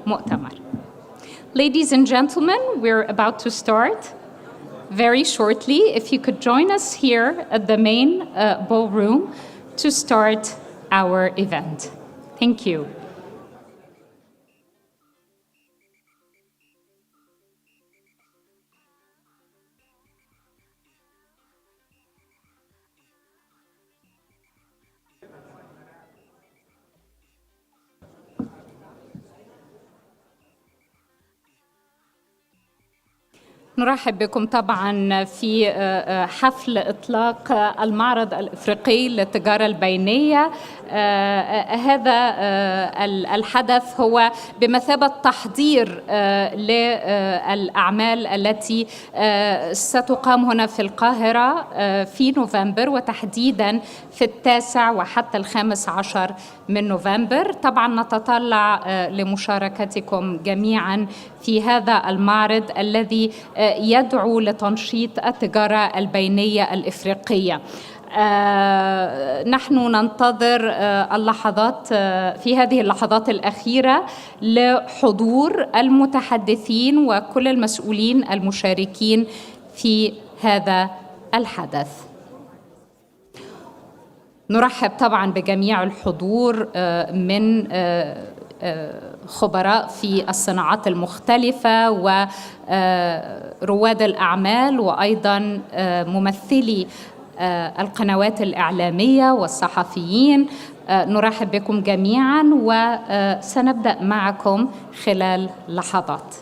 مؤتمر. Ladies and gentlemen, we're about to start very shortly. If you could join us here at the main ballroom to start our event. Thank you. نرحب بكم طبعا في حفل إطلاق المعرض الإفريقي للتجارة البينية. هذا الحدث هو بمثابة تحضير للأعمال التي ستقام هنا في القاهرة في نوفمبر، وتحديدا في 9 وحتى 15 من نوفمبر. طبعا نتطلع لمشاركتكم جميعا في هذا المعرض الذي يدعو لتنشيط التجارة البينية الإفريقية. نحن ننتظر اللحظات في هذه اللحظات الأخيرة لحضور المتحدثين وكل المسؤولين المشاركين في هذا الحدث. نرحب طبعا بجميع الحضور من خبراء في الصناعات المختلفة ورواد الأعمال، وأيضا ممثلي القنوات الإعلامية والصحفيين. نرحب بكم جميعا وسنبدأ معكم خلال لحظات.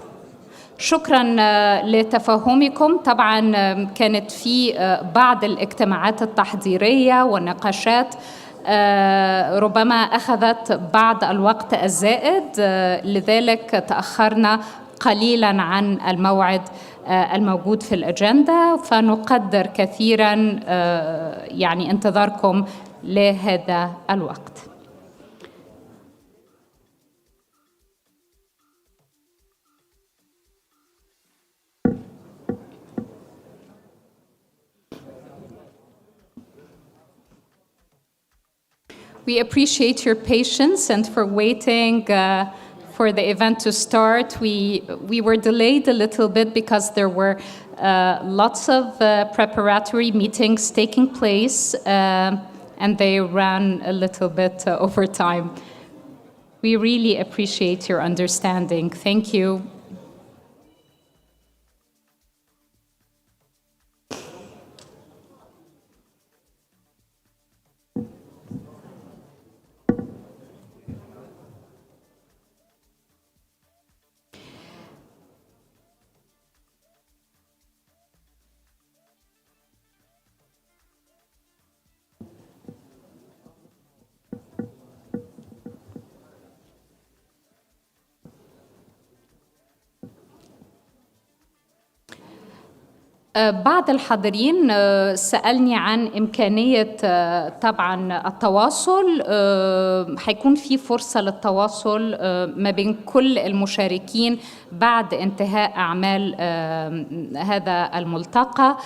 شكرا لتفهمكم. طبعا كانت في بعض الاجتماعات التحضيرية والنقاشات ربما أخذت بعض الوقت الزائد، لذلك تأخرنا قليلا عن الموعد الموجود في الأجندة، فنقدر كثيرا يعني انتظاركم لهذا الوقت. We appreciate your patience and for waiting for the event to start. We were delayed a little bit because there were lots of preparatory meetings taking place and they ran a little bit over time. We really appreciate your understanding. Thank you. بعض الحاضرين سألني عن إمكانية طبعا التواصل. هيكون في فرصة للتواصل ما بين كل المشاركين بعد انتهاء أعمال هذا الملتقى.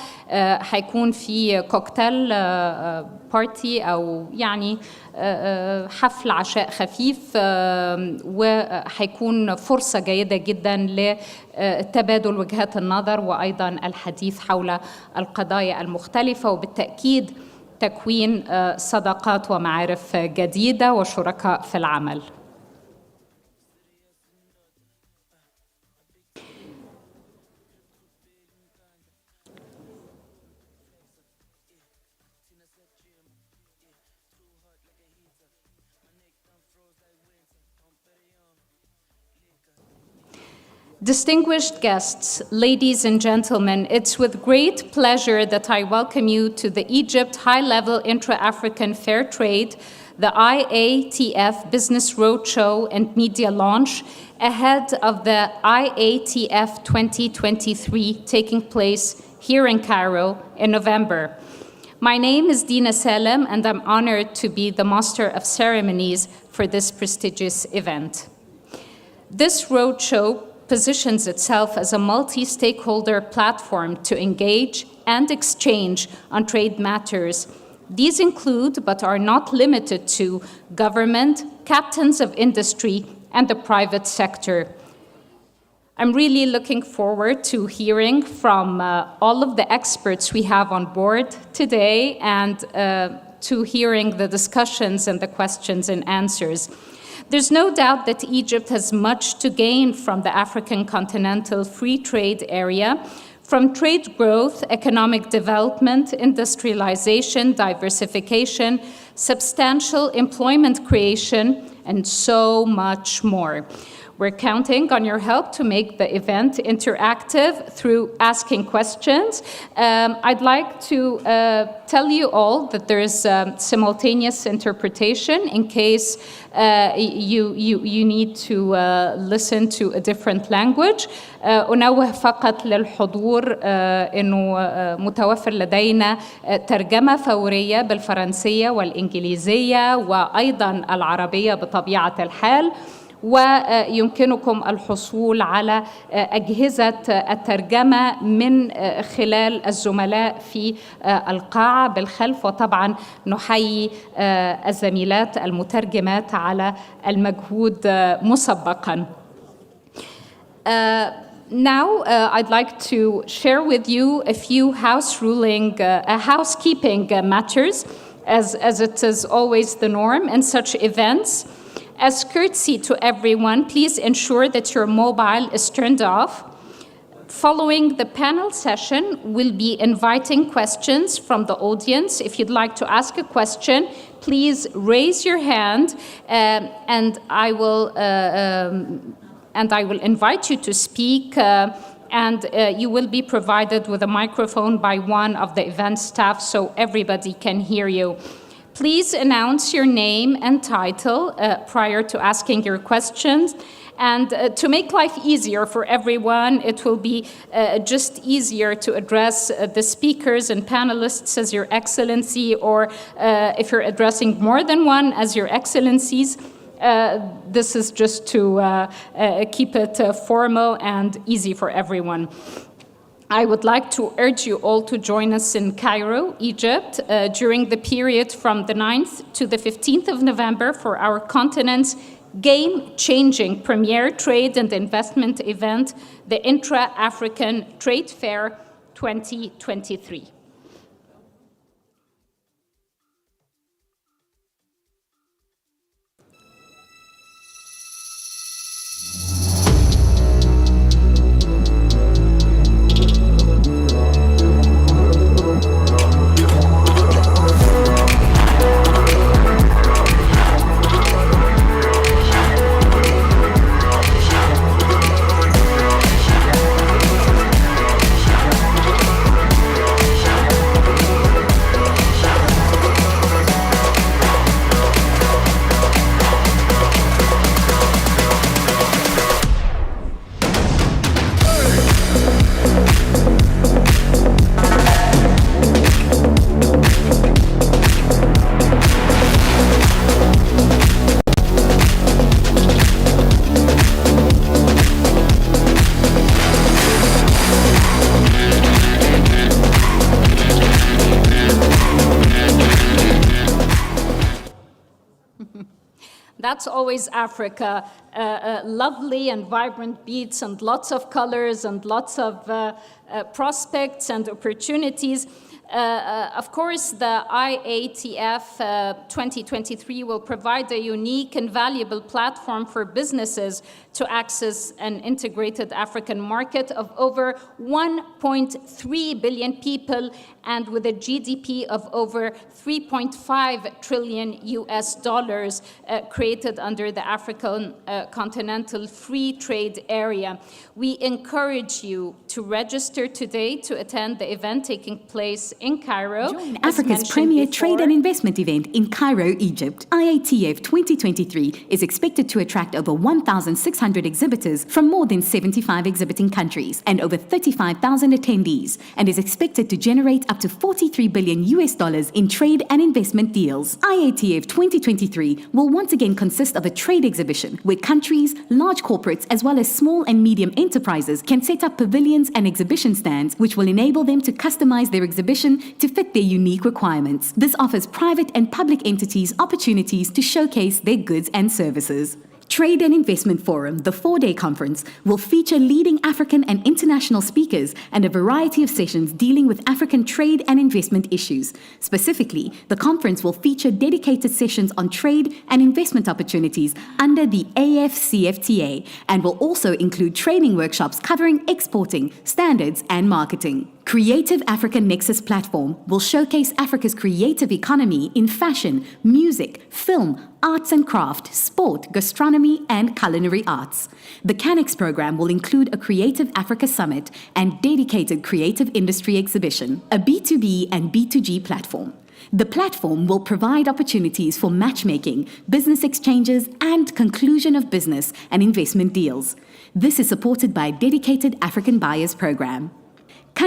هيكون في كوكتيل بارتي أو يعني حفل عشاء خفيف، وهيكون فرصة جيدة جدا لتبادل وجهات النظر وأيضا الحديث حول القضايا المختلفة، وبالتأكيد تكوين صداقات ومعارف جديدة وشركاء في العمل. Distinguished guests, ladies and gentlemen, it's with great pleasure that I welcome you to the Egypt High-Level Intra-African Fair Trade, the IATF Business Roadshow and Media Launch, ahead of the IATF 2023 taking place here in Cairo in November. My name is Dina Salem, and I'm honored to be the Master of Ceremonies for this prestigious event. This roadshow positions itself as a multi-stakeholder platform to engage and exchange on trade matters. These include, but are not limited to, government, captains of industry, and the private sector. I'm really looking forward to hearing from all of the experts we have on board today and to hearing the discussions and the questions and answers. There's no doubt that Egypt has much to gain from the African Continental Free Trade Area, from trade growth, economic development, industrialization, diversification, substantial employment creation, and so much more. We're counting on your help to make the event interactive through asking questions. I'd like to tell you all that there is simultaneous interpretation in case you need to listen to a different language. أنوه فقط للحضور إنه متوفر لدينا ترجمة فورية بالفرنسية والإنجليزية وأيضاً العربية بطبيعة الحال. ويمكنكم الحصول على أجهزة الترجمة من خلال الزملاء في القاعة بالخلف، وطبعا نحيي الزميلات المترجمات على المجهود مسبقا. Now, I'd like to share with you a few housekeeping matters, as it is always the norm in such events. As courtesy to everyone, please ensure that your mobile is turned off. Following the panel session, we'll be inviting questions from the audience. If you'd like to ask a question, please raise your hand, and I will invite you to speak. And you will be provided with a microphone by one of the event staff so everybody can hear you. Please announce your name and title prior to asking your questions. And to make life easier for everyone, it will be just easier to address the speakers and panelists as Your Excellency, or if you're addressing more than one, as Your Excellencies. This is just to keep it formal and easy for everyone. I would like to urge you all to join us in Cairo, Egypt, during the period from the 9th to the 15th of November for our continent's game-changing premier trade and investment event, the Intra-African Trade Fair 2023. That's always Africa, lovely and vibrant beats and lots of colors and lots of prospects and opportunities. Of course, the IATF 2023 will provide a unique and valuable platform for businesses to access an integrated African market of over 1.3 billion people and with a GDP of over 3.5 trillion US dollars created under the African Continental Free Trade Area. We encourage you to register today to attend the event taking place in Cairo. Join Africa's premier trade and investment event in Cairo, Egypt. IATF 2023 is expected to attract over 1,600 exhibitors from more than 75 exhibiting countries and over 35,000 attendees, and is expected to generate up to 43 billion US dollars in trade and investment deals. IATF 2023 will once again consist of a trade exhibition where countries, large corporates, as well as small and medium enterprises can set up pavilions and exhibition stands, which will enable them to customize their exhibition to fit their unique requirements. This offers private and public entities opportunities to showcase their goods and services. Trade and Investment Forum, the 4-day conference, will feature leading African and international speakers and a variety of sessions dealing with African trade and investment issues. Specifically, the conference will feature dedicated sessions on trade and investment opportunities under the AfCFTA and will also include training workshops covering exporting, standards, and marketing. Creative Africa Nexus platform will showcase Africa's creative economy in fashion, music, film, arts and craft, sport, gastronomy, and culinary arts. The CANEX program will include a Creative Africa Summit and dedicated creative industry exhibition, a B2B and B2G platform. The platform will provide opportunities for matchmaking, business exchanges, and conclusion of business and investment deals. This is supported by a dedicated African Buyers Program.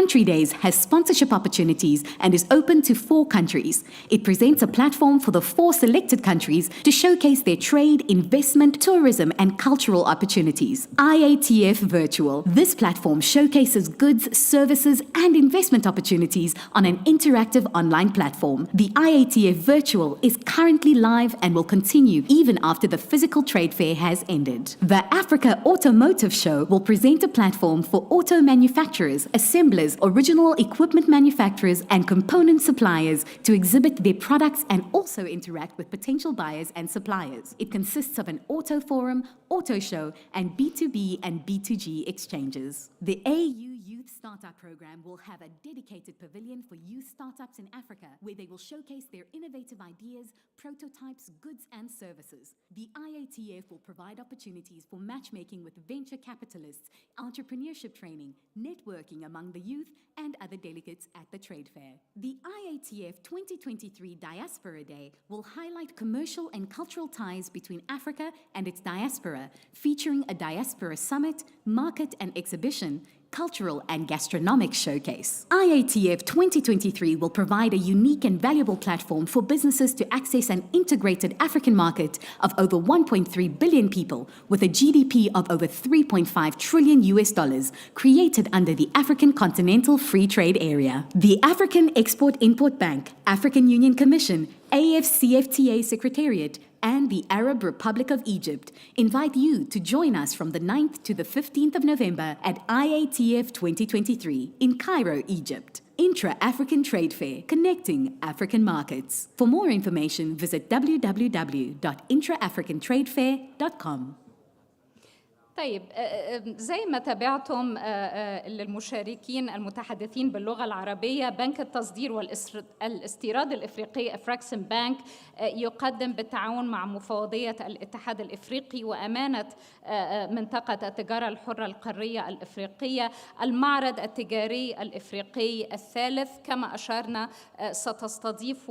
Country Days has sponsorship opportunities and is open to 4 countries. It presents a platform for the 4 selected countries to showcase their trade, investment, tourism, and cultural opportunities. IATF Virtual. This platform showcases goods, services, and investment opportunities on an interactive online platform. The IATF Virtual is currently live and will continue even after the physical trade fair has ended. The Africa Automotive Show will present a platform for auto manufacturers, assemblers, original equipment manufacturers, and component suppliers to exhibit their products and also interact with potential buyers and suppliers. It consists of an auto forum, auto show, and B2B and B2G exchanges. The AU Youth Startup Program will have a dedicated pavilion for youth startups in Africa where they will showcase their innovative ideas, prototypes, goods, and services. The IATF will provide opportunities for matchmaking with venture capitalists, entrepreneurship training, networking among the youth, and other delegates at the trade fair. The IATF 2023 Diaspora Day will highlight commercial and cultural ties between Africa and its diaspora, featuring a diaspora summit, market and exhibition, cultural and gastronomic showcase. IATF 2023 will provide a unique and valuable platform for businesses to access an integrated African market of over 1.3 billion people with a GDP of over $3.5 trillion created under the African Continental Free Trade Area. The African Export-Import Bank, African Union Commission, AfCFTA Secretariat, and the Arab Republic of Egypt invite you to join us from the 9th to the 15th of November at IATF 2023 in Cairo, Egypt. Intra-African Trade Fair, connecting African markets. For more information, visit www.intraafricantradefair.com. طيب زي ما تابعتم للمشاركين المتحدثين باللغة العربية، بنك التصدير والاستيراد الإفريقي أفراكسن بانك يقدم بالتعاون مع مفوضية الاتحاد الإفريقي وأمانة منطقة التجارة الحرة القارية الإفريقية المعرض التجاري الإفريقي الثالث. كما أشرنا ستستضيف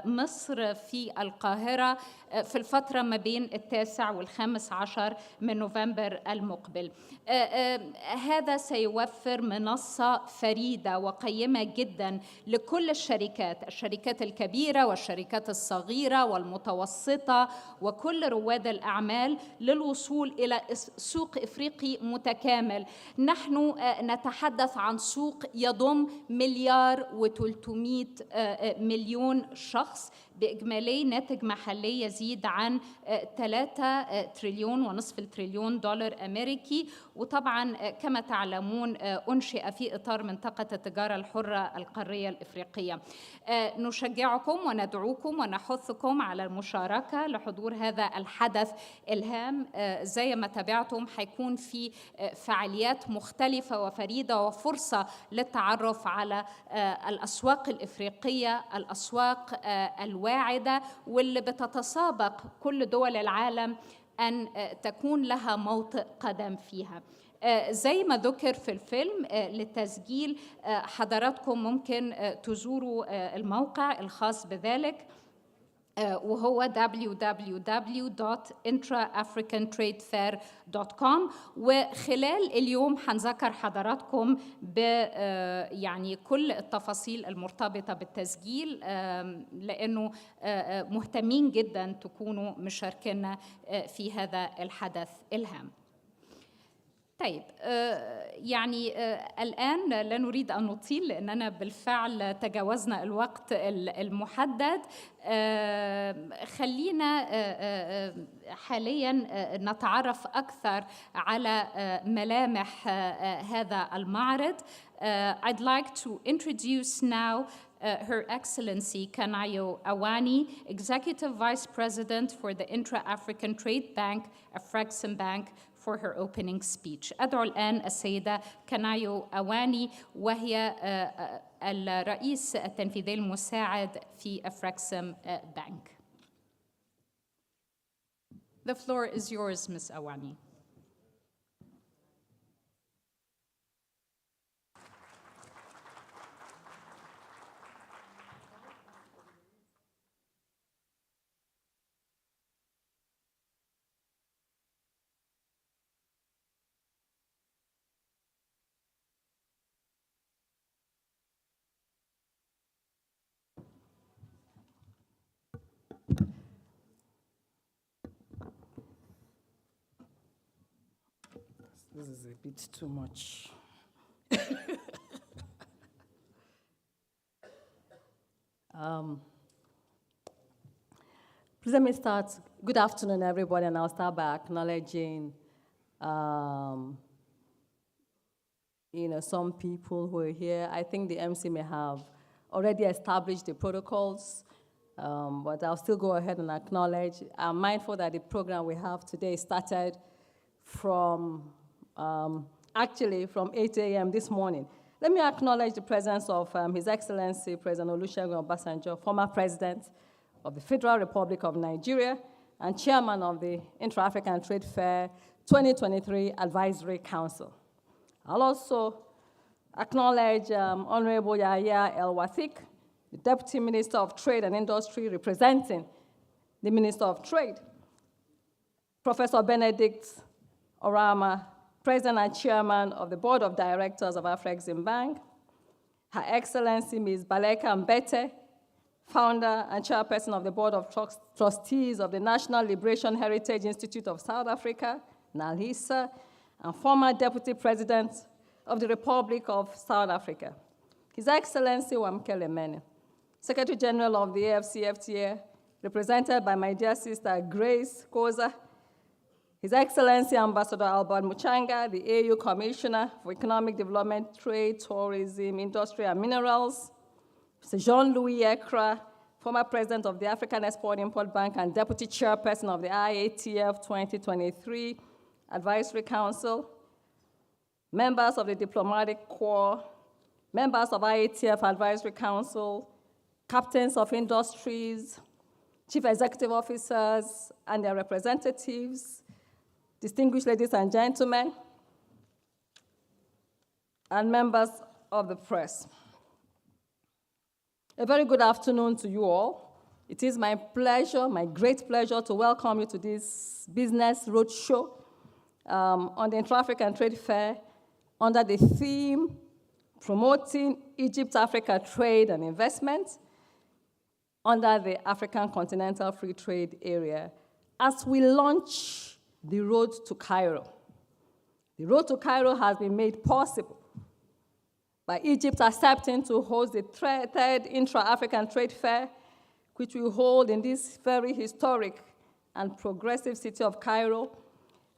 مصر في القاهرة في الفترة ما بين 9 و15 من نوفمبر المقبل. هذا سيوفر منصة فريدة وقيمة جدا لكل الشركات الكبيرة والشركات الصغيرة والمتوسطة وكل رواد الأعمال للوصول إلى سوق إفريقي متكامل. نحن نتحدث عن سوق يضم 1,300,000,000 شخص بإجمالي ناتج محلي يزيد عن 3.5 تريليون دولار أمريكي. وطبعا كما تعلمون أنشئ في إطار منطقة التجارة الحرة القارية الإفريقية. نشجعكم وندعوكم ونحثكم على المشاركة لحضور هذا الحدث الهام. زي ما تابعتم حيكون في فعاليات مختلفة وفريدة وفرصة للتعرف على الأسواق الإفريقية، الأسواق الواعدة واللي بتتسابق كل دول العالم أن تكون لها موطئ قدم فيها. زي ما ذكر في الفيلم للتسجيل حضراتكم ممكن تزوروا الموقع الخاص بذلك وهو www.intraafricantradefair.com. وخلال اليوم هنذكر حضراتكم يعني كل التفاصيل المرتبطة بالتسجيل لأنه مهتمين جدا تكونوا مشاركينا في هذا الحدث الهام. طيب يعني الآن لا نريد أن نطيل لأننا بالفعل تجاوزنا الوقت المحدد. خلينا حاليا نتعرف أكثر على ملامح هذا المعرض. I'd like to introduce now Her Excellency Kanayo Awani, Executive Vice President for the Intra-African Trade Bank, AfCFTA Bank, for her opening speech. أدعو الآن السيدة كنايو أواني وهي الرئيس التنفيذي المساعد في AfCFTA Bank. The floor is yours, Ms. Awani. This is a bit too much. Please let me start. Good afternoon, everybody, and I'll start by acknowledging some people who are here. I think the MC may have already established the protocols, but I'll still go ahead and acknowledge. I'm mindful that the program we have today started from 8 a.m. this morning. Let me acknowledge the presence of His Excellency President Olusegun Obasanjo, former President of the Federal Republic of Nigeria and Chairman of the Intra-African Trade Fair 2023 Advisory Council. I'll also acknowledge Honorable Yahya El-Wathik, the Deputy Minister of Trade and Industry representing the Minister of Trade, Professor Benedict Orama, President and Chairman of the Board of Directors of AfCFTA Bank, Her Excellency Ms. Baleka Mbete, Founder and Chairperson of the Board of Trustees of the National Liberation Heritage Institute of South Africa, NALHISA, and former Deputy President of the Republic of South Africa. His Excellency Wamkele Mene, Secretary General of the AfCFTA, represented by my dear sister Grace Koza, His Excellency Ambassador Albert Muchanga, the AU Commissioner for Economic Development, Trade, Tourism, Industry, and Minerals, Mr. Jean-Louis Ekra, former President of the African Export-Import Bank and Deputy Chairperson of the IATF 2023 Advisory Council, members of the Diplomatic Corps, members of IATF Advisory Council, captains of industries, chief executive officers and their representatives, distinguished ladies and gentlemen, and members of the press. A very good afternoon to you all. It is my pleasure, my great pleasure, to welcome you to this business roadshow on the Intra-African Trade Fair under the theme, Promoting Egypt-Africa Trade and Investment under the African Continental Free Trade Area, as we launch the road to Cairo. The road to Cairo has been made possible by Egypt accepting to host the third Intra-African Trade Fair, which we hold in this very historic and progressive city of Cairo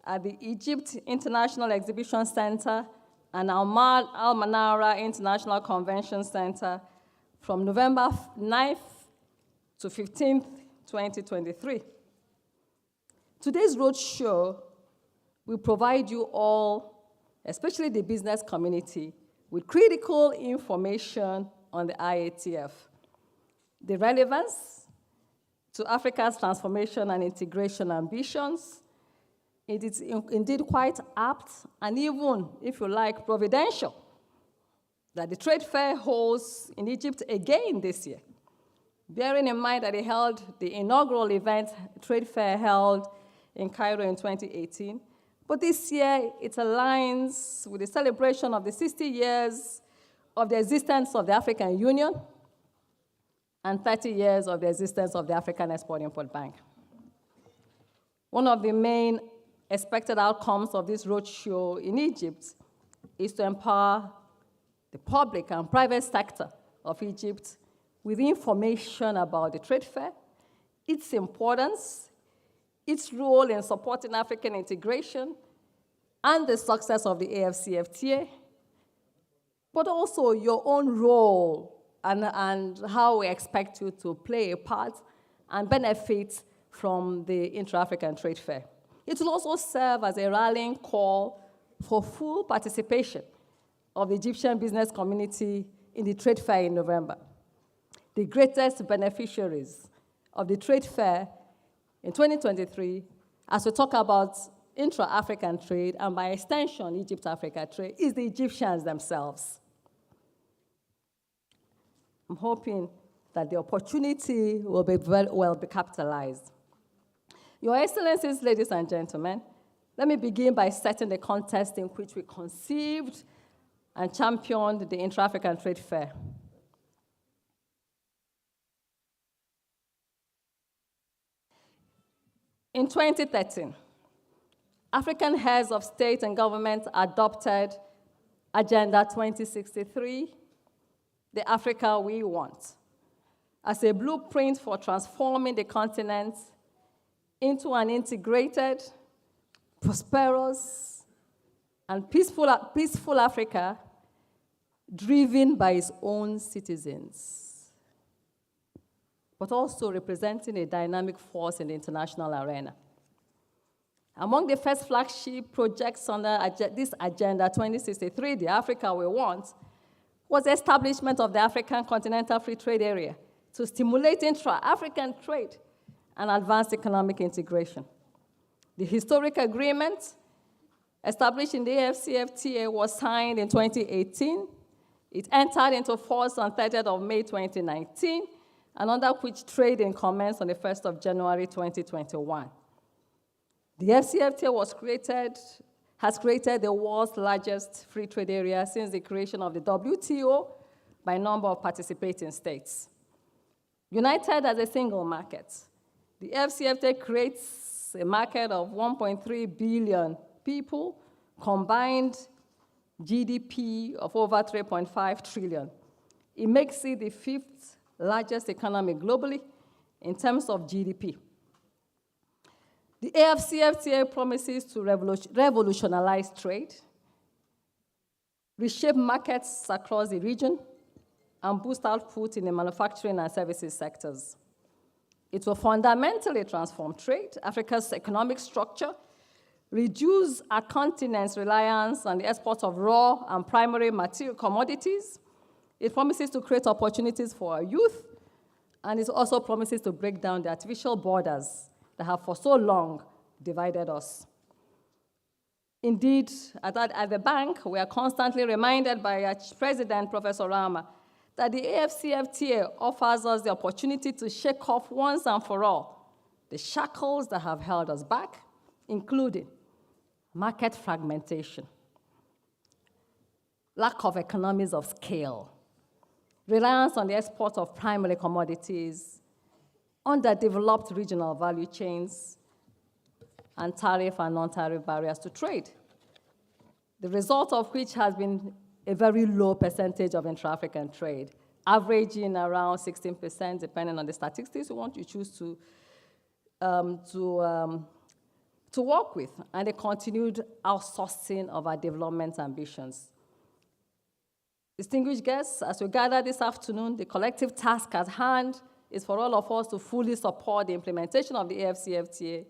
at the Egypt International Exhibition Center and Al Manara International Convention Center from November 9th to 15th, 2023. Today's roadshow will provide you all, especially the business community, with critical information on the IATF, the relevance to Africa's transformation and integration ambitions. It is indeed quite apt and even, if you like, providential that the trade fair holds in Egypt again this year, bearing in mind that they held the inaugural event, trade fair held in Cairo in 2018. But this year, it aligns with the celebration of the 60 years of the existence of the African Union and 30 years of the existence of the African Export-Import Bank. One of the main expected outcomes of this roadshow in Egypt is to empower the public and private sector of Egypt with information about the trade fair, its importance, its role in supporting African integration, and the success of the AfCFTA, but also your own role and how we expect you to play a part and benefit from the Intra-African Trade Fair. It will also serve as a rallying call for full participation of the Egyptian business community in the trade fair in November. The greatest beneficiaries of the trade fair in 2023, as we talk about intra-African trade and by extension Egypt-Africa trade, is the Egyptians themselves. I'm hoping that the opportunity will be be capitalized. Your Excellencies, ladies and gentlemen, let me begin by setting the context in which we conceived and championed the Intra-African Trade Fair. In 2013, African heads of state and government adopted Agenda 2063, the Africa we want, as a blueprint for transforming the continent into an integrated, prosperous, and peaceful Africa driven by its own citizens, but also representing a dynamic force in the international arena. Among the first flagship projects under this Agenda 2063, the Africa we want, was the establishment of the African Continental Free Trade Area to stimulate intra-African trade and advance economic integration. The historic agreement established in the AfCFTA was signed in 2018. It entered into force on 30th of May 2019, and under which trading commenced on the 1st of January 2021. The AfCFTA has created the world's largest free trade area since the creation of the WTO by number of participating states. United as a single market, the AfCFTA creates a market of 1.3 billion people, combined GDP of over 3.5 trillion. It makes it the 5th largest economy globally in terms of GDP. The AfCFTA promises to revolutionize trade, reshape markets across the region, and boost output in the manufacturing and services sectors. It will fundamentally transform trade, Africa's economic structure, reduce our continent's reliance on the export of raw and primary material commodities. It promises to create opportunities for our youth, and it also promises to break down the artificial borders that have for so long divided us. Indeed, at the bank, we are constantly reminded by our president, Professor Rama, that the AfCFTA offers us the opportunity to shake off once and for all the shackles that have held us back, including market fragmentation, lack of economies of scale, reliance on the export of primary commodities, underdeveloped regional value chains, and tariff and non-tariff barriers to trade, the result of which has been a very low percentage of intra-African trade, averaging around 16%, depending on the statistics you choose to work with, and the continued outsourcing of our development ambitions. Distinguished guests, as we gather this afternoon, the collective task at hand is for all of us to fully support the implementation of the AfCFTA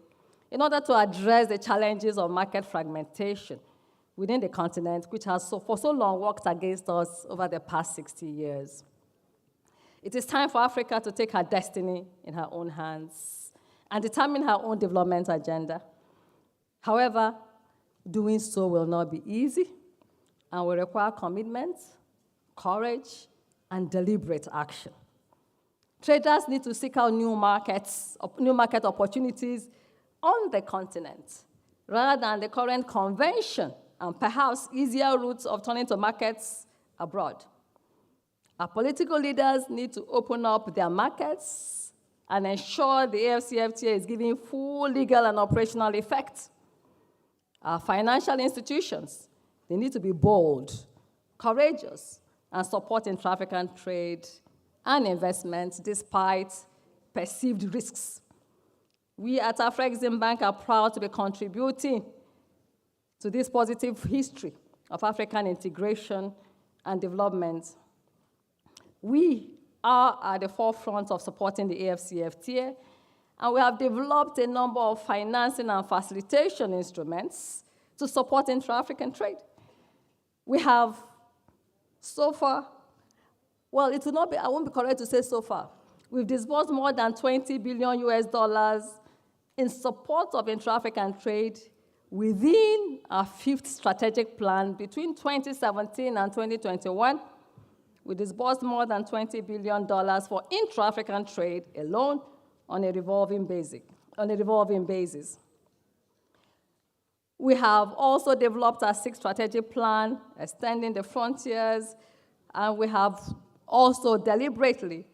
in order to address the challenges of market fragmentation within the continent, which has for so long worked against us over the past 60 years. It is time for Africa to take her destiny in her own hands and determine her own development agenda. However, doing so will not be easy and will require commitment, courage, and deliberate action. Traders need to seek out new market opportunities on the continent, rather than the current convention and perhaps easier routes of turning to markets abroad. Our political leaders need to open up their markets and ensure the AfCFTA is giving full legal and operational effect. Our financial institutions, they need to be bold, courageous, and support intra-African trade and investment despite perceived risks. We at AfCFTA are proud to be contributing to this positive history of African integration and development. We are at the forefront of supporting the AfCFTA, and we have developed a number of financing and facilitation instruments to support intra-African trade. We have so far, well, it will not be, I won't be correct to say so far. We've disbursed more than $20 billion in support of intra-African trade within our 5th strategic plan between 2017 and 2021. We disbursed more than $20 billion for intra-African trade alone on a revolving basis. We have also developed our 6th strategic plan, extending the frontiers, and we have also deliberately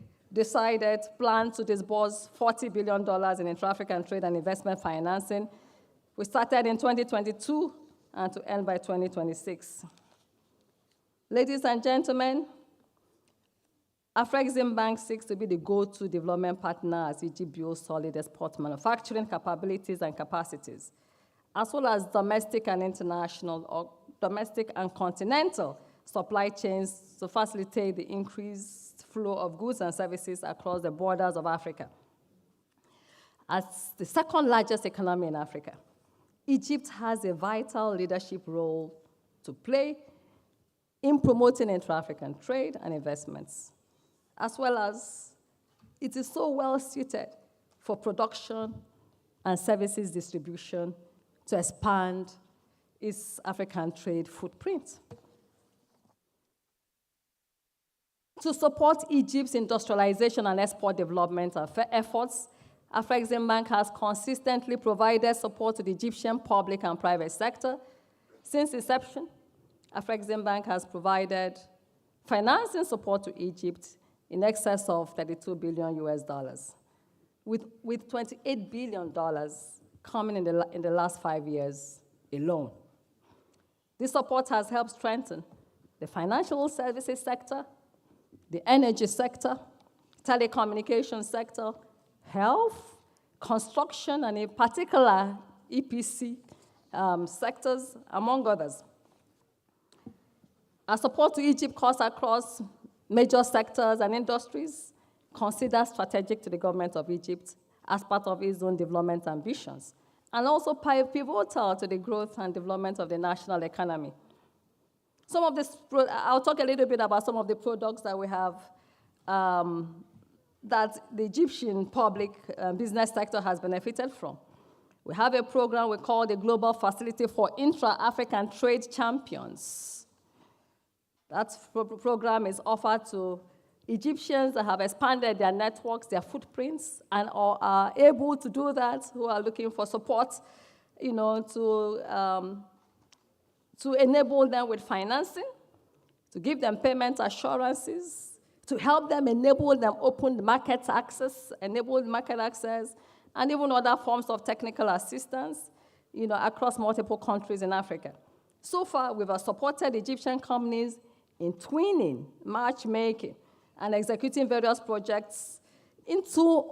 plan to disburse $40 billion in intra-African trade and investment financing. We started in 2022 and to end by 2026. Ladies and gentlemen, AfCFTA seeks to be the go-to development partner as Egypt builds solid export manufacturing capabilities and capacities, as well as domestic and international or domestic and continental supply chains to facilitate the increased flow of goods and services across the borders of Africa. As the 2nd largest economy in Africa, Egypt has a vital leadership role to play in promoting intra-African trade and investments, as well as it is so well suited for production and services distribution to expand its African trade footprint. To support Egypt's industrialization and export development efforts, AfCFTA has consistently provided support to the Egyptian public and private sector. Since inception, AfCFTA has provided financing support to Egypt in excess of $32 billion, with $28 billion coming in the last 5 years alone. This support has helped strengthen the financial services sector, the energy sector, telecommunications sector, health, construction, and in particular, EPC sectors, among others. Our support to Egypt cuts across major sectors and industries considered strategic to the government of Egypt as part of its own development ambitions, and also pivotal to the growth and development of the national economy. I'll talk a little bit about some of the products that we have that the Egyptian public business sector has benefited from. We have a program we call the Global Facility for Intra-African Trade Champions. That program is offered to Egyptians that have expanded their networks, their footprints, and are able to do that, who are looking for support, to enable them with financing, to give them payment assurances, to help them enable them open market access, and even other forms of technical assistance, across multiple countries in Africa. So far, we've supported Egyptian companies in twinning, matchmaking, and executing various projects into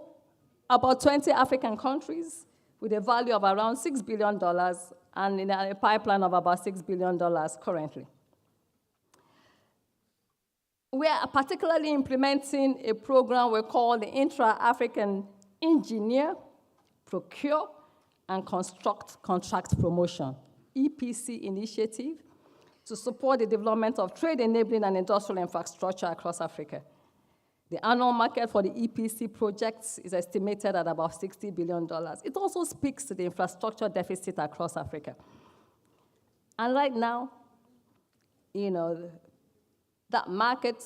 about 20 African countries with a value of around $6 billion and in a pipeline of about $6 billion currently. We are particularly implementing a program we call the Intra-African Engineer, Procure, and Contract Promotion, EPC initiative, to support the development of trade enabling and industrial infrastructure across Africa. The annual market for the EPC projects is estimated at about $60 billion. It also speaks to the infrastructure deficit across Africa. And right now, that market,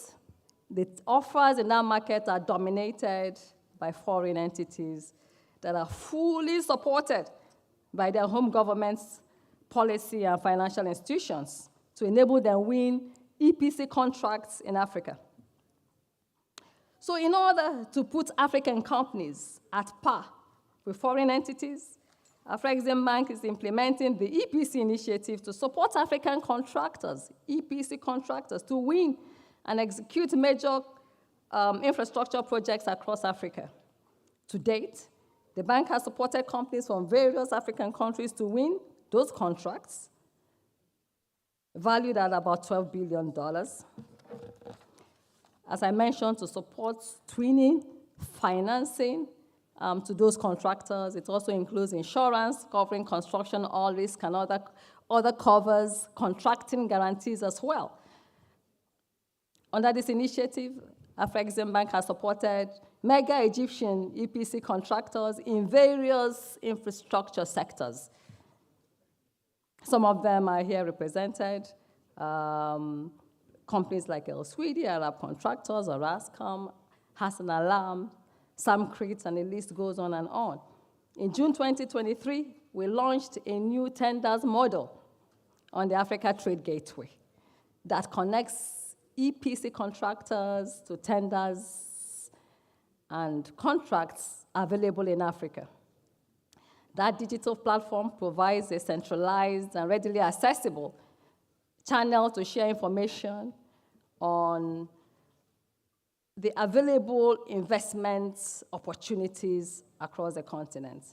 the offers in that market are dominated by foreign entities that are fully supported by their home governments, policy, and financial institutions to enable them win EPC contracts in Africa. So in order to put African companies at par with foreign entities AfCFTA Bank is implementing the EPC initiative to support African contractors, EPC contractors, to win and execute major infrastructure projects across Africa. To date, the bank has supported companies from various African countries to win those contracts, valued at about $12 billion. As I mentioned, to support twinning, financing to those contractors. It also includes insurance, covering construction, all risk, and other covers, contracting guarantees as well. Under this initiative, AfCFTA Bank has supported mega Egyptian EPC contractors in various infrastructure sectors. Some of them are here represented. Companies like El Swedi, Arab Contractors, Orascom, Hassan Alam, Samcrit, and the list goes on and on. In June 2023, we launched a new tenders model on the Africa Trade Gateway that connects EPC contractors to tenders and contracts available in Africa. That digital platform provides a centralized and readily accessible channel to share information on the available investment opportunities across the continent.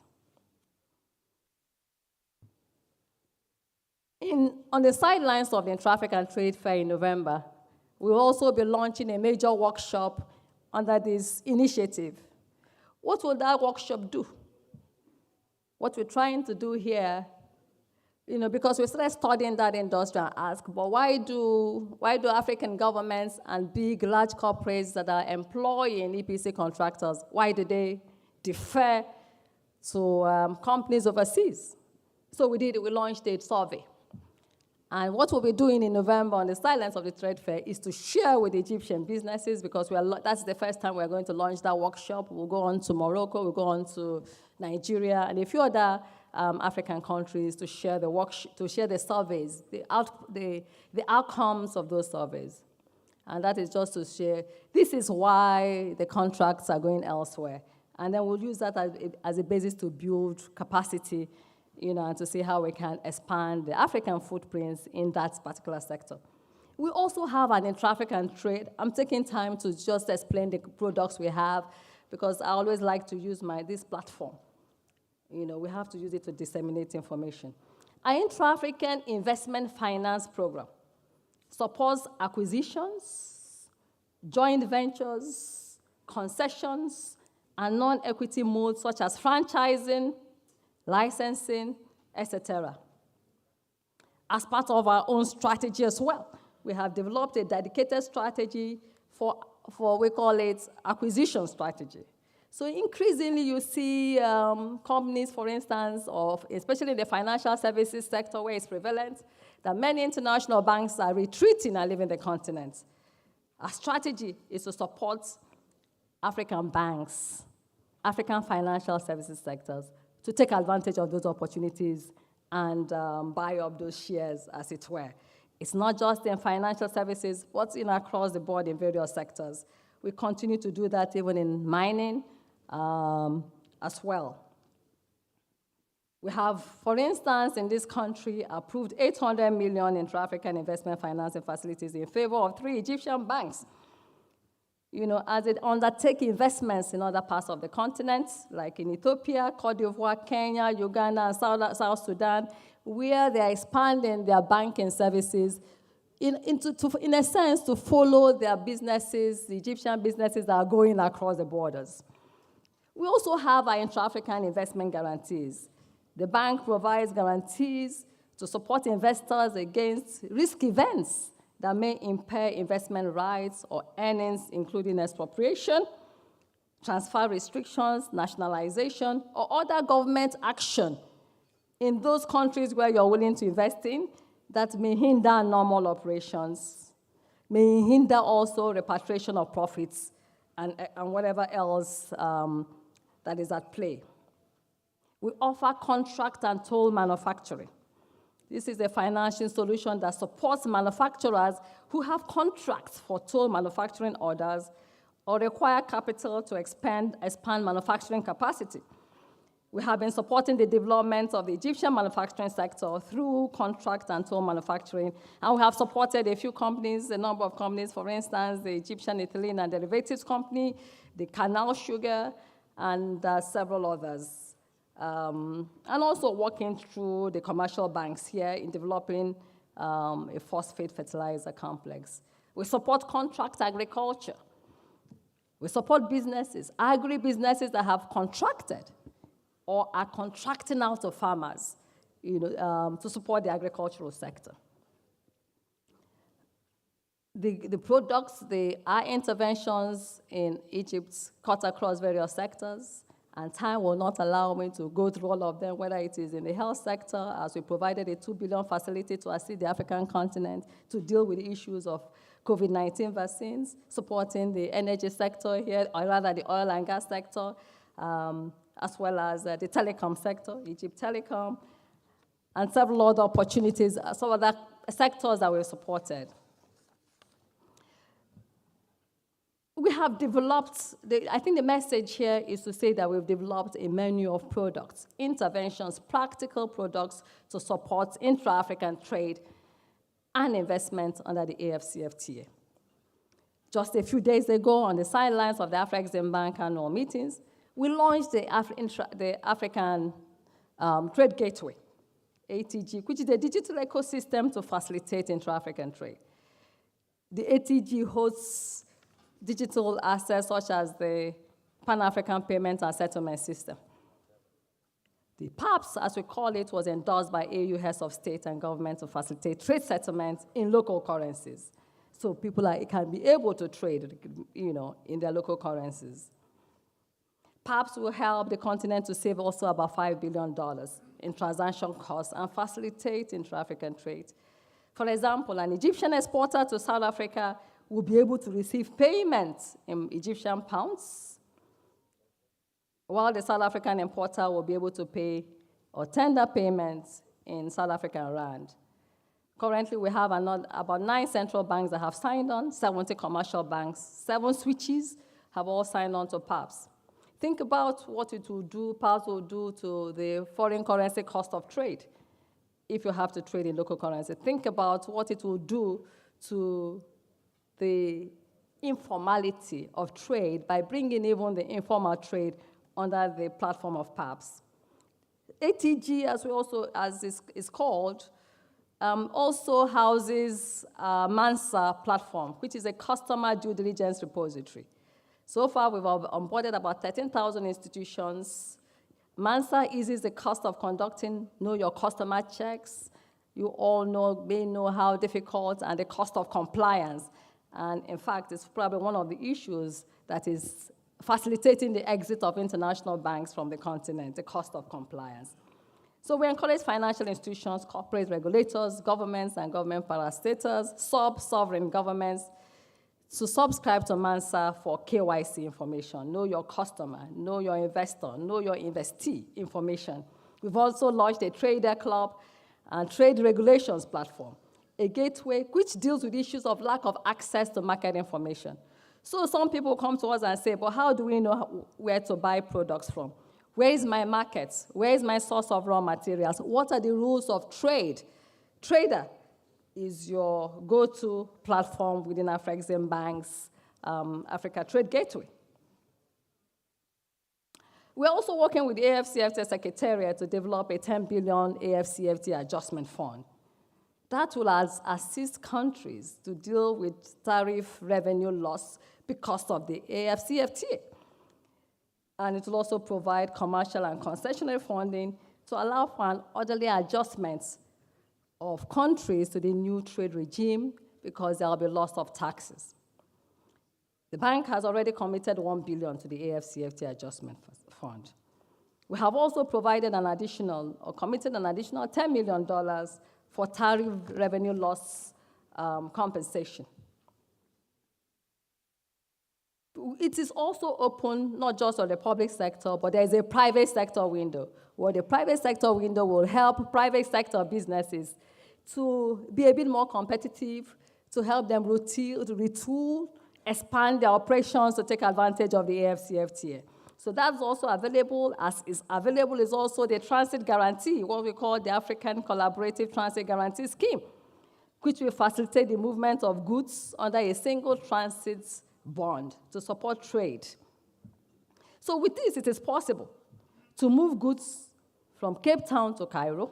On the sidelines of the Intra-African Trade Fair in November, we'll also be launching a major workshop under this initiative. What will that workshop do? What we're trying to do here, because we started studying that industry and ask, but why do African governments and big, large corporates that are employing EPC contractors, why do they defer to companies overseas? So we launched a survey. And what we'll be doing in November on the sidelines of the trade fair is to share with Egyptian businesses, because that's the first time we're going to launch that workshop. We'll go on to Morocco, we'll go on to Nigeria, and a few other African countries to share the surveys, the outcomes of those surveys. And that is just to share, this is why the contracts are going elsewhere. And then we'll use that as a basis to build capacity, and to see how we can expand the African footprints in that particular sector. We also have an intra-African trade. I'm taking time to just explain the products we have, because I always like to use this platform. We have to use it to disseminate information. Our Intra-African Investment Finance Program supports acquisitions, joint ventures, concessions, and non-equity modes such as franchising, licensing, etc. As part of our own strategy as well, we have developed a dedicated strategy for we call it acquisition strategy. So increasingly you see companies, for instance, especially in the financial services sector where it's prevalent, that many international banks are retreating and leaving the continent. Our strategy is to support African banks, African financial services sectors, to take advantage of those opportunities and buy up those shares, as it were. It's not just in financial services, but across the board in various sectors. We continue to do that even in mining as well. We have, for instance, in this country, approved 800 million intra-African investment financing facilities in favor of 3 Egyptian banks, as it undertake investments in other parts of the continent, like in Ethiopia, Cote d'Ivoire, Kenya, Uganda, and South Sudan, where they're expanding their banking services in a sense to follow their businesses, the Egyptian businesses that are going across the borders. We also have our intra-African investment guarantees. The bank provides guarantees to support investors against risk events that may impair investment rights or earnings, including expropriation, transfer restrictions, nationalization, or other government action in those countries where you're willing to invest in that may hinder normal operations, may hinder also repatriation of profits and whatever else that is at play. We offer contract and toll manufacturing. This is a financial solution that supports manufacturers who have contracts for toll manufacturing orders or require capital to expand manufacturing capacity. We have been supporting the development of the Egyptian manufacturing sector through contract and toll manufacturing, and we have supported a few companies, a number of companies, for instance, the Egyptian Ethylene and Derivatives Company, the Canal Sugar, and several others. And also working through the commercial banks here in developing a phosphate fertilizer complex. We support contract agriculture. We support businesses, agri-businesses that have contracted or are contracting out to farmers, to support the agricultural sector. The products, our interventions in Egypt cut across various sectors, and time will not allow me to go through all of them, whether it is in the health sector, as we provided a $2 billion facility to assist the African continent to deal with the issues of COVID-19 vaccines, supporting the energy sector here, or rather the oil and gas sector, as well as the telecom sector, Egypt Telecom, and several other opportunities, some other sectors that were supported. We have developed, I think the message here is to say that we've developed a menu of products, interventions, practical products to support intra-African trade and investment under the AfCFTA. Just a few days ago, on the sidelines of the Afrexim Bank annual meetings, we launched the African Trade Gateway, ATG, which is a digital ecosystem to facilitate intra-African trade. The ATG hosts digital assets such as the Pan-African Payment and Settlement System. The PAPS, as we call it, was endorsed by AU heads of state and government to facilitate trade settlements in local currencies. So people can be able to trade, in their local currencies. PAPS will help the continent to save also about $5 billion in transaction costs and facilitate intra-African trade. For example, an Egyptian exporter to South Africa will be able to receive payments in Egyptian pounds, while the South African importer will be able to pay or tender payments in South African rand. Currently, we have about 9 central banks that have signed on, 70 commercial banks, 7 switches have all signed on to PAPS. Think about what it will do, PAPS will do to the foreign currency cost of trade if you have to trade in local currency. Think about what it will do to the informality of trade by bringing even the informal trade under the platform of PAPS. ATG, as is called, also houses MANSA platform, which is a customer due diligence repository. So far, we've onboarded about 13,000 institutions. MANSA eases the cost of conducting know your customer checks. You all may know how difficult and the cost of compliance. And in fact, it's probably one of the issues that is facilitating the exit of international banks from the continent, the cost of compliance. So we encourage financial institutions, corporate regulators, governments and government parastatals, sub-sovereign governments to subscribe to MANSA for KYC information, know your customer, know your investor, know your investee information. We've also launched a trader club and trade regulations platform, a gateway which deals with issues of lack of access to market information. So some people come to us and say, but how do we know where to buy products from? Where is my market? Where is my source of raw materials? What are the rules of trade? Trader is your go-to platform within Afrexim Bank's Africa Trade Gateway. We're also working with the AfCFTA Secretariat to develop a $10 billion AfCFTA adjustment fund. That will assist countries to deal with tariff revenue loss because of the AfCFTA. And it will also provide commercial and concessionary funding to allow for an orderly adjustment of countries to the new trade regime because there will be loss of taxes. The bank has already committed $1 billion to the AfCFTA adjustment fund. We have also provided committed an additional $10 million for tariff revenue loss compensation. It is also open not just on the public sector, but there is a private sector window, where the private sector window will help private sector businesses to be a bit more competitive, to help them retool, expand their operations to take advantage of the AfCFTA. So that's also available, as is available is also the transit guarantee, what we call the African Collaborative Transit Guarantee Scheme, which will facilitate the movement of goods under a single transit bond to support trade. So with this, it is possible to move goods from Cape Town to Cairo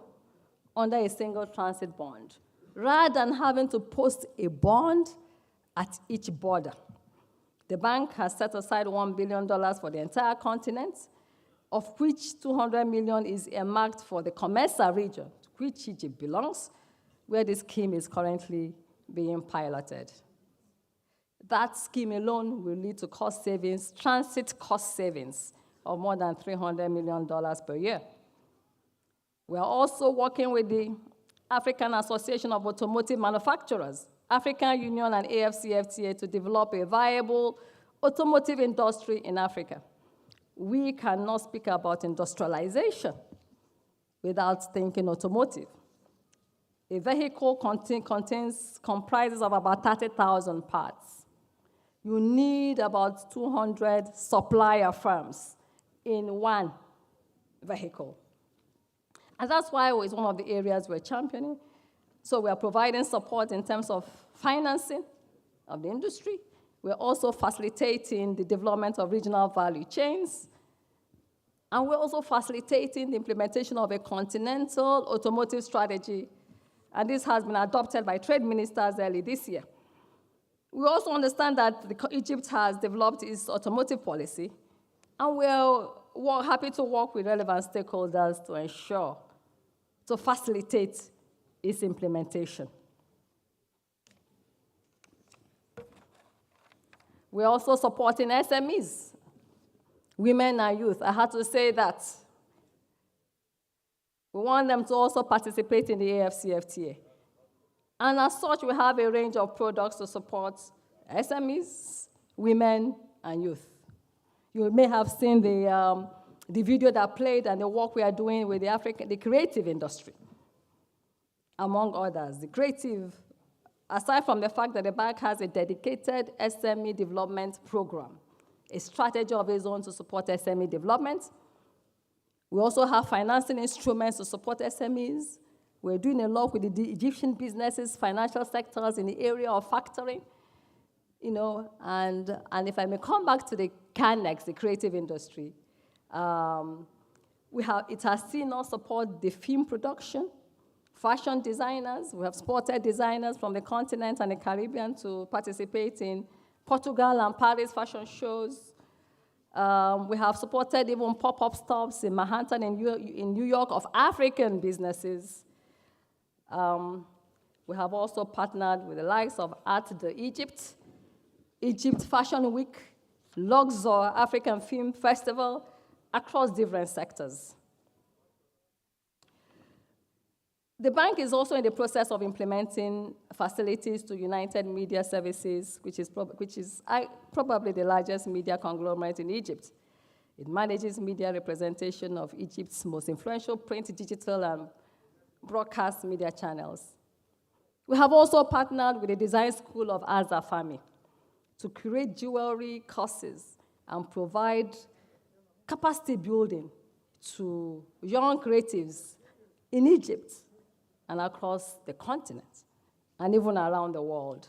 under a single transit bond, rather than having to post a bond at each border. The bank has set aside $1 billion for the entire continent, of which $200 million is earmarked for the Comesa region, to which Egypt belongs, where this scheme is currently being piloted. That scheme alone will lead to cost savings, transit cost savings of more than $300 million per year. We are also working with the African Association of Automotive Manufacturers, African Union and AfCFTA to develop a viable automotive industry in Africa. We cannot speak about industrialization without thinking automotive. A vehicle comprises of about 30,000 parts. You need about 200 supplier firms in one vehicle. And that's why it's one of the areas we're championing. So we are providing support in terms of financing of the industry. We're also facilitating the development of regional value chains. And we're also facilitating the implementation of a continental automotive strategy. And this has been adopted by trade ministers early this year. We also understand that Egypt has developed its automotive policy, and we're happy to work with relevant stakeholders to ensure, to facilitate its implementation. We're also supporting SMEs, women and youth. I had to say that. We want them to also participate in the AfCFTA. And as such, we have a range of products to support SMEs, women, and youth. You may have seen the video that played and the work we are doing with the creative industry, among others. The creative, aside from the fact that the bank has a dedicated SME development program, a strategy of its own to support SME development. We also have financing instruments to support SMEs. We're doing a lot with the Egyptian businesses, financial sectors in the area of factoring, and if I may come back to the CANEX, the creative industry, it has seen us support the film production, fashion designers. We have supported designers from the continent and the Caribbean to participate in Portugal and Paris fashion shows. We have supported even pop-up stops in Manhattan and in New York of African businesses. We have also partnered with the likes of Art de Egypt, Egypt Fashion Week, Luxor African Film Festival, across different sectors. The bank is also in the process of implementing facilities to United Media Services, which is probably the largest media conglomerate in Egypt. It manages media representation of Egypt's most influential print, digital, and broadcast media channels. We have also partnered with the Design School of Azafami to create jewelry courses and provide capacity building to young creatives in Egypt and across the continent, and even around the world.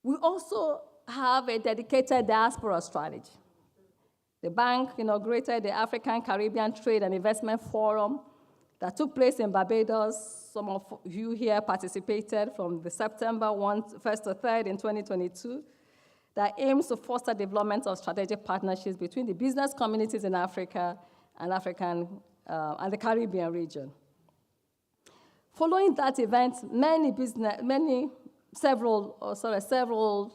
We also have a dedicated diaspora strategy. The bank inaugurated the African Caribbean Trade and Investment Forum that took place in Barbados. Some of you here participated from the September 1st to 3rd in 2022, that aims to foster development of strategic partnerships between the business communities in Africa and the Caribbean region. Following that event, several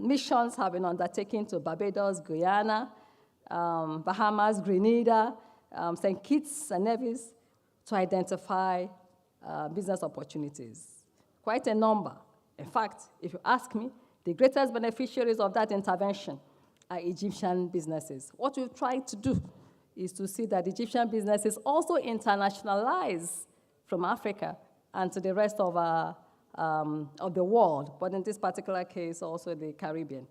missions have been undertaken to Barbados, Guyana, Bahamas, Grenada, St. Kitts and Nevis to identify business opportunities. Quite a number. In fact, if you ask me, the greatest beneficiaries of that intervention are Egyptian businesses. What we've tried to do is to see that Egyptian businesses also internationalize from Africa and to the rest of the world, but in this particular case, also the Caribbean.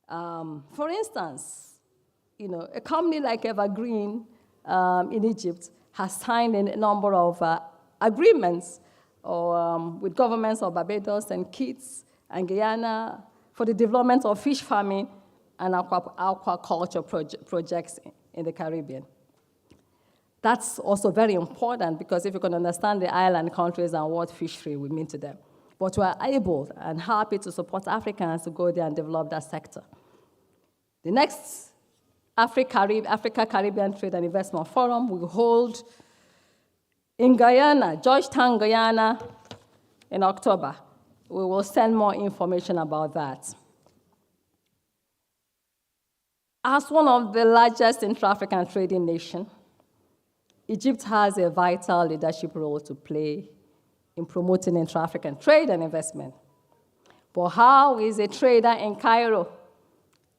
For instance, a company like Evergreen in Egypt has signed a number of agreements with governments of Barbados and Kitts and Guyana for the development of fish farming and aquaculture projects in the Caribbean. That's also very important because if you can understand the island countries and what fishery would mean to them. But we are able and happy to support Africans to go there and develop that sector. The next Africa-Caribbean Trade and Investment Forum will hold in Guyana, Georgetown, Guyana, in October. We will send more information about that. As one of the largest intra-African trading nations, Egypt has a vital leadership role to play in promoting intra-African trade and investment. But how is a trader in Cairo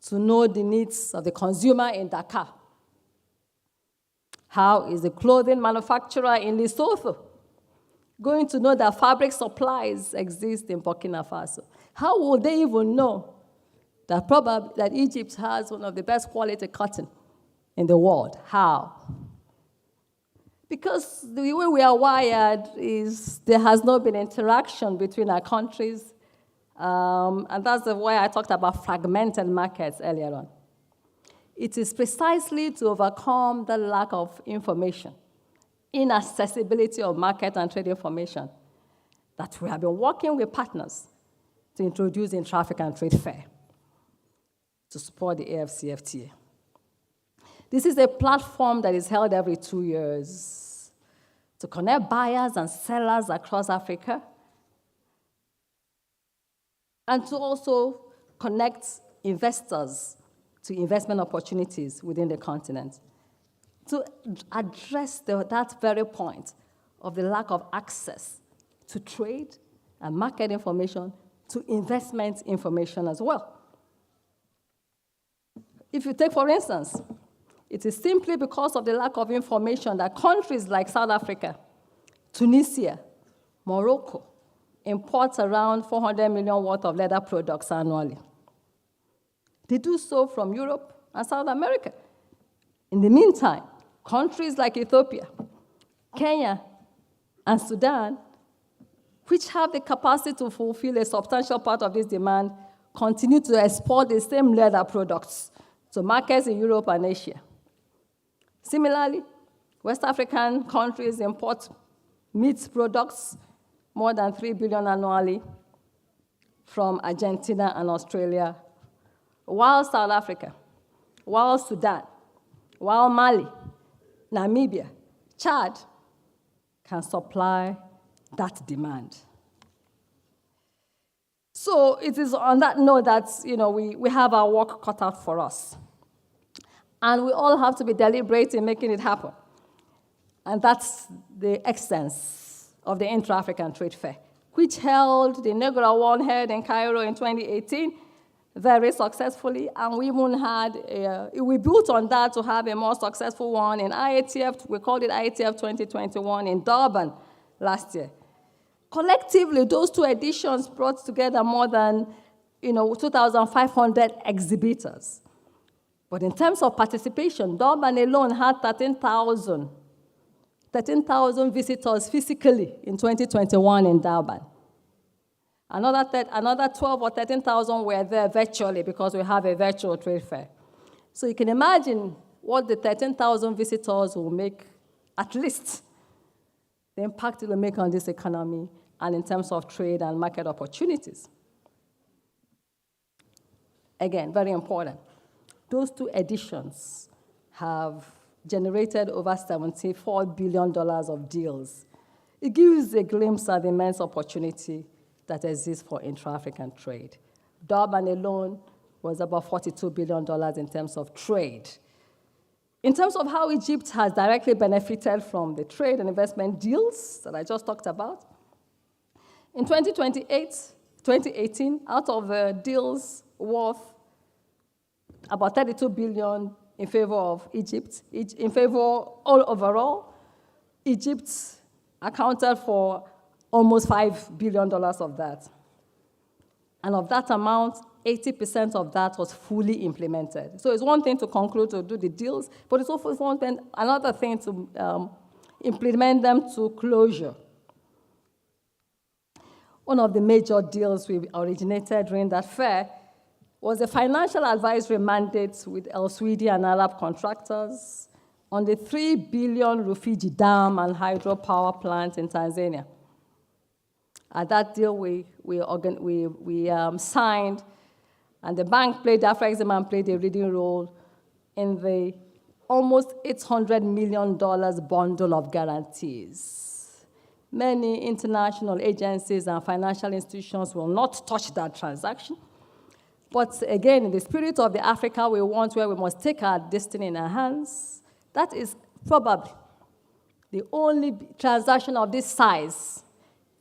to know the needs of the consumer in Dakar? How is a clothing manufacturer in Lesotho going to know that fabric supplies exist in Burkina Faso? How will they even know that Egypt has one of the best quality cotton in the world? How? Because the way we are wired is there has not been interaction between our countries, and that's why I talked about fragmented markets earlier on. It is precisely to overcome the lack of information, inaccessibility of market and trade information, that we have been working with partners to introduce Intra-African Trade Fair to support the AfCFTA. This is a platform that is held every 2 years to connect buyers and sellers across Africa and to also connect investors to investment opportunities within the continent, to address that very point of the lack of access to trade and market information, to investment information as well. If you take, for instance, it is simply because of the lack of information that countries like South Africa, Tunisia, Morocco import around 400 million worth of leather products annually. They do so from Europe and South America. In the meantime, countries like Ethiopia, Kenya, and Sudan, which have the capacity to fulfill a substantial part of this demand, continue to export the same leather products to markets in Europe and Asia. Similarly, West African countries import meat products more than 3 billion annually from Argentina and Australia, while South Africa, while Sudan, while Mali, Namibia, Chad can supply that demand. So it is on that note that we have our work cut out for us. And we all have to be deliberate in making it happen. And that's the essence of the Intra-African Trade Fair, which held the inaugural one held in Cairo in 2018 very successfully. And we even we built on that to have a more successful one in IATF. We called it IATF 2021 in Durban last year. Collectively, those two editions brought together more than 2,500 exhibitors. But in terms of participation, Durban alone had 13,000 visitors physically in 2021 in Durban. Another 12 or 13,000 were there virtually because we have a virtual trade fair. So you can imagine what the 13,000 visitors will make, at least, the impact it will make on this economy and in terms of trade and market opportunities. Again, very important. Those two editions have generated over $74 billion of deals. It gives a glimpse at the immense opportunity that exists for intra-African trade. Durban alone was about $42 billion in terms of trade. In terms of how Egypt has directly benefited from the trade and investment deals that I just talked about, in 2018, out of the deals worth about $32 billion in favor of Egypt, in favor all overall, Egypt accounted for almost $5 billion of that. And of that amount, 80% of that was fully implemented. So it's one thing to conclude, to do the deals, but it's also another thing to implement them to closure. One of the major deals we originated during that fair was a financial advisory mandate with El Swedi and Arab contractors on the 3 billion Rufiji Dam and hydropower plant in Tanzania. At that deal, we signed, and the bank played, the AfCFTA played a leading role in the almost $800 million bundle of guarantees. Many international agencies and financial institutions will not touch that transaction. But again, in the spirit of the Africa we want, where we must take our destiny in our hands, that is probably the only transaction of this size,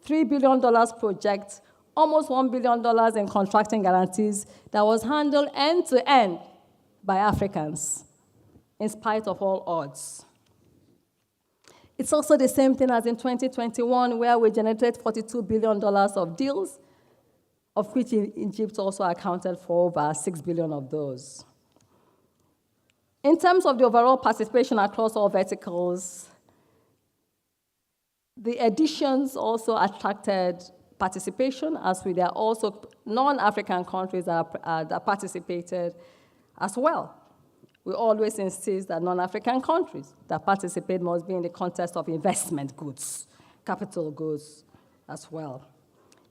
$3 billion project, almost $1 billion in contracting guarantees that was handled end-to-end by Africans, in spite of all odds. It's also the same thing as in 2021, where we generated $42 billion of deals, of which Egypt also accounted for over $6 billion of those. In terms of the overall participation across all verticals, the additions also attracted participation, as there are also non-African countries that participated as well. We always insist that non-African countries that participate must be in the context of investment goods, capital goods as well.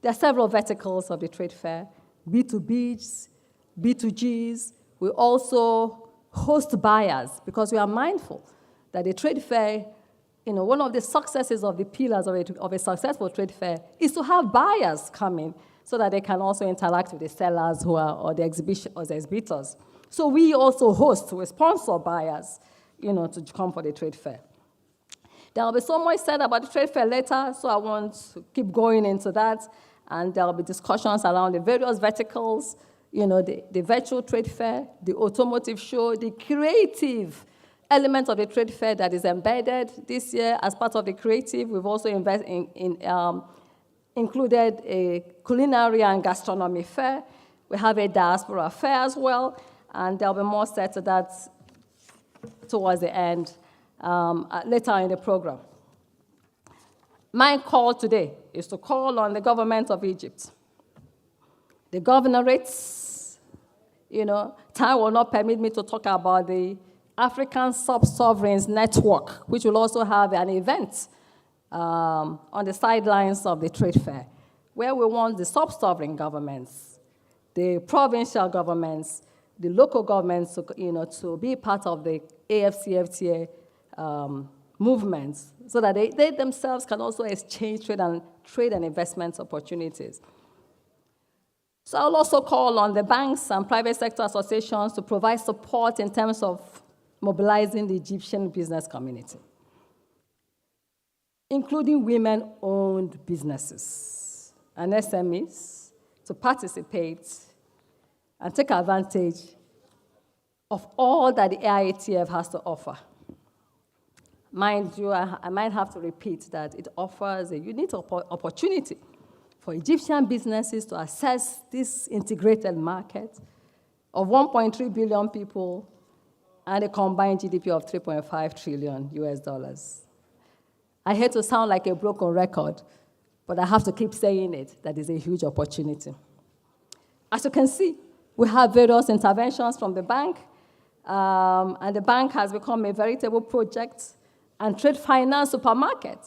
There are several verticals of the trade fair, B2Bs, B2Gs. We also host buyers, because we are mindful that the trade fair, one of the successes of the pillars of a successful trade fair is to have buyers come in so that they can also interact with the sellers or the exhibitors. So we also host, we sponsor buyers, to come for the trade fair. There will be so much said about the trade fair later, so I won't keep going into that. And there will be discussions around the various verticals, the virtual trade fair, the automotive show, the creative element of the trade fair that is embedded this year as part of the creative. We've also included a culinary and gastronomy fair. We have a diaspora fair as well, and there'll be more said to that towards the end, later in the program. My call today is to call on the government of Egypt, the governorates. Time will not permit me to talk about the African Sub-Sovereigns Network, which will also have an event on the sidelines of the trade fair, where we want the sub-sovereign governments, the provincial governments, the local governments, to be part of the AfCFTA movements, so that they themselves can also exchange trade and investment opportunities. So I'll also call on the banks and private sector associations to provide support in terms of mobilizing the Egyptian business community, including women-owned businesses and SMEs, to participate and take advantage of all that the IATF has to offer. Mind you, I might have to repeat that it offers a unique opportunity for Egyptian businesses to access this integrated market of 1.3 billion people and a combined GDP of $3.5 trillion US. I hate to sound like a broken record, but I have to keep saying it, that is a huge opportunity. As you can see, we have various interventions from the bank, and the bank has become a veritable project and trade finance supermarket.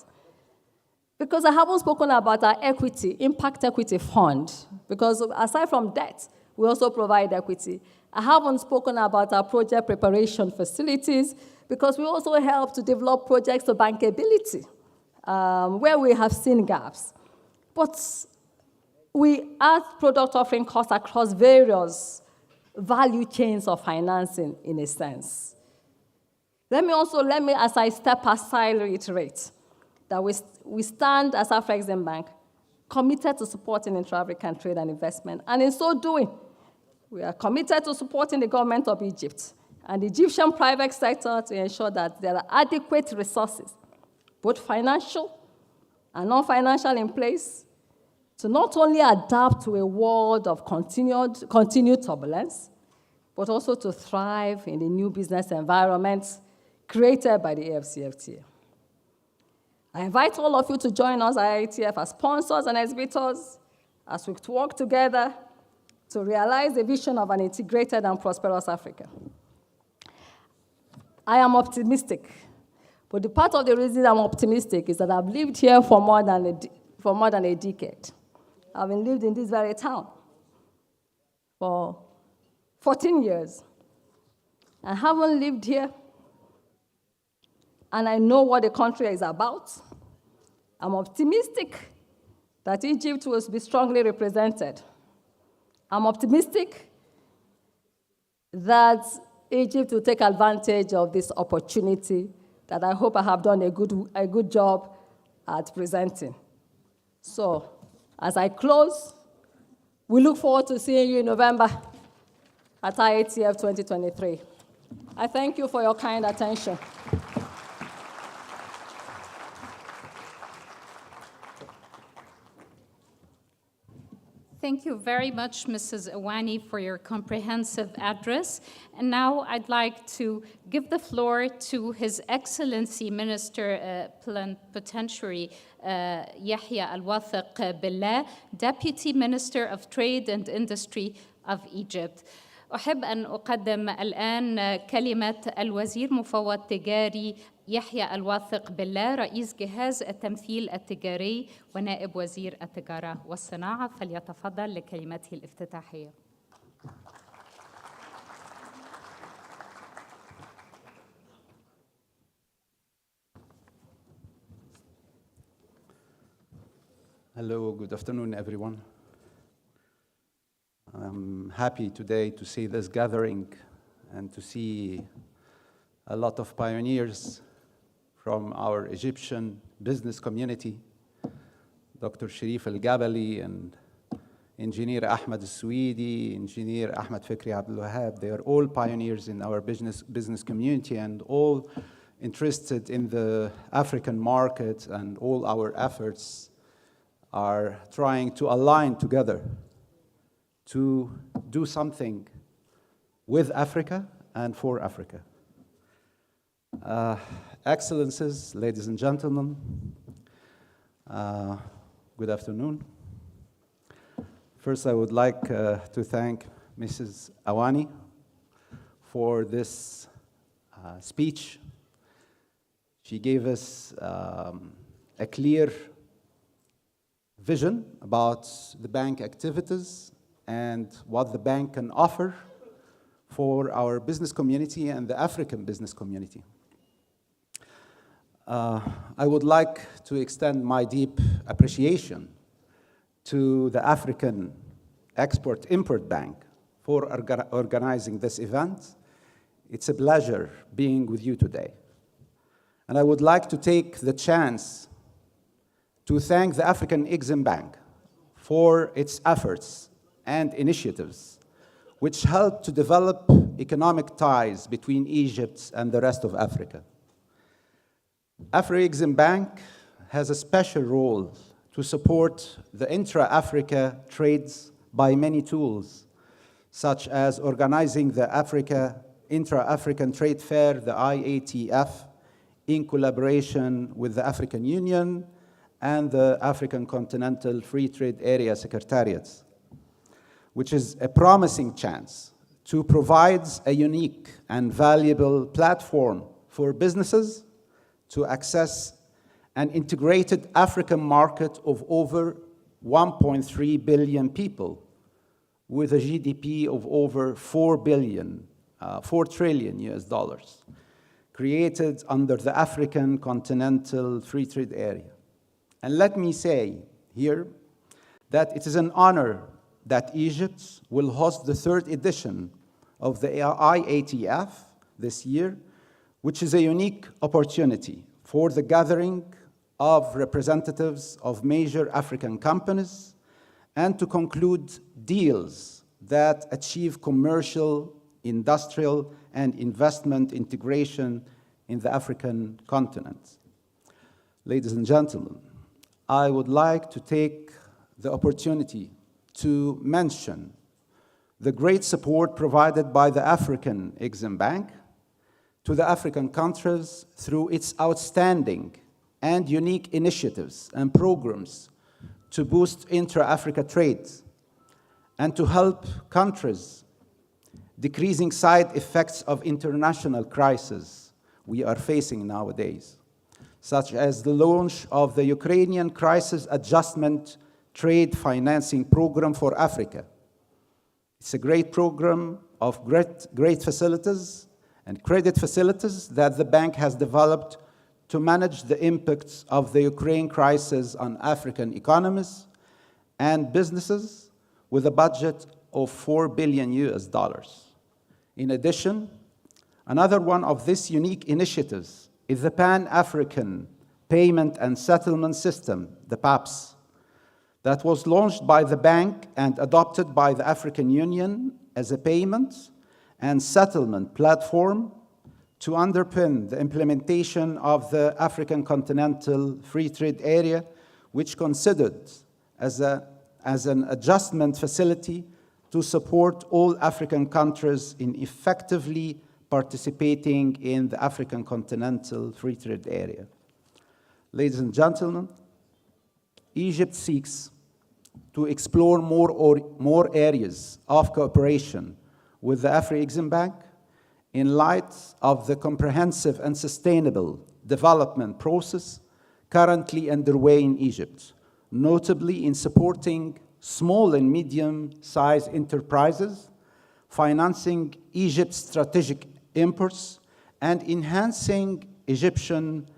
Because I haven't spoken about our impact equity fund, because aside from debt, we also provide equity. I haven't spoken about our project preparation facilities, because we also help to develop projects of bankability, where we have seen gaps. But we add product offering costs across various value chains of financing, in a sense. Let me, as I step aside, reiterate that we stand as AfCFTA Bank committed to supporting intra-African trade and investment. And in so doing, we are committed to supporting the government of Egypt and the Egyptian private sector to ensure that there are adequate resources, both financial and non-financial, in place to not only adapt to a world of continued turbulence, but also to thrive in the new business environment created by the AfCFTA. I invite all of you to join us at IATF as sponsors and exhibitors as we work together to realize the vision of an integrated and prosperous Africa. I am optimistic, but the part of the reason I'm optimistic is that I've lived here for more than a decade. I've been lived in this very town for 14 years. I haven't lived here, and I know what the country is about. I'm optimistic that Egypt will be strongly represented. I'm optimistic that Egypt will take advantage of this opportunity that I hope I have done a good job at presenting. So, as I close, we look forward to seeing you in November at IATF 2023. I thank you for your kind attention. Thank you very much, Mrs. Awani, for your comprehensive address. And now I'd like to give the floor to His Excellency Minister Plenipotentiary Yahya Al-Wathiq Billah, Deputy Minister of Trade and Industry of Egypt. أحب أن أقدم الآن كلمة الوزير مفوض تجاري يحيى الواثق بالله رئيس جهاز التمثيل التجاري ونائب وزير التجارة والصناعة فليتفضل لكلمته الافتتاحية. Hello, good afternoon, everyone. I'm happy today to see this gathering and to see a lot of pioneers from our Egyptian business community, Dr. Sharif Al-Gabali and Engineer Ahmed Al-Swedi, Engineer Ahmed Fikri Abdul Wahab. They are all pioneers in our business community and all interested in the African market, and all our efforts are trying to align together to do something with Africa and for Africa. Excellencies, ladies and gentlemen, good afternoon. First, I would like to thank Mrs. Awani for this speech. She gave us a clear vision about the bank activities and what the bank can offer for our business community and the African business community. I would like to extend my deep appreciation to the African Export-Import Bank for organizing this event. It's a pleasure being with you today. And I would like to take the chance to thank the African Exim Bank for its efforts and initiatives which helped to develop economic ties between Egypt and the rest of Africa. Afro-Exim Bank has a special role to support the intra-Africa trades by many tools, such as organizing the Intra-African Trade Fair, the IATF, in collaboration with the African Union and the African Continental Free Trade Area Secretariats, which is a promising chance to provide a unique and valuable platform for businesses to access an integrated African market of over 1.3 billion people with a GDP of over 4 trillion US dollars, created under the African Continental Free Trade Area. And let me say here that it is an honor that Egypt will host the third edition of the IATF this year, which is a unique opportunity for the gathering of representatives of major African companies and to conclude deals that achieve commercial, industrial, and investment integration in the African continent. Ladies and gentlemen, I would like to take the opportunity to mention the great support provided by the African Exim Bank to the African countries through its outstanding and unique initiatives and programs to boost intra-Africa trade and to help countries decreasing side effects of international crises we are facing nowadays, such as the launch of the Ukrainian Crisis Adjustment Trade Financing Program for Africa. It's a great program of great facilities and credit facilities that the bank has developed to manage the impacts of the Ukraine crisis on African economies and businesses with a budget of $4 billion. In addition, another one of these unique initiatives is the Pan-African Payment and Settlement System, the PAPS, that was launched by the bank and adopted by the African Union as a payment and settlement platform to underpin the implementation of the African Continental Free Trade Area, which considered as an adjustment facility to support all African countries in effectively participating in the African Continental Free Trade Area. Ladies and gentlemen, Egypt seeks to explore more areas of cooperation with the Afro-Exim Bank in light of the comprehensive and sustainable development process currently underway in Egypt, notably in supporting small and medium-sized enterprises, financing Egypt's strategic imports, and enhancing Egyptian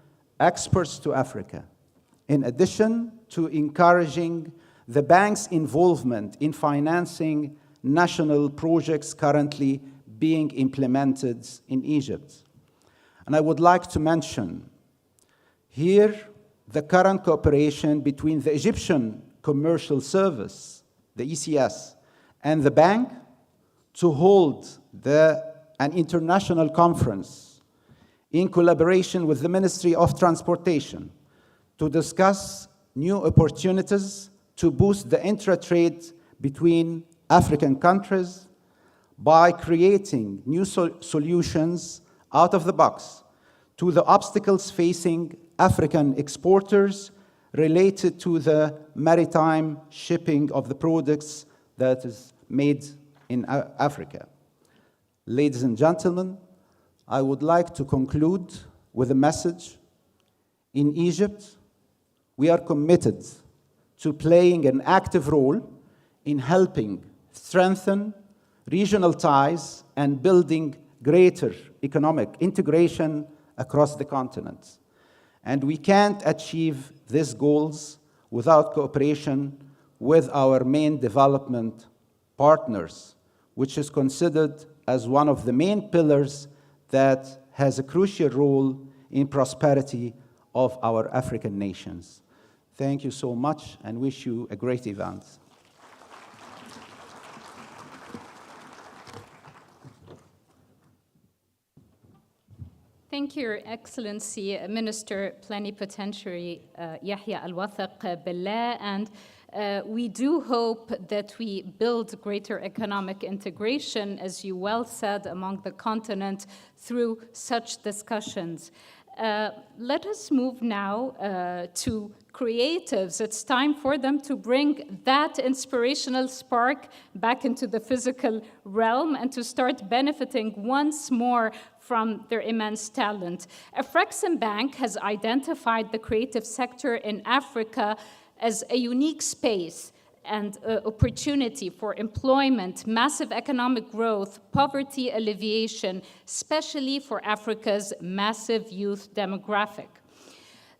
exports to Africa, in addition to encouraging the bank's involvement in financing national projects currently being implemented in Egypt. And I would like to mention here the current cooperation between the Egyptian Commercial Service, the ECS, and the bank to hold an international conference in collaboration with the Ministry of Transportation to discuss new opportunities to boost the intra-trade between African countries by creating new solutions out of the box to the obstacles facing African exporters related to the maritime shipping of the products that is made in Africa. Ladies and gentlemen, I would like to conclude with a message. In Egypt, we are committed to playing an active role in helping strengthen regional ties and building greater economic integration across the continent. And we can't achieve these goals without cooperation with our main development partners, which is considered as one of the main pillars that has a crucial role in prosperity of our African nations. Thank you so much and wish you a great event. Thank you, Your Excellency, Minister Plenipotentiary Yahya Al-Wathiq Billah, and we do hope that we build greater economic integration, as you well said, among the continent through such discussions. Let us move now to creatives. It's time for them to bring that inspirational spark back into the physical realm and to start benefiting once more from their immense talent. AfCFTA Bank has identified the creative sector in Africa as a unique space and opportunity for employment, massive economic growth, poverty alleviation, especially for Africa's massive youth demographic.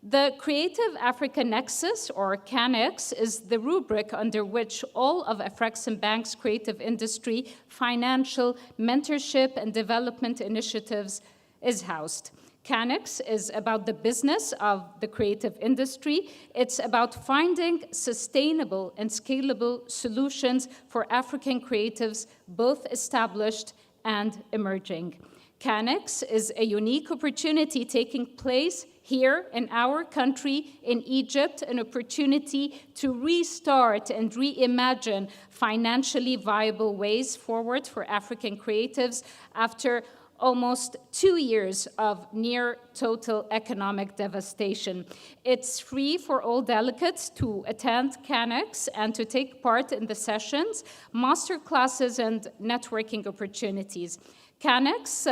The Creative Africa Nexus, or CANEX, is the rubric under which all of AfCFTA Bank's creative industry, financial, mentorship, and development initiatives is housed. CANEX is about the business of the creative industry. It's about finding sustainable and scalable solutions for African creatives, both established and emerging. CANEX is a unique opportunity taking place here in our country, in Egypt, an opportunity to restart and reimagine financially viable ways forward for African creatives after almost 2 years of near total economic devastation. It's free for all delegates to attend CANEX and to take part in the sessions, master classes, and networking opportunities. CANEX,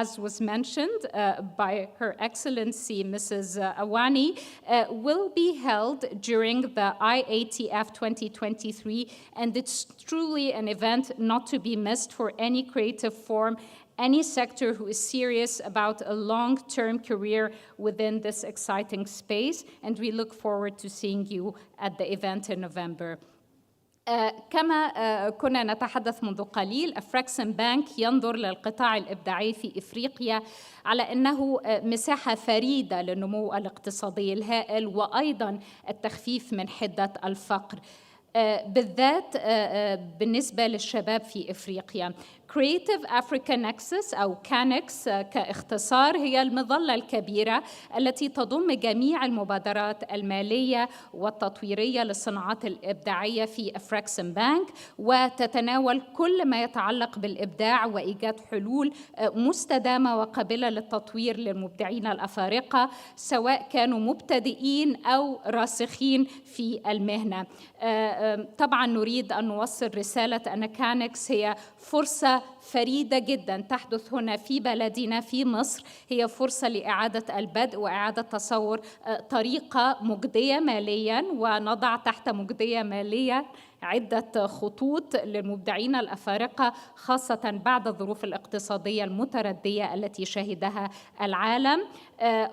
as was mentioned by Her Excellency Mrs. Awani, will be held during the IATF 2023, and it's truly an event not to be missed for any creative form, any sector who is serious about a long-term career within this exciting space, and we look forward to seeing you at the event in November. كما كنا نتحدث منذ قليل، أفراكسن بانك ينظر للقطاع الإبداعي في إفريقيا على أنه مساحة فريدة للنمو الاقتصادي الهائل وأيضاً التخفيف من حدة الفقر، بالذات بالنسبة للشباب في إفريقيا. Creative Africa Nexus أو CANEX كاختصار هي المظلة الكبيرة التي تضم جميع المبادرات المالية والتطويرية للصناعات الإبداعية في أفراكسن بانك، وتتناول كل ما يتعلق بالإبداع وإيجاد حلول مستدامة وقابلة للتطوير للمبدعين الأفارقة سواء كانوا مبتدئين أو راسخين في المهنة. طبعاً نريد أن نوصل رسالة أن كانكس هي فرصة فريدة جداً تحدث هنا في بلدنا في مصر، هي فرصة لإعادة البدء وإعادة تصور طريقة مجدية مالياً، ونضع تحت مجدية مالية عدة خطوط للمبدعين الأفارقة خاصة بعد الظروف الاقتصادية المتردية التي شهدها العالم.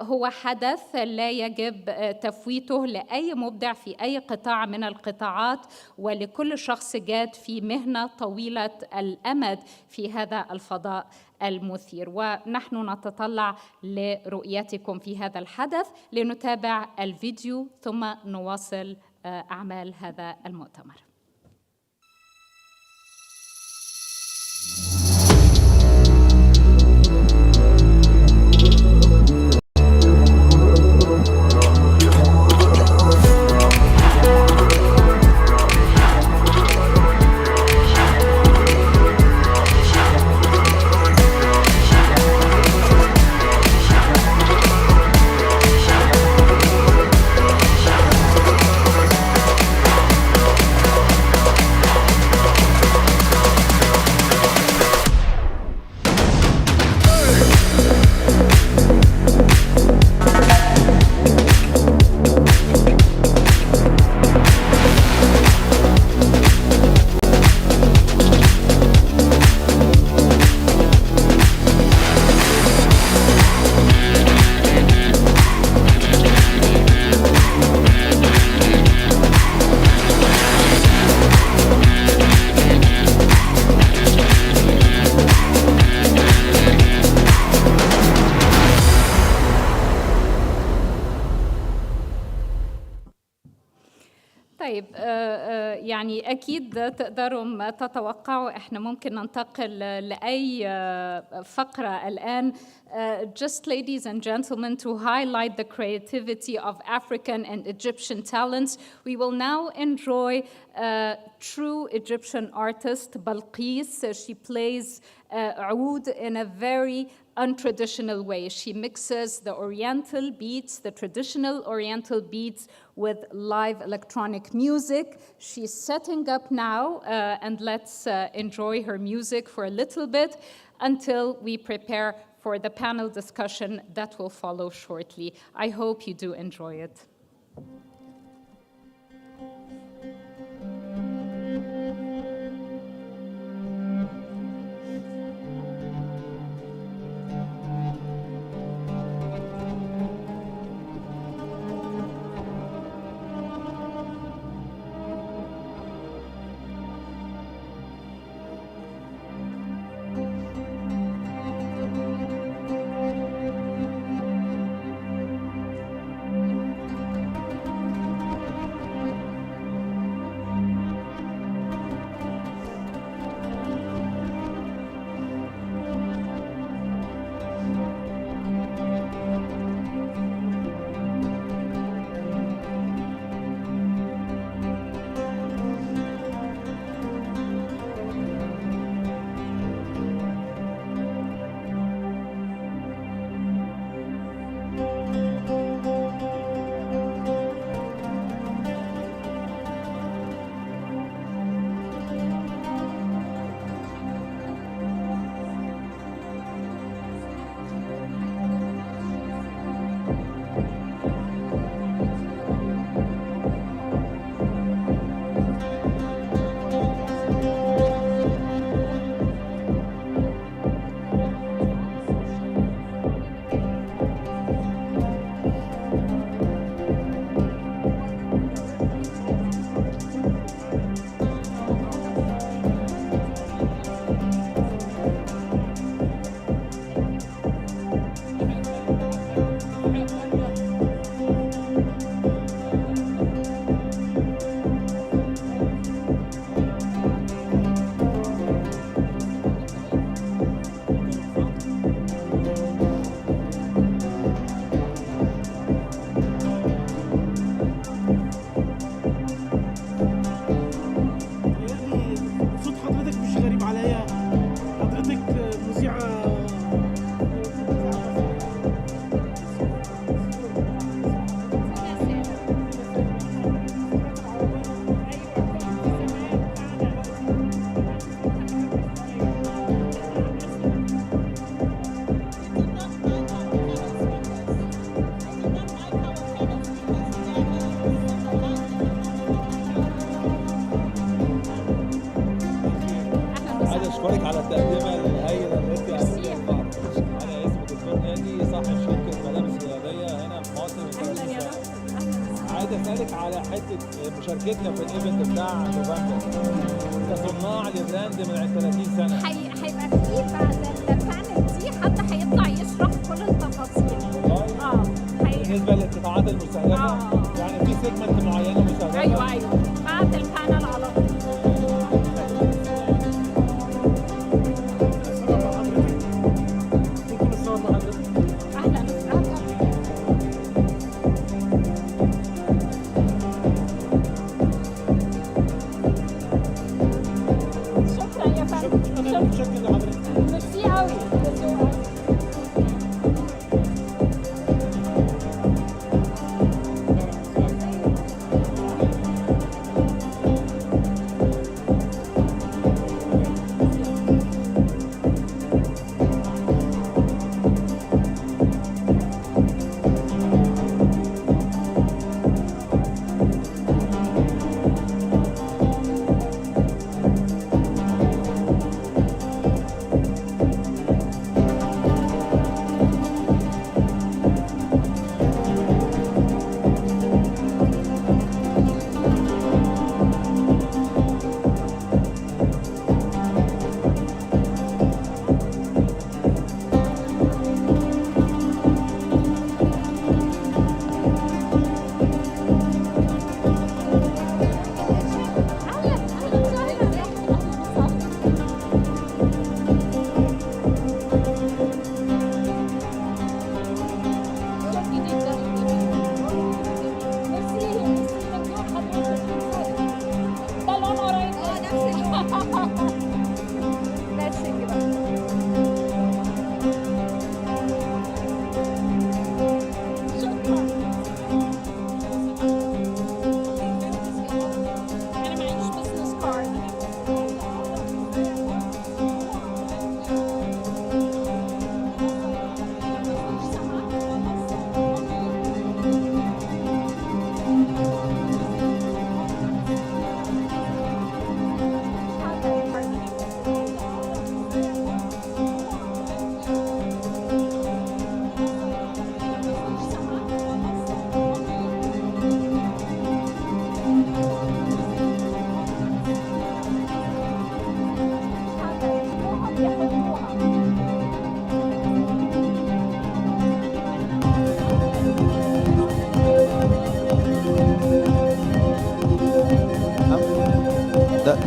هو حدث لا يجب تفويته لأي مبدع في أي قطاع من القطاعات ولكل شخص جاد في مهنة طويلة الأمد في هذا الفضاء المثير، ونحن نتطلع لرؤيتكم في هذا الحدث. لنتابع الفيديو ثم نواصل أعمال هذا المؤتمر. طيب يعني أكيد تقدروا ما تتوقعوا إحنا ممكن ننتقل لأي فقرة الآن. Just ladies and gentlemen, to highlight the creativity of African and Egyptian talents, we will now enjoy true Egyptian artist Balqis. She plays oud in a very untraditional way. She mixes the Oriental beats, the traditional Oriental beats, with live electronic music. She's setting up now, and let's enjoy her music for a little bit until we prepare for the panel discussion that will follow shortly. I hope you do enjoy it. مشاركتنا في الايفنت بتاع نوفمبر كصناع لبراند من 30 سنه. هيبقى فيه بعد البانل دي حد هيطلع يشرح كل التفاصيل. بالنسبه للقطاعات المستهدفه يعني في سيجمنت معينه مستهدفه. ايوه بعد البانل على طول.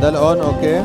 ده الأون أوكي.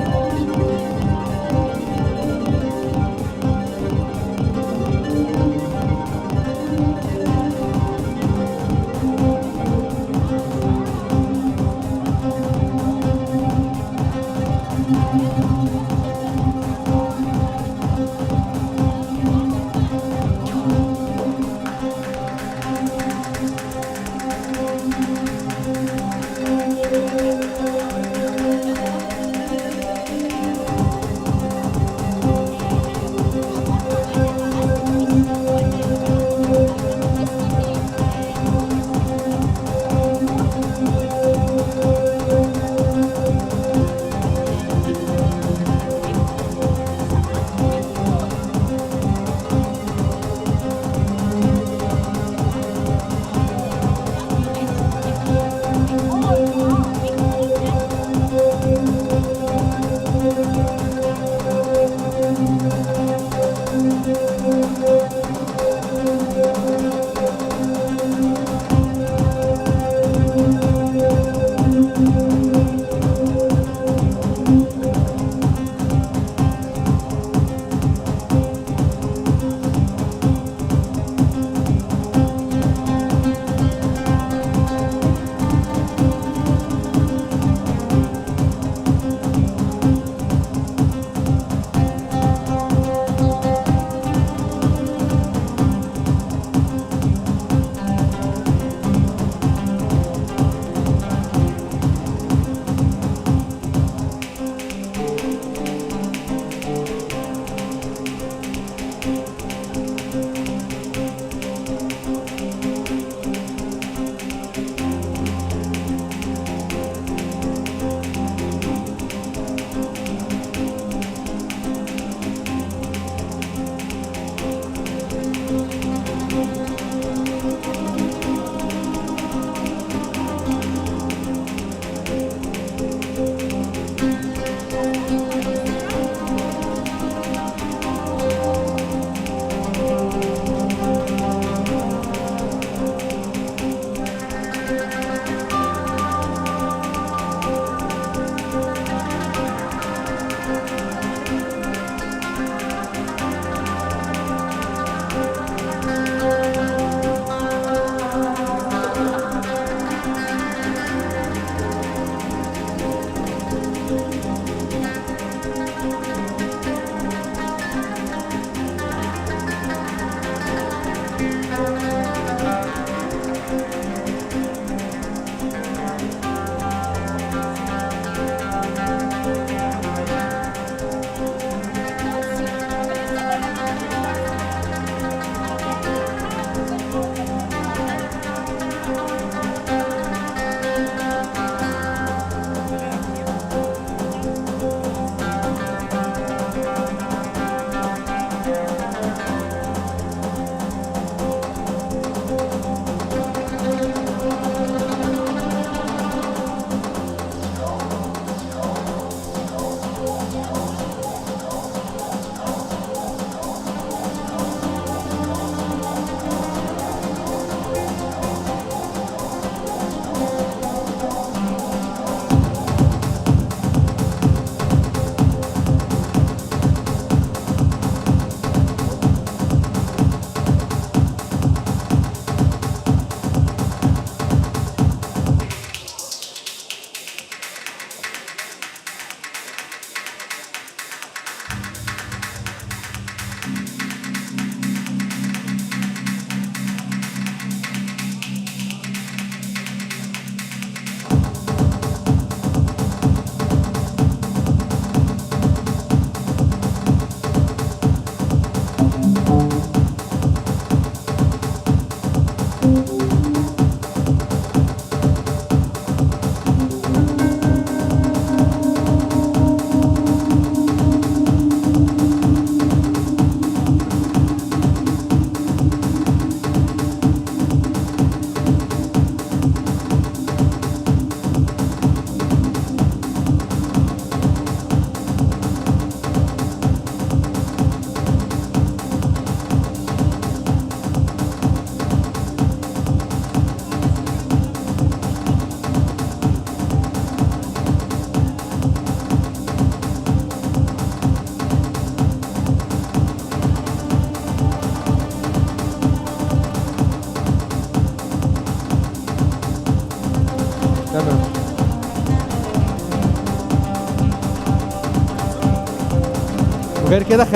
وغير كده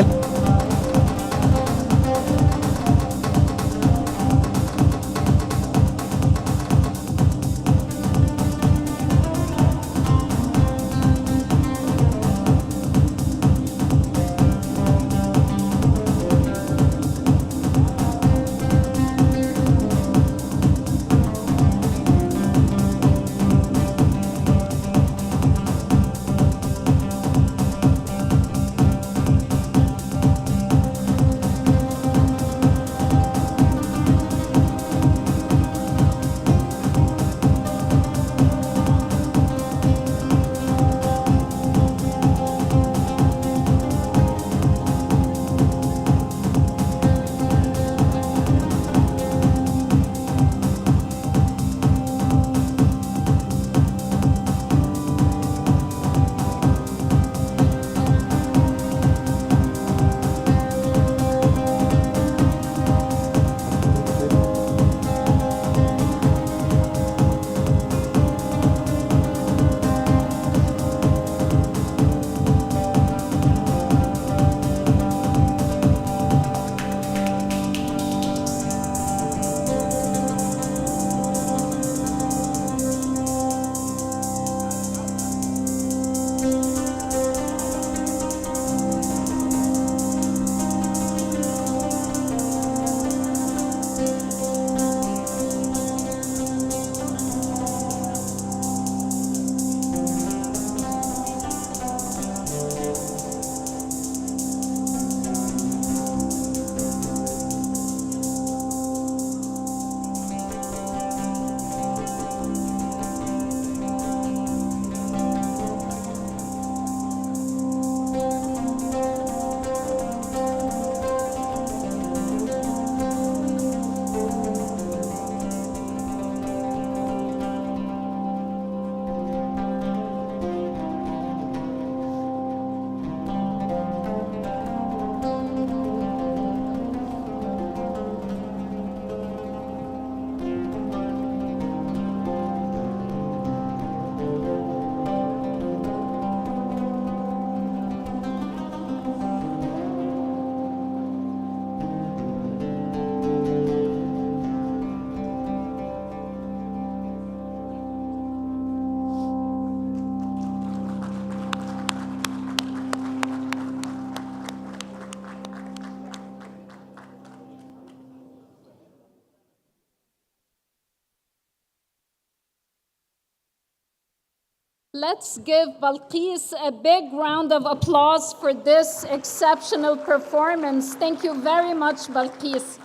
Let's give Balqis a big round of applause for this exceptional performance. Thank you very much, Balqis.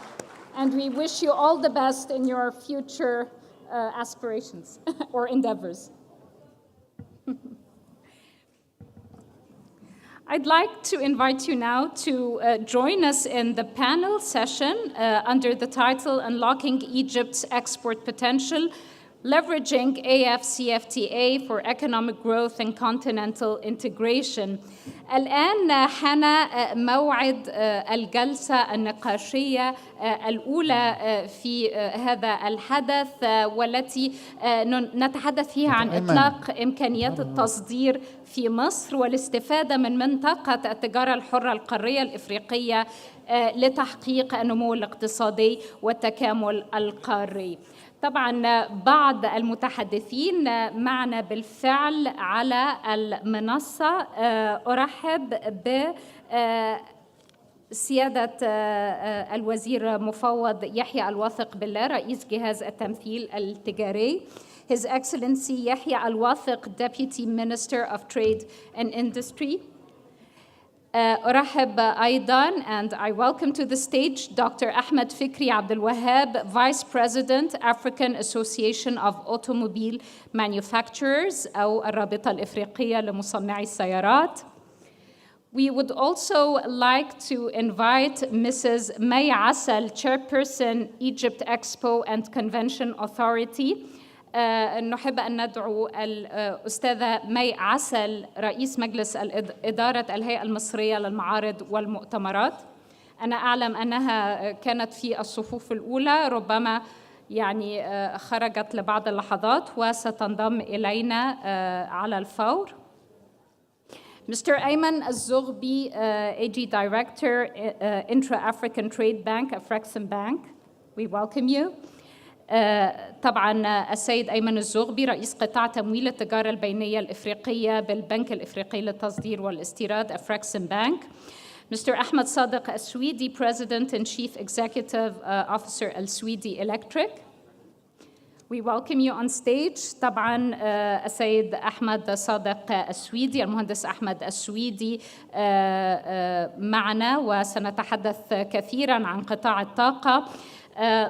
And we wish you all the best in your future aspirations or endeavors. I'd like to invite you now to join us in the panel session under the title Unlocking Egypt's Export Potential, Leveraging AfCFTA for Economic Growth and Continental Integration. الآن حان موعد الجلسة النقاشية الأولى في هذا الحدث والتي نتحدث فيها عن إطلاق إمكانيات التصدير في مصر والاستفادة من منطقة التجارة الحرة القارية الإفريقية لتحقيق النمو الاقتصادي والتكامل القاري. طبعا بعض المتحدثين معنا بالفعل على المنصة. أرحب بسيادة الوزير مفوض يحيى الواثق بالله رئيس جهاز التمثيل التجاري. His Excellency يحيى الواثق Deputy Minister of Trade and Industry. أرحب أيضاً and I welcome to the stage Dr. Ahmed Fikri Abdel Wahab, Vice President, African Association of Automobile Manufacturers أو الرابطة الإفريقية لمصنعي السيارات. We would also like to invite Mrs. May Assel, Chairperson, Egypt Expo and Convention Authority. نحب أن ندعو الأستاذة مي عسل رئيس مجلس إدارة الهيئة المصرية للمعارض والمؤتمرات. أنا أعلم أنها كانت في الصفوف الأولى، ربما يعني خرجت لبعض اللحظات وستنضم إلينا على الفور. Mr. Ayman Al-Zoghbi, AG Director, Intra-African Trade Bank, AfCFTA Bank. We welcome you. طبعا السيد أيمن الزغبي رئيس قطاع تمويل التجارة البينية الإفريقية بالبنك الإفريقي للتصدير والاستيراد AfCFTA Bank. Mr. Ahmed Sadiq Al-Swedi, President and Chief Executive Officer Al-Swedi Electric. We welcome you on stage. طبعا السيد أحمد صادق السويدي، المهندس أحمد السويدي معنا، وسنتحدث كثيرا عن قطاع الطاقة.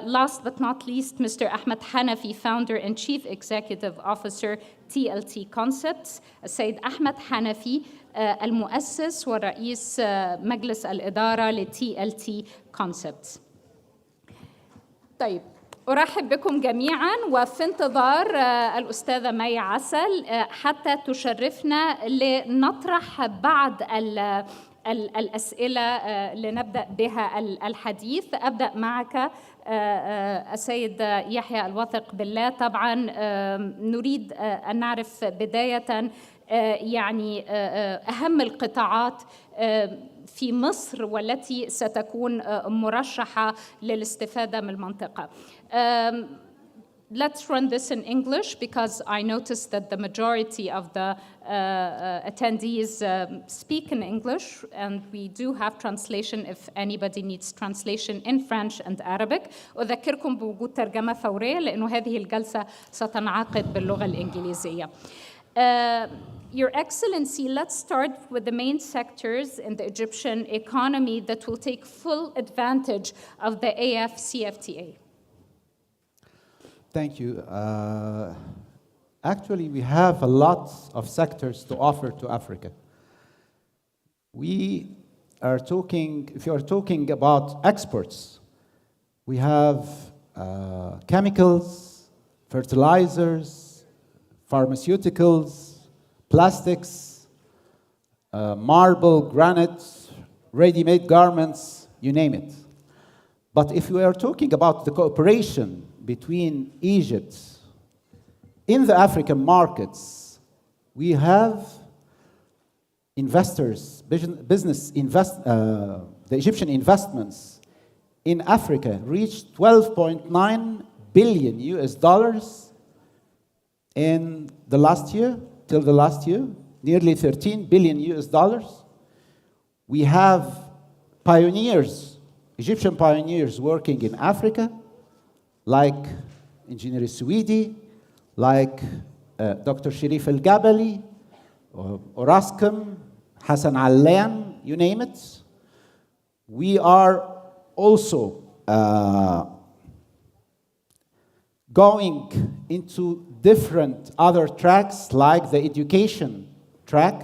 Last but not least, Mr. Ahmed Hanafi, Founder and Chief Executive Officer TLT Concepts. السيد أحمد حنفي المؤسس ورئيس مجلس الإدارة ل TLT Concepts. طيب، أرحب بكم جميعاً وفي انتظار الأستاذة مي عسل حتى تشرفنا لنطرح بعض الأسئلة لنبدأ بها الحديث. أبدأ معك السيد يحيى الواثق بالله. طبعاً نريد أن نعرف بداية يعني أهم القطاعات في مصر والتي ستكون مرشحة للاستفادة من المنطقة. Let's run this in English because I noticed that the majority of the attendees speak in English, and we do have translation if anybody needs translation in French and Arabic. أذكركم بوجود ترجمة فورية لأنه هذه الجلسة ستنعقد باللغة الإنجليزية. Your Excellency, let's start with the main sectors in the Egyptian economy that will take full advantage of the AfCFTA. Thank you. Actually, we have a lot of sectors to offer to Africa. We are talking, if you are talking about exports, we have chemicals, fertilizers, pharmaceuticals, plastics, marble, granite, ready-made garments, you name it. But if we are talking about the cooperation between Egypt in the African markets, we have investors, the Egyptian investments in Africa reached $12.9 billion in the last year, till the last year, nearly $13 billion. We have pioneers, Egyptian pioneers working in Africa, like Engineer Swedi, like Dr. Sherif El-Gabali, Orascom, Hassan Allan, you name it. We are also going into different other tracks, like the education track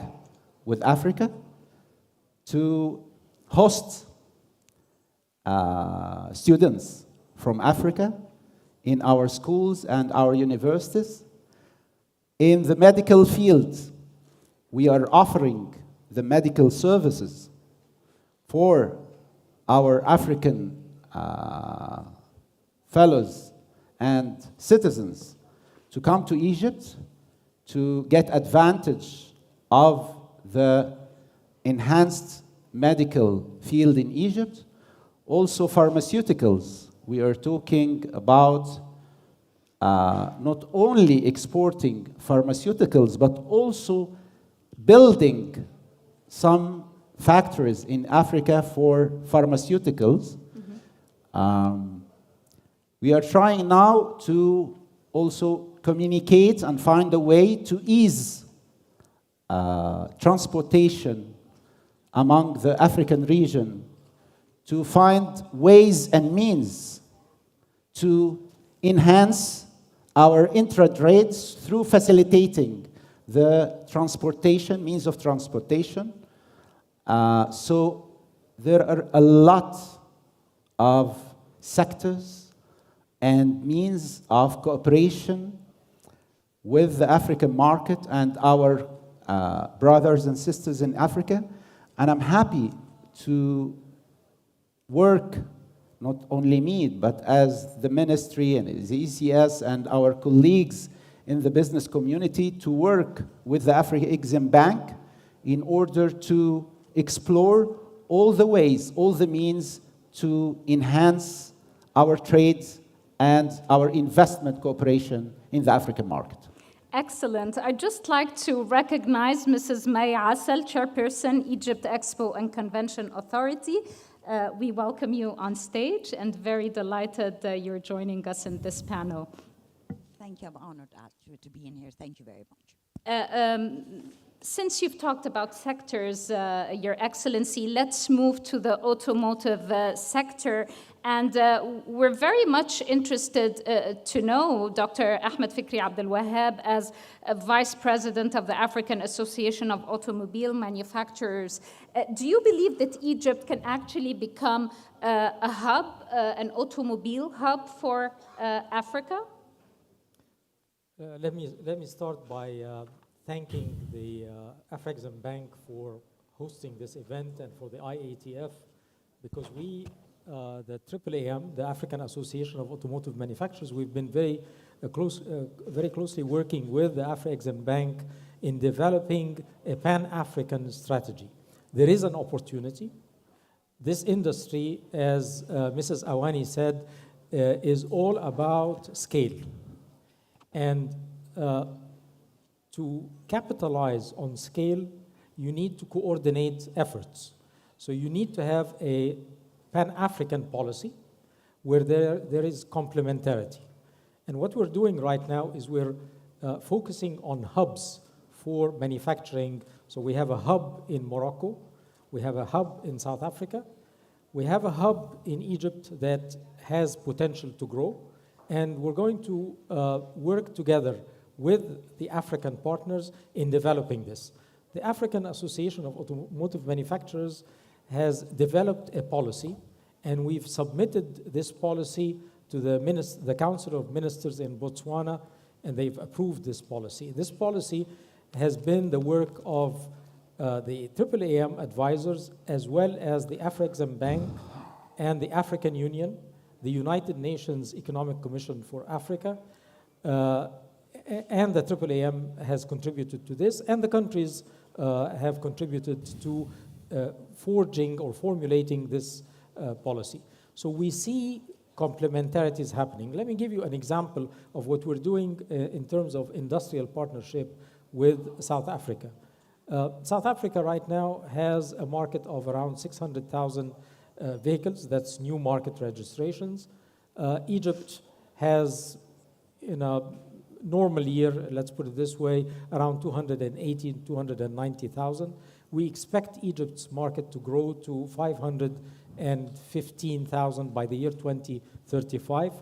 with Africa, to host students from Africa in our schools and our universities. In the medical field, we are offering the medical services for our African fellows and citizens to come to Egypt to get advantage of the enhanced medical field in Egypt. Also pharmaceuticals. We are talking about not only exporting pharmaceuticals, but also building some factories in Africa for pharmaceuticals. We are trying now to also communicate and find a way to ease transportation among the African region, to find ways and means to enhance our intra-trades through facilitating the transportation, means of transportation. So there are a lot of sectors and means of cooperation with the African market and our brothers and sisters in Africa. And I'm happy to work, not only me, but as the ministry and the ECS and our colleagues in the business community, to work with the AfCFTA Bank in order to explore all the ways, all the means to enhance our trade and our investment cooperation in the African market. Excellent. I'd just like to recognize Mrs. May Assel, Chairperson, Egypt Expo and Convention Authority. We welcome you on stage and very delighted you're joining us in this panel. Thank you. I'm honored actually to be in here. Thank you very much. Since you've talked about sectors, Your Excellency, let's move to the automotive sector. And we're very much interested to know, Dr. Ahmed Fikri Abdel Wahab, as a Vice President of the African Association of Automobile Manufacturers, do you believe that Egypt can actually become a hub, an automobile hub for Africa? Let me start by thanking the AfCFTA Bank for hosting this event and for the IATF, because we, the AAAM, the African Association of Automotive Manufacturers, we've been very closely working with the AfCFTA Bank in developing a Pan-African strategy. There is an opportunity. This industry, as Mrs. Awani said, is all about scale. And to capitalize on scale, you need to coordinate efforts. So you need to have a Pan-African policy where there is complementarity. And what we're doing right now is we're focusing on hubs for manufacturing. So we have a hub in Morocco, we have a hub in South Africa, we have a hub in Egypt that has potential to grow, and we're going to work together with the African partners in developing this. The African Association of Automotive Manufacturers has developed a policy, and we've submitted this policy to the Council of Ministers in Botswana, and they've approved this policy. This policy has been the work of the AAAM advisors, as well as the AfCFTA Bank and the African Union, the United Nations Economic Commission for Africa, and the AAAM has contributed to this, and the countries have contributed to forging or formulating this policy. So we see complementarities happening. Let me give you an example of what we're doing in terms of industrial partnership with South Africa. South Africa right now has a market of around 600,000 vehicles. That's new market registrations. Egypt has, in a normal year, let's put it this way, around 280,000, 290,000. We expect Egypt's market to grow to 515,000 by the year 2035.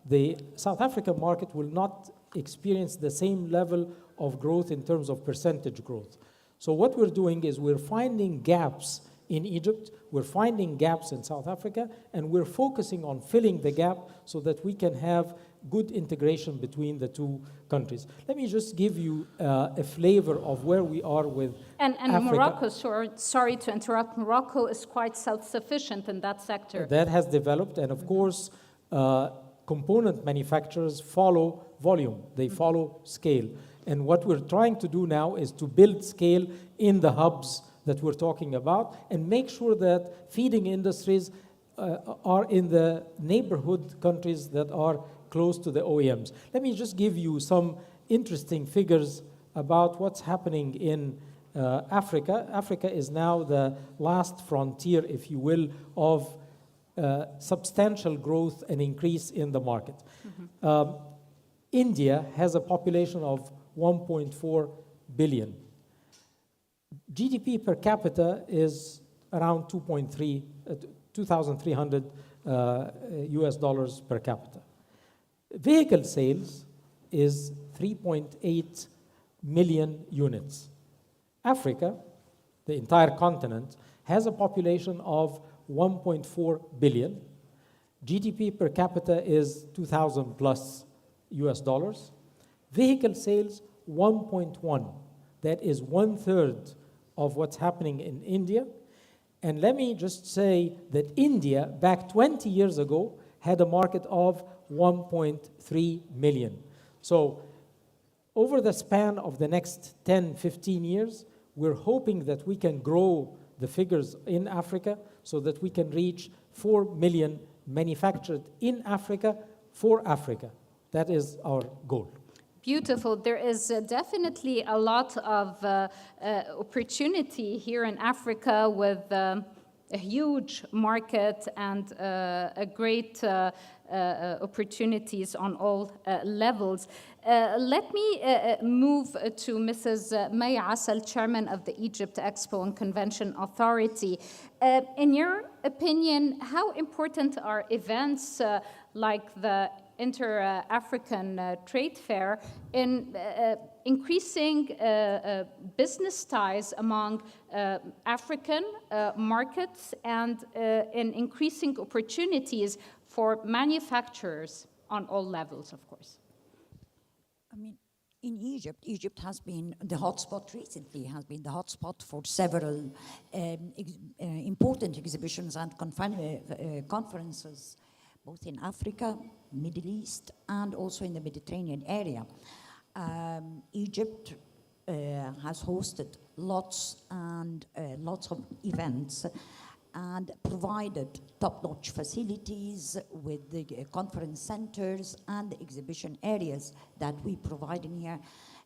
The South African market will not experience the same level of growth in terms of percentage growth. So what we're doing is we're finding gaps in Egypt, we're finding gaps in South Africa, and we're focusing on filling the gap so that we can have good integration between the two countries. Let me just give you a flavor of where we are with Africa. Morocco, sorry to interrupt, Morocco is quite self-sufficient in that sector. That has developed, and of course, component manufacturers follow volume, they follow scale. And what we're trying to do now is to build scale in the hubs that we're talking about and make sure that feeding industries are in the neighborhood countries that are close to the OEMs. Let me just give you some interesting figures about what's happening in Africa. Africa is now the last frontier, if you will, of substantial growth and increase in the market. Mm-hmm. India has a population of 1.4 billion. GDP per capita is around 2,300 US dollars per capita. Vehicle sales is 3.8 million units. Africa, the entire continent, has a population of 1.4 billion. GDP per capita is 2,000 plus US dollars. Vehicle sales, 1.1. That is 1/3 of what's happening in India. And let me just say that India, back 20 years ago, had a market of 1.3 million. So over the span of the next 10, 15 years, We're hoping that we can grow the figures in Africa so that we can reach 4 million manufactured in Africa for Africa. That is our goal. Beautiful. There is definitely a lot of opportunity here in Africa with a huge market and a great opportunities on all levels. Let me move to Mrs. May Assel, Chairman of the Egypt Expo and Convention Authority. In your opinion, how important are events like the Intra-African Trade Fair in increasing business ties among African markets and in increasing opportunities for manufacturers on all levels, of course? I mean, in Egypt has been the hotspot recently, has been the hotspot for several important exhibitions and conferences, both in Africa, Middle East, and also in the Mediterranean area. Egypt has hosted lots of events and provided top-notch facilities with the conference centers and the exhibition areas that we provide in here.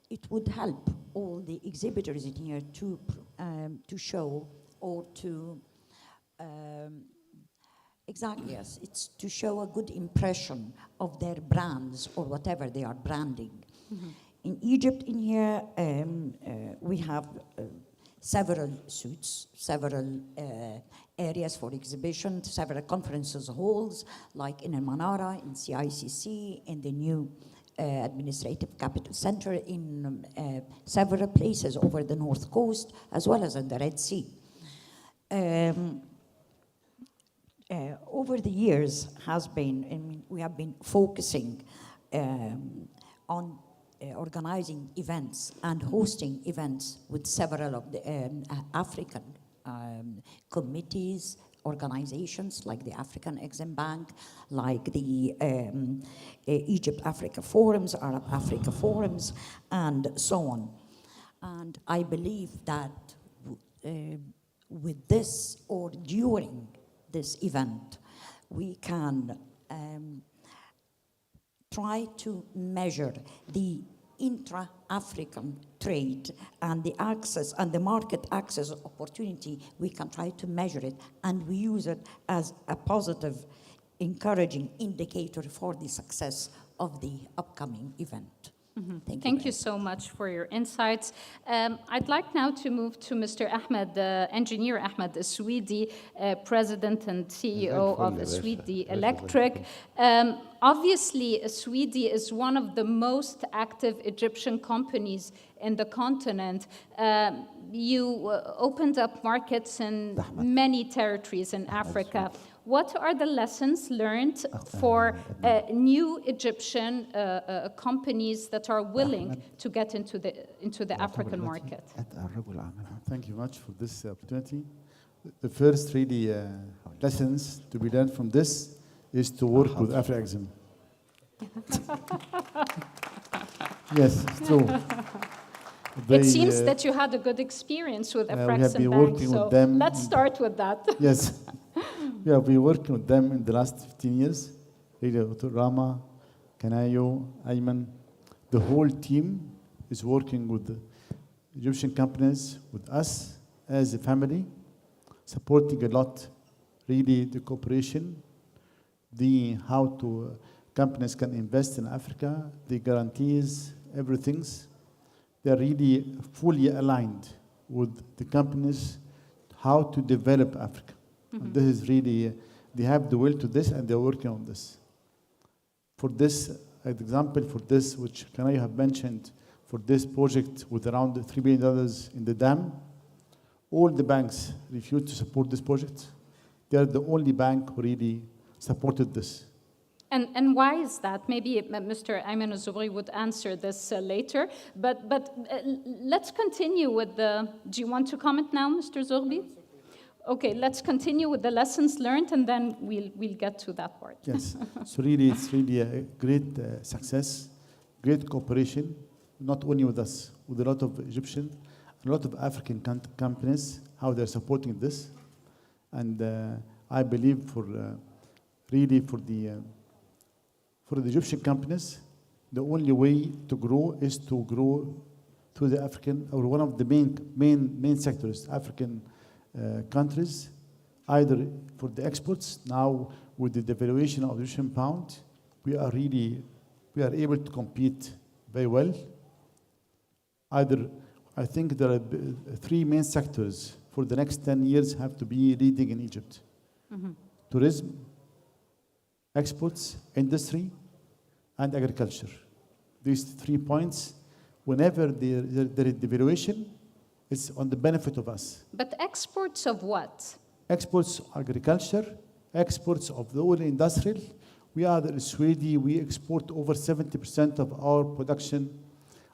It would help all the exhibitors in here to show or to exactly, yes, it's to show a good impression of their brands or whatever they are branding. Mm-hmm. In Egypt, in here, we have several suites, several areas for exhibition, several conferences halls, like in Manara, in CICC, in the new administrative capital center, in several places over the North Coast, as well as in the Red Sea. Over the years we have been focusing on organizing events and hosting events with several of the African committees, organizations like the African Exim Bank, like the Egypt Africa Forums, Arab Africa Forums, and so on. And I believe that with this or during this event, we can try to measure the intra-African trade and the access and the market access opportunity. We can try to measure it, and we use it as a positive, encouraging indicator for the success of the upcoming event. Mm-hmm. Thank you so much for your insights. I'd like now to move to Mr. Ahmed, Engineer Ahmed Swedi, President and CEO of Swedi Electric. Obviously, Swedi is one of the most active Egyptian companies in the continent. You opened up markets in many territories in Africa. What are the lessons learned for new Egyptian companies that are willing to get into the African market? Thank you much for this opportunity. The first really lessons to be learned from this is to work with AfriExim. Yes, it's true. It seems that you had a good experience with AfriExim Bank, so let's start with that. Yes. We have been working with them in the last 15 years. Rama, Kanayo, Ayman. The whole team is working with the Egyptian companies, with us as a family, supporting a lot, really, the cooperation, how companies can invest in Africa, the guarantees, everything. They're really fully aligned with the companies, how to develop Africa. Mm-hmm. This is really, they have the will to this and they're working on this. For this, an example for this, which Kanayo have mentioned, for this project with around $3 billion in the dam, all the banks refused to support this project. They are the only bank who really supported this. And why is that? Maybe Mr. Ayman al-Zubri would answer this later, but let's continue with the, do you want to comment now, Mr. Zubri? Okay, let's continue with the lessons learned, and then we'll get to that part. Yes, so really, it's really a great success, great cooperation, not only with us, with a lot of Egyptians, a lot of African companies, how they're supporting this. And I believe really for the Egyptian companies, the only way to grow is to grow through the African, or one of the main sectors, African countries, either for the exports. Now with the devaluation of the Egyptian pound, we are able to compete very well. I think there are three main sectors for the next 10 years have to be leading in Egypt. Tourism, exports, industry, and agriculture. These 3 points, whenever there is devaluation, it's on the benefit of us. But exports of what? Exports, agriculture, exports of the oil industrial. We are the Sweden, we export over 70% of our production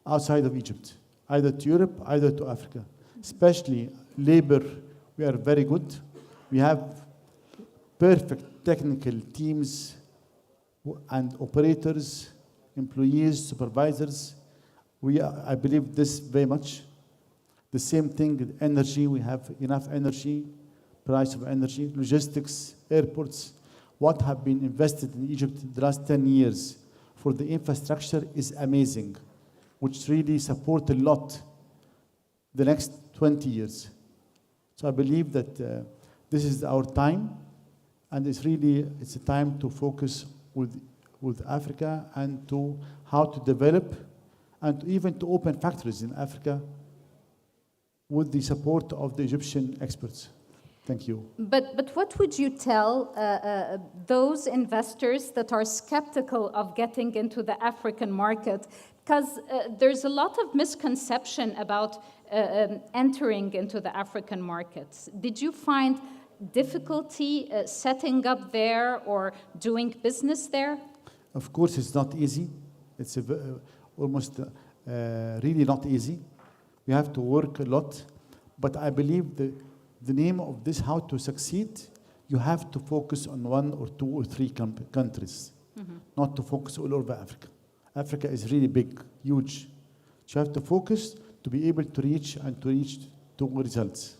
outside of Egypt, either to Europe, either to Africa. Especially labor, we are very good. We have perfect technical teams and operators, employees, supervisors. I believe this very much. The same thing, energy, we have enough energy, price of energy, logistics, airports. What have been invested in Egypt in the last 10 years for the infrastructure is amazing, which really support a lot the next 20 years. So I believe that this is our time, and it's a time to focus with Africa and to how to develop and even to open factories in Africa with the support of the Egyptian experts. Thank you. But what would you tell those investors that are skeptical of getting into the African market? Because there's a lot of misconception about entering into the African markets. Did you find difficulty setting up there or doing business there? Of course, it's not easy. It's almost really not easy. We have to work a lot. But I believe the name of this, how to succeed, you have to focus on 1 or 2 or 3 countries, not to focus all over Africa. Africa is really big, huge. So you have to focus to be able to reach to results.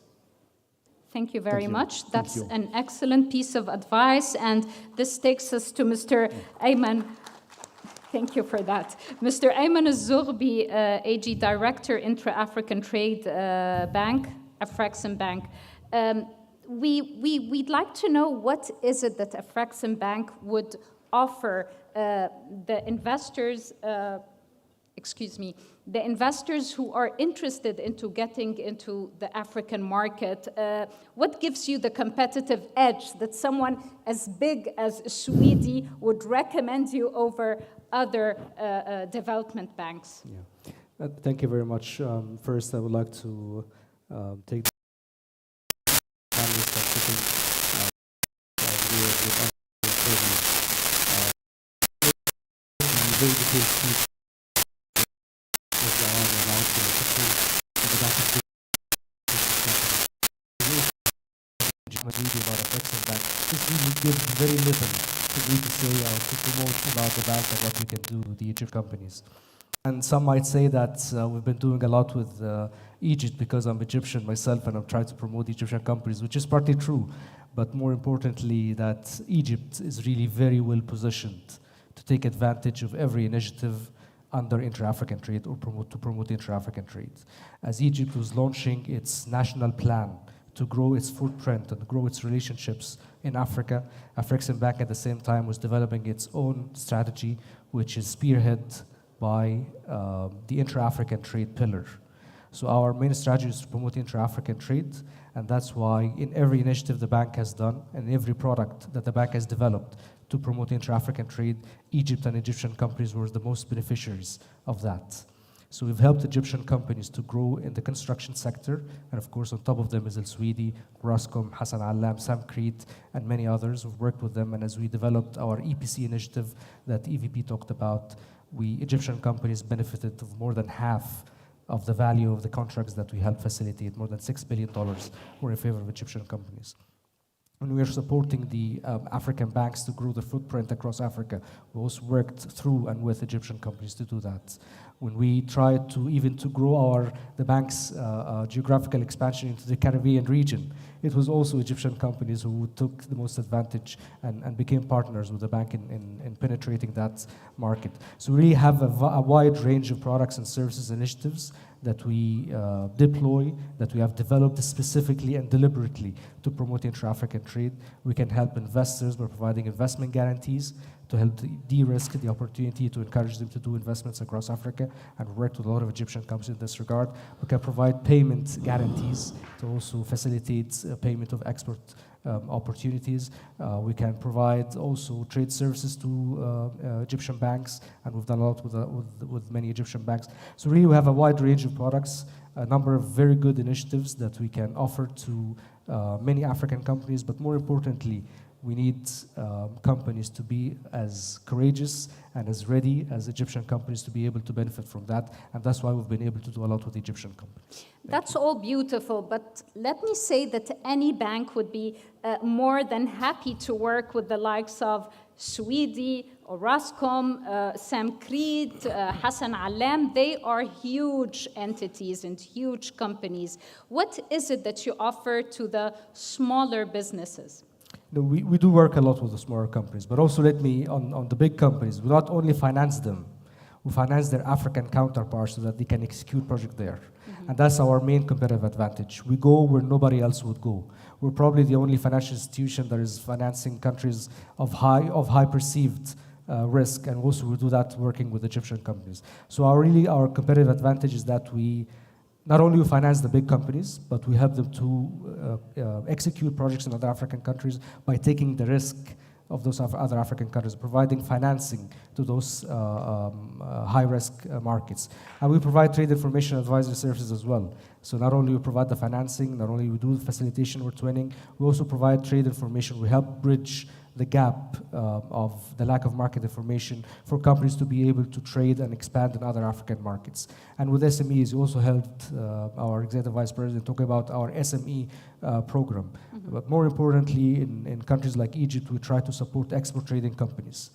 Thank you very much. That's an excellent piece of advice. And this takes us to Mr. Ayman. Thank you for that. Mr. Ayman al-Zoghbi, AG Director, Intra-African Trade Bank, AfCFTA Bank. We'd like to know what is it that AfCFTA Bank would offer the investors, the investors who are interested into getting into the African market. What gives you the competitive edge that someone as big as Sweden would recommend you over other development banks? Yeah. Thank you very much. First, I would like to take the panelists that sitting very detailed speech was the honor allowed to the back of about AfCFTA Bank. This really gives very little for me to say or to promote about the bank and what we can do with the Egypt companies. And some might say that we've been doing a lot with Egypt because I'm Egyptian myself and I'm trying to promote Egyptian companies, which is partly true. But more importantly, that Egypt is really very well positioned to take advantage of every initiative under intra-African trade or to promote intra-African trade. As Egypt was launching its national plan to grow its footprint and grow its relationships in Africa, AfCFTA Bank at the same time was developing its own strategy, which is spearheaded by the intra-African trade pillar. So our main strategy is to promote intra-African trade, and that's why in every initiative the bank has done and every product that the bank has developed to promote intra-African trade, Egypt and Egyptian companies were the most beneficiaries of that. So we've helped Egyptian companies to grow in the construction sector, and of course on top of them is El Swedi, Rascom, Hassan Allam, Samcrete, and many others. We've worked with them, and as we developed our EPC initiative that EVP talked about, Egyptian companies benefited of more than half of the value of the contracts that we helped facilitate. More than $6 billion were in favor of Egyptian companies. When we are supporting the African banks to grow their footprint across Africa, we also worked through and with Egyptian companies to do that. when we tried to even to grow the bank's geographical expansion into the Caribbean region. It was also Egyptian companies who took the most advantage and became partners with the bank in penetrating that market. So we really have a wide range of products and services initiatives that we deploy, that we have developed specifically and deliberately to promote intra-African trade. We can help investors by providing investment guarantees to help de-risk the opportunity to encourage them to do investments across Africa, and we worked with a lot of Egyptian companies in this regard. We can provide payment guarantees to also facilitate payment of export opportunities. We can provide also trade services to Egyptian banks, and we've done a lot with many Egyptian banks. So really we have a wide range of products, a number of very good initiatives that we can offer to many African companies, but more importantly, we need companies to be as courageous and as ready as Egyptian companies to be able to benefit from that. And that's why we've been able to do a lot with Egyptian companies. That's all beautiful, but let me say that any bank would be more than happy to work with the likes of Swedi, Orascom, Sam Creed, Hassan Alam. They are huge entities and huge companies. What is it that you offer to the smaller businesses? No, we do work a lot with the smaller companies, but also on the big companies, we not only finance them, we finance their African counterparts so that they can execute project there. Mm-hmm. And that's our main competitive advantage. We go where nobody else would go. We're probably the only financial institution that is financing countries of high perceived risk, and also we do that working with Egyptian companies. So our competitive advantage is that we not only finance the big companies, but we help them to execute projects in other African countries by taking the risk of those other African countries, providing financing to those high-risk markets. And we provide trade information advisory services as well. So not only we provide the financing, not only we do the facilitation or twinning, we also provide trade information. We help bridge the gap of the lack of market information for companies to be able to trade and expand in other African markets. And with SMEs, we also helped our Executive Vice President talk about our SME program. Mm-hmm. But more importantly, in countries like Egypt, we try to support export trading companies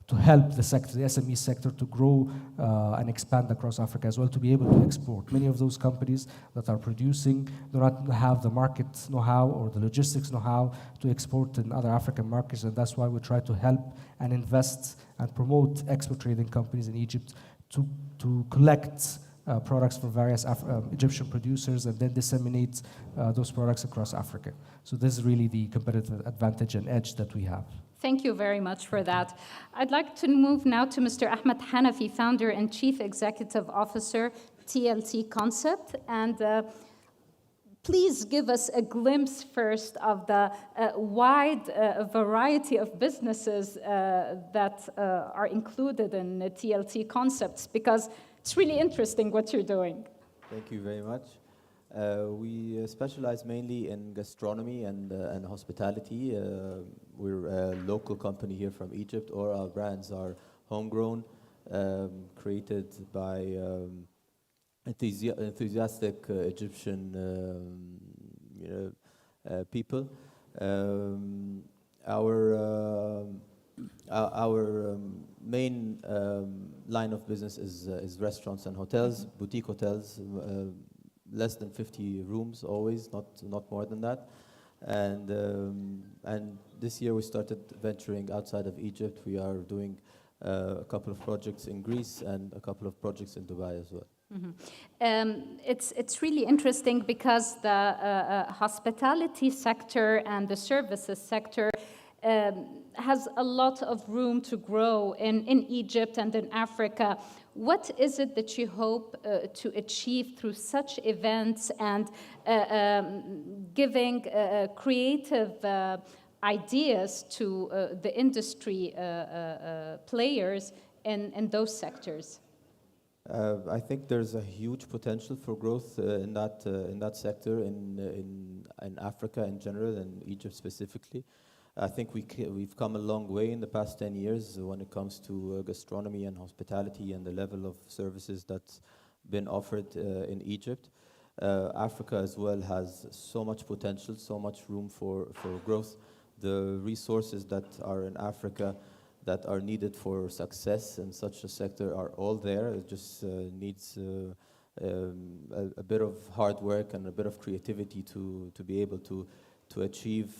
to help the SME sector to grow and expand across Africa as well, to be able to export. Many of those companies that are producing do not have the market know-how or the logistics know-how to export in other African markets, and that's why we try to help and invest and promote export trading companies in Egypt to collect products from various Egyptian producers and then disseminate those products across Africa. So this is really the competitive advantage and edge that we have. Thank you very much for that. I'd like to move now to Mr. Ahmed Hanafi, Founder and Chief Executive Officer, TLT Concept. And please give us a glimpse first of the wide variety of businesses that are included in the TLT Concepts, because it's really interesting what you're doing. Thank you very much. We specialize mainly in gastronomy and hospitality. We're a local company here from Egypt. All our brands are homegrown, created by enthusiastic Egyptian people. Our main line of business is restaurants and hotels, boutique hotels. Less than 50 rooms always, not more than that. And this year we started venturing outside of Egypt. We are doing a couple of projects in Greece and a couple of projects in Dubai as well. Mm-hmm. It's really interesting because the hospitality sector and the services sector has a lot of room to grow in Egypt and in Africa. What is it that you hope to achieve through such events and giving creative ideas to the industry players in those sectors? I think there's a huge potential for growth in that sector in Africa in general and Egypt specifically. I think we've come a long way in the past 10 years when it comes to gastronomy and hospitality and the level of services that's been offered in Egypt. Africa as well has so much potential, so much room for growth. The resources that are in Africa that are needed for success in such a sector are all there. It just needs a bit of hard work and a bit of creativity to be able to achieve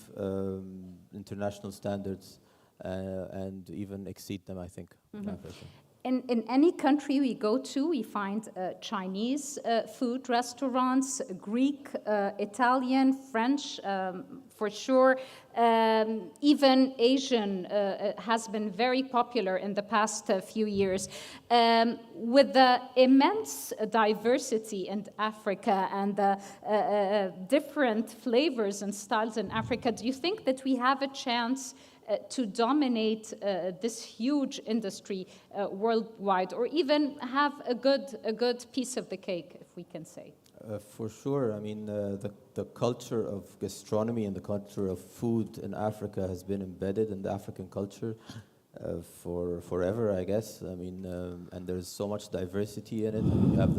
international standards and even exceed them, I think. In any country we go to, we find Chinese food restaurants, Greek, Italian, French, for sure. Even Asian has been very popular in the past few years. With the immense diversity in Africa and the different flavors and styles in Africa, do you think that we have a chance to dominate this huge industry worldwide, or even have a good piece of the cake, if we can say? For sure. I mean, the culture of gastronomy and the culture of food in Africa has been embedded in the African culture for forever, I guess. I mean, and there's so much diversity in it. You have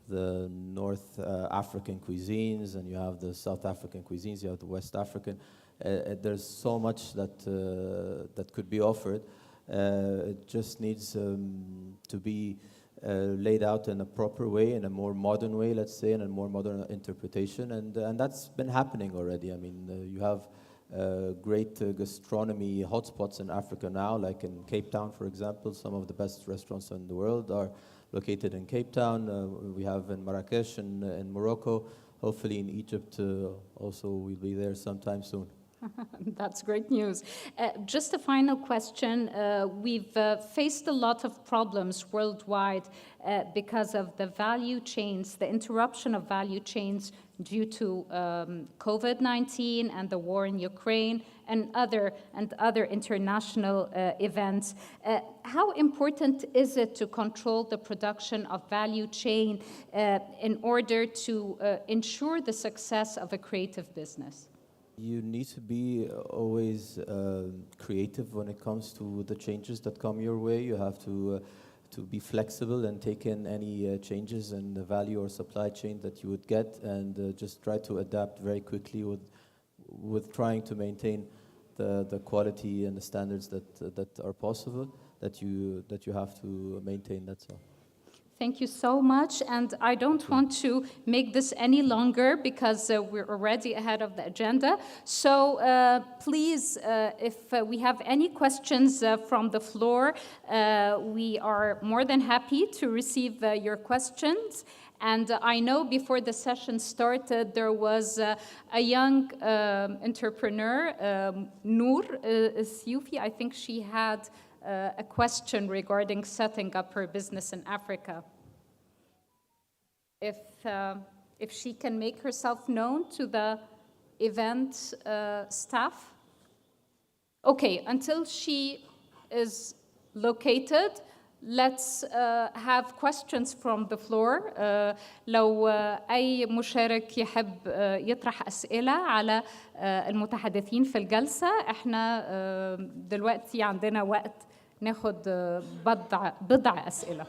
the North African cuisines, and you have the South African cuisines, you have the West African. There's so much that could be offered. It just needs to be laid out in a proper way, in a more modern way, let's say, in a more modern interpretation, and that's been happening already. I mean, you have great gastronomy hotspots in Africa now, like in Cape Town, for example. Some of the best restaurants in the world are located in Cape Town. We have in Marrakesh and in Morocco. Hopefully in Egypt also we'll be there sometime soon. That's great news. Just a final question. We've faced a lot of problems worldwide because of the value chains, the interruption of value chains due to COVID-19 and the war in Ukraine and other international events. How important is it to control the production of value chain in order to ensure the success of a creative business? You need to be always creative when it comes to the changes that come your way. You have to be flexible and take in any changes in the value or supply chain that you would get, and just try to adapt very quickly with trying to maintain the quality and the standards that are possible, that you have to maintain. That's all. Thank you so much, and I don't want to make this any longer because we're already ahead of the agenda. So please, if we have any questions from the floor, we are more than happy to receive your questions. And I know before the session started, there was a young entrepreneur, Noor Syufi. I think she had a question regarding setting up her business in Africa. If she can make herself known to the event staff. Okay, until she is located, let's have questions from the floor. لو أي مشارك يحب يطرح أسئلة على المتحدثين في الجلسة، احنا دلوقتي عندنا وقت ناخد بضع أسئلة.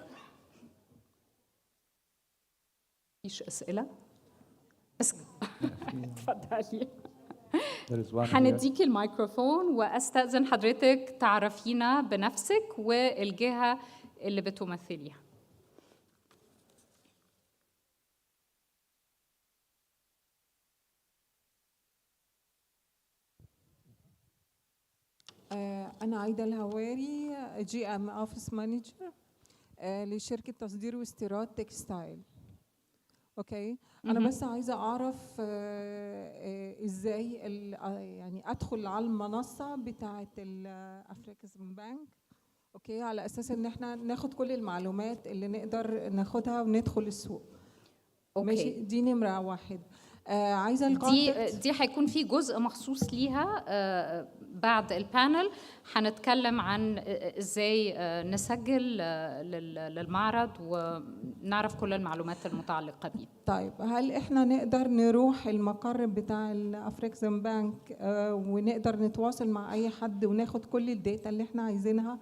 مفيش أسئلة؟ بس اتفضلي. هنديكي الميكروفون وأستأذن حضرتك تعرفينا بنفسك والجهة اللي بتمثليها. أنا عايدة الهواري GM Office Manager لشركة تصدير واستيراد تكستايل. اوكي انا بس عايزه اعرف ازاي يعني ادخل على المنصه بتاعه الافريكان بانك، اوكي، على اساس ان احنا ناخد كل المعلومات اللي نقدر ناخدها وندخل السوق. اوكي ماشي، دي نمره واحد. عايزه دي هيكون في جزء مخصوص ليها بعد البانل. هنتكلم عن ازاي نسجل للمعرض ونعرف كل المعلومات المتعلقه بيه. طيب هل احنا نقدر نروح المقر بتاع الافريكان بانك ونقدر نتواصل مع اي حد وناخد كل الداتا اللي احنا عايزينها؟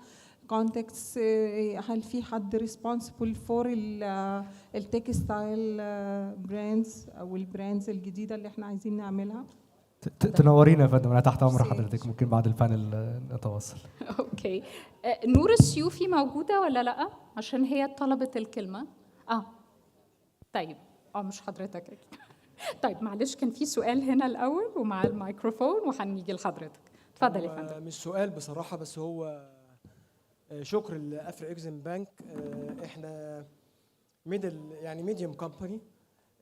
كونتكست، هل في حد ريسبونسبل فور التكستايل براندز او البراندز الجديده اللي احنا عايزين نعملها؟ تنورينا يا فندم، انا تحت امر حضرتك. ممكن بعد البانل نتواصل. اوكي. نور السيوفي موجوده ولا لا؟ عشان هي طلبت الكلمه. طيب مش حضرتك. طيب معلش، كان في سؤال هنا الاول ومع الميكروفون وهنيجي لحضرتك. اتفضل يا فندم. مش سؤال بصراحه، بس هو شكر لافري اكزيم بانك. احنا ميديوم كومباني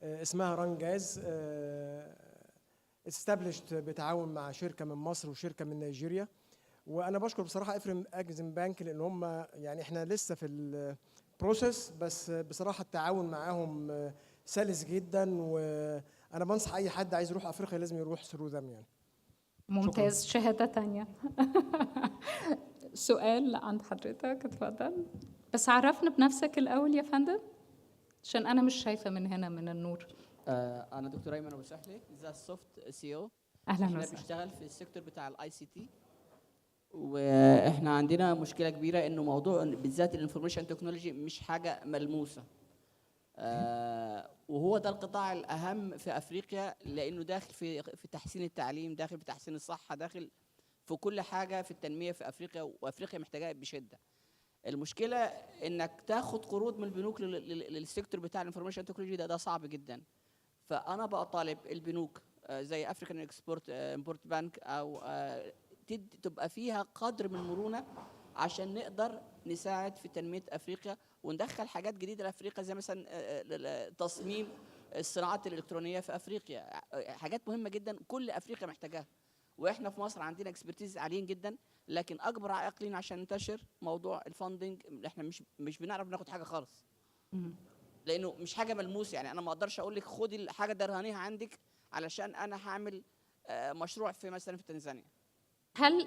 اسمها ران جاز، استابلشت بتعاون مع شركه من مصر وشركه من نيجيريا. وانا بشكر بصراحه افري اكزيم بانك لان هم يعني احنا لسه في البروسيس، بس بصراحه التعاون معاهم سلس جدا، وانا بنصح اي حد عايز يروح افريقيا لازم يروح ثرو ذم يعني. ممتاز. شهاده ثانيه. سؤال عند حضرتك، اتفضل. بس عرفنا بنفسك الاول يا فندم عشان انا مش شايفه من هنا من النور. انا دكتور ايمن ابو سحلي، ذا سوفت سي او. اهلا وسهلا. وسهلا. بنشتغل في السيكتور بتاع الاي سي تي، واحنا عندنا مشكله كبيره انه موضوع بالذات الانفورميشن تكنولوجي مش حاجه ملموسه. وهو ده القطاع الاهم في افريقيا، لانه داخل في تحسين التعليم، داخل في تحسين الصحه، داخل في كل حاجه في التنميه في افريقيا، وافريقيا محتاجاه بشده. المشكله انك تاخد قروض من البنوك للسيكتور بتاع الانفورميشن تكنولوجي ده صعب جدا. فانا بطالب البنوك زي افريكان اكسبورت امبورت بانك او تبقى فيها قدر من المرونه عشان نقدر نساعد في تنميه افريقيا وندخل حاجات جديده لافريقيا، زي مثلا تصميم الصناعات الالكترونيه في افريقيا. حاجات مهمه جدا كل افريقيا محتاجاها، واحنا في مصر عندنا اكسبرتيز عاليين جدا، لكن اكبر عائق لينا عشان ننتشر موضوع الفاندنج. احنا مش بنعرف ناخد حاجه خالص، لانه مش حاجه ملموسه. يعني انا ما اقدرش اقول لك خدي الحاجه ده رهنيها عندك علشان انا هعمل مشروع في مثلا في تنزانيا.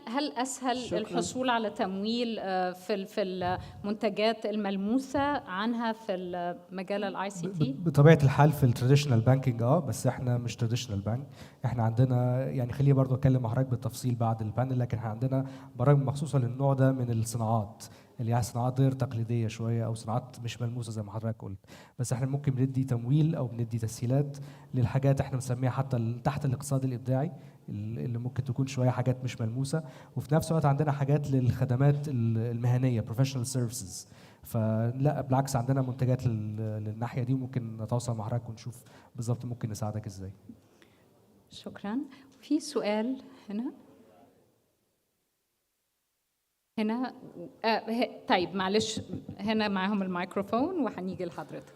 هل اسهل شكراً. الحصول على تمويل في المنتجات الملموسه عنها في مجال الاي سي تي؟ بطبيعه الحال في التراديشنال بانكينج بس احنا مش تراديشنال بانك. احنا عندنا يعني خليني برضو اتكلم مع حضرتك بالتفصيل بعد البانل، لكن احنا عندنا برامج مخصوصه للنوع ده من الصناعات، اللي هي صناعات غير تقليديه شويه او صناعات مش ملموسه زي ما حضرتك قلت. بس احنا ممكن بندي تمويل او بندي تسهيلات للحاجات احنا بنسميها حتى تحت الاقتصاد الابداعي، اللي ممكن تكون شويه حاجات مش ملموسه، وفي نفس الوقت عندنا حاجات للخدمات المهنيه professional services. فلا بالعكس عندنا منتجات للناحيه دي، وممكن نتواصل مع حضرتك ونشوف بالظبط ممكن نساعدك ازاي. شكرا. في سؤال هنا طيب معلش، هنا معاهم الميكروفون وهنيجي لحضرتك.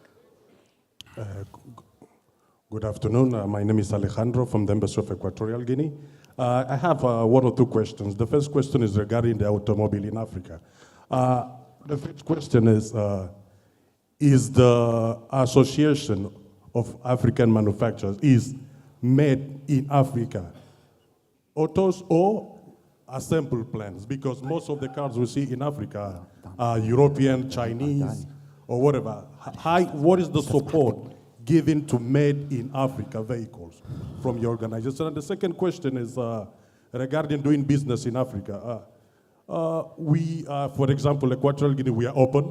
Good afternoon. My name is Alejandro from the Embassy of Equatorial Guinea. I have one or two questions. The first question is regarding the automobile in Africa. The first question is the Association of African Manufacturers is made in Africa autos or assemble plans? Because most of the cars we see in Africa are European, Chinese, or whatever. What is the support given to made in Africa vehicles from your organization? And the second question is regarding doing business in Africa. We, for example, Equatorial Guinea, we are open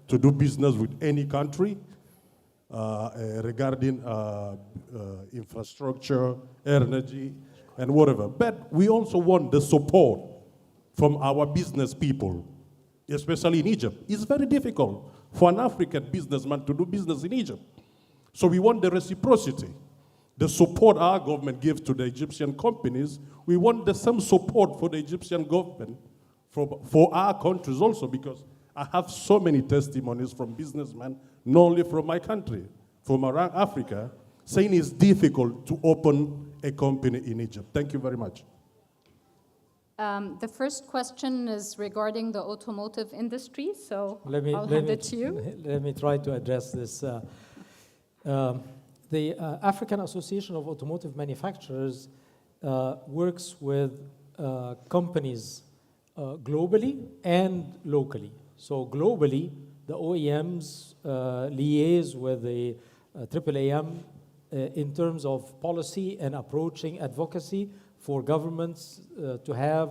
to do business with any country regarding infrastructure, energy, and whatever. But we also want the support from our business people, especially in Egypt. It's very difficult for an African businessman to do business in Egypt. So we want the reciprocity, the support our government gives to the Egyptian companies. We want the same support for the Egyptian government for our countries also, because I have so many testimonies from businessmen, not only from my country, from around Africa, saying it's difficult to open a company in Egypt. Thank you very much. The first question is regarding the automotive industry, so I'll hand it to you. Let me try to address this. The African Association of Automotive Manufacturers works with companies globally and locally. So globally, the OEMs liaise with the AAAM in terms of policy and approaching advocacy for governments to have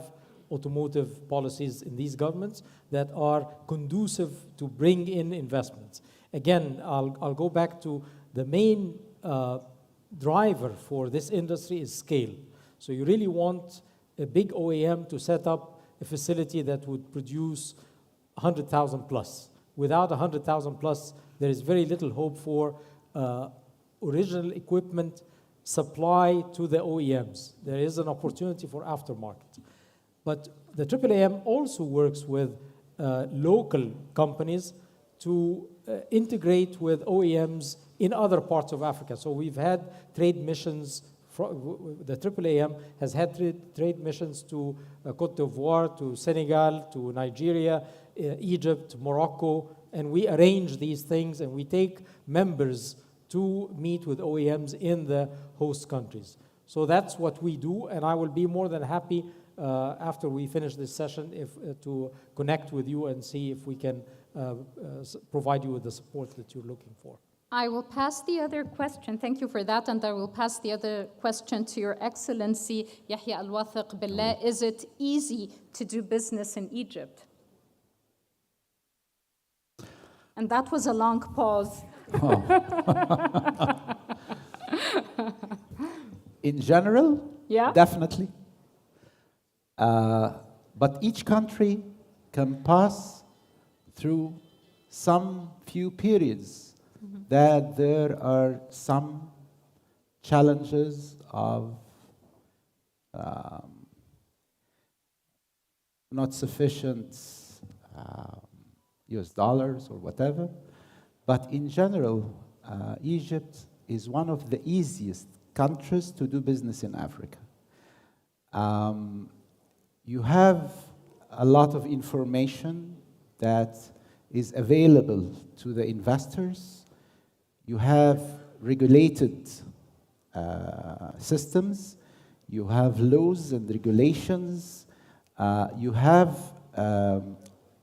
automotive policies in these governments that are conducive to bring in investments. Again, I'll go back to the main driver for this industry is scale. So you really want a big OEM to set up a facility that would produce 100,000 plus. Without 100,000 plus, there is very little hope for original equipment supply to the OEMs. There is an opportunity for aftermarket. But the AAAM also works with local companies to integrate with OEMs in other parts of Africa. So we've had trade missions, the AAAM has had trade missions to Côte d'Ivoire, to Senegal, to Nigeria, Egypt, Morocco, and we arrange these things and we take members to meet with OEMs in the host countries. So that's what we do, and I will be more than happy after we finish this session to connect with you and see if we can provide you with the support that you're looking for. I will pass the other question. Thank you for that, and I will pass the other question to Your Excellency, Yahya Al-Wathiq Billah. Is it easy to do business in Egypt? And that was a long pause. Oh. In general, yeah, definitely. But each country can pass through some few periods that there are some challenges of not sufficient US dollars or whatever. But in general, Egypt is one of the easiest countries to do business in Africa. You have a lot of information that is available to the investors. You have regulated systems. You have laws and regulations. You have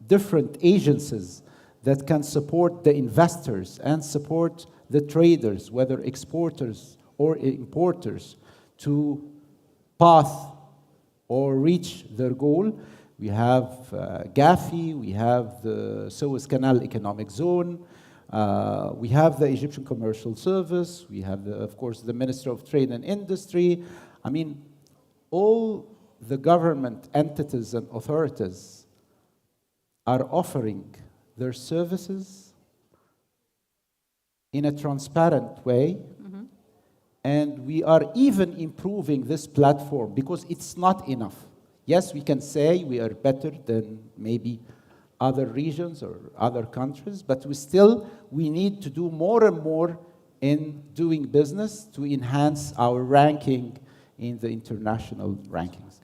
different agencies that can support the investors and support the traders, whether exporters or importers, to path or reach their goal. We have Gafi, we have the Suez Canal Economic Zone, we have the Egyptian Commercial Service, we have, of course, the Ministry of Trade and Industry. I mean, all the government entities and authorities are offering their services in a transparent way. And we are even improving this platform because it's not enough. Yes, we can say we are better than maybe other regions or other countries, but we need to do more and more in doing business to enhance our ranking in the international rankings.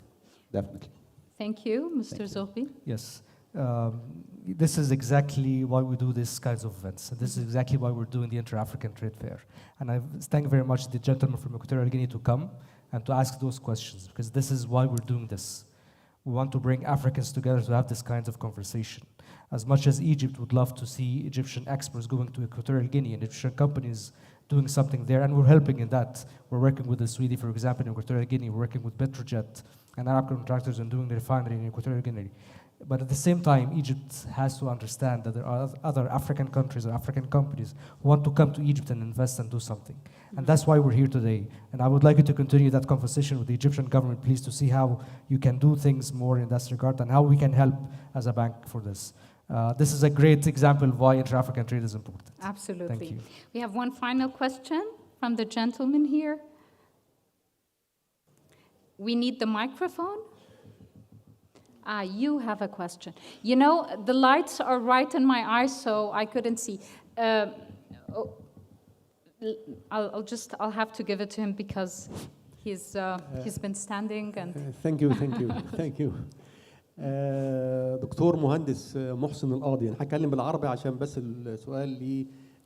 Definitely. Thank you, Mr. Zohbi. Yes. This is exactly why we do these kinds of events. And this is exactly why we're doing the Intra-African Trade Fair. And I thank very much the gentleman from Equatorial Guinea to come and to ask those questions, because this is why we're doing this. We want to bring Africans together to have this kind of conversation. As much as Egypt would love to see Egyptian experts going to Equatorial Guinea and Egyptian companies doing something there, and we're helping in that. We're working with the Swede, for example, in Equatorial Guinea. We're working with Petrojet and Arab contractors and doing the refinery in Equatorial Guinea. But at the same time, Egypt has to understand that there are other African countries or African companies who want to come to Egypt and invest and do something. And that's why we're here today. And I would like you to continue that conversation with the Egyptian government, please, to see how you can do things more in that regard and how we can help as a bank for this. This is a great example of why intra-African trade is important. Absolutely. Thank you. We have one final question from the gentleman here. We need the microphone. You have a question. You know, the lights are right in my eyes, so I couldn't see. I'll have to give it to him because he's been standing and. Thank you. Thank you. دكتور مهندس محسن القاضي. أنا هتكلم بالعربي عشان بس السؤال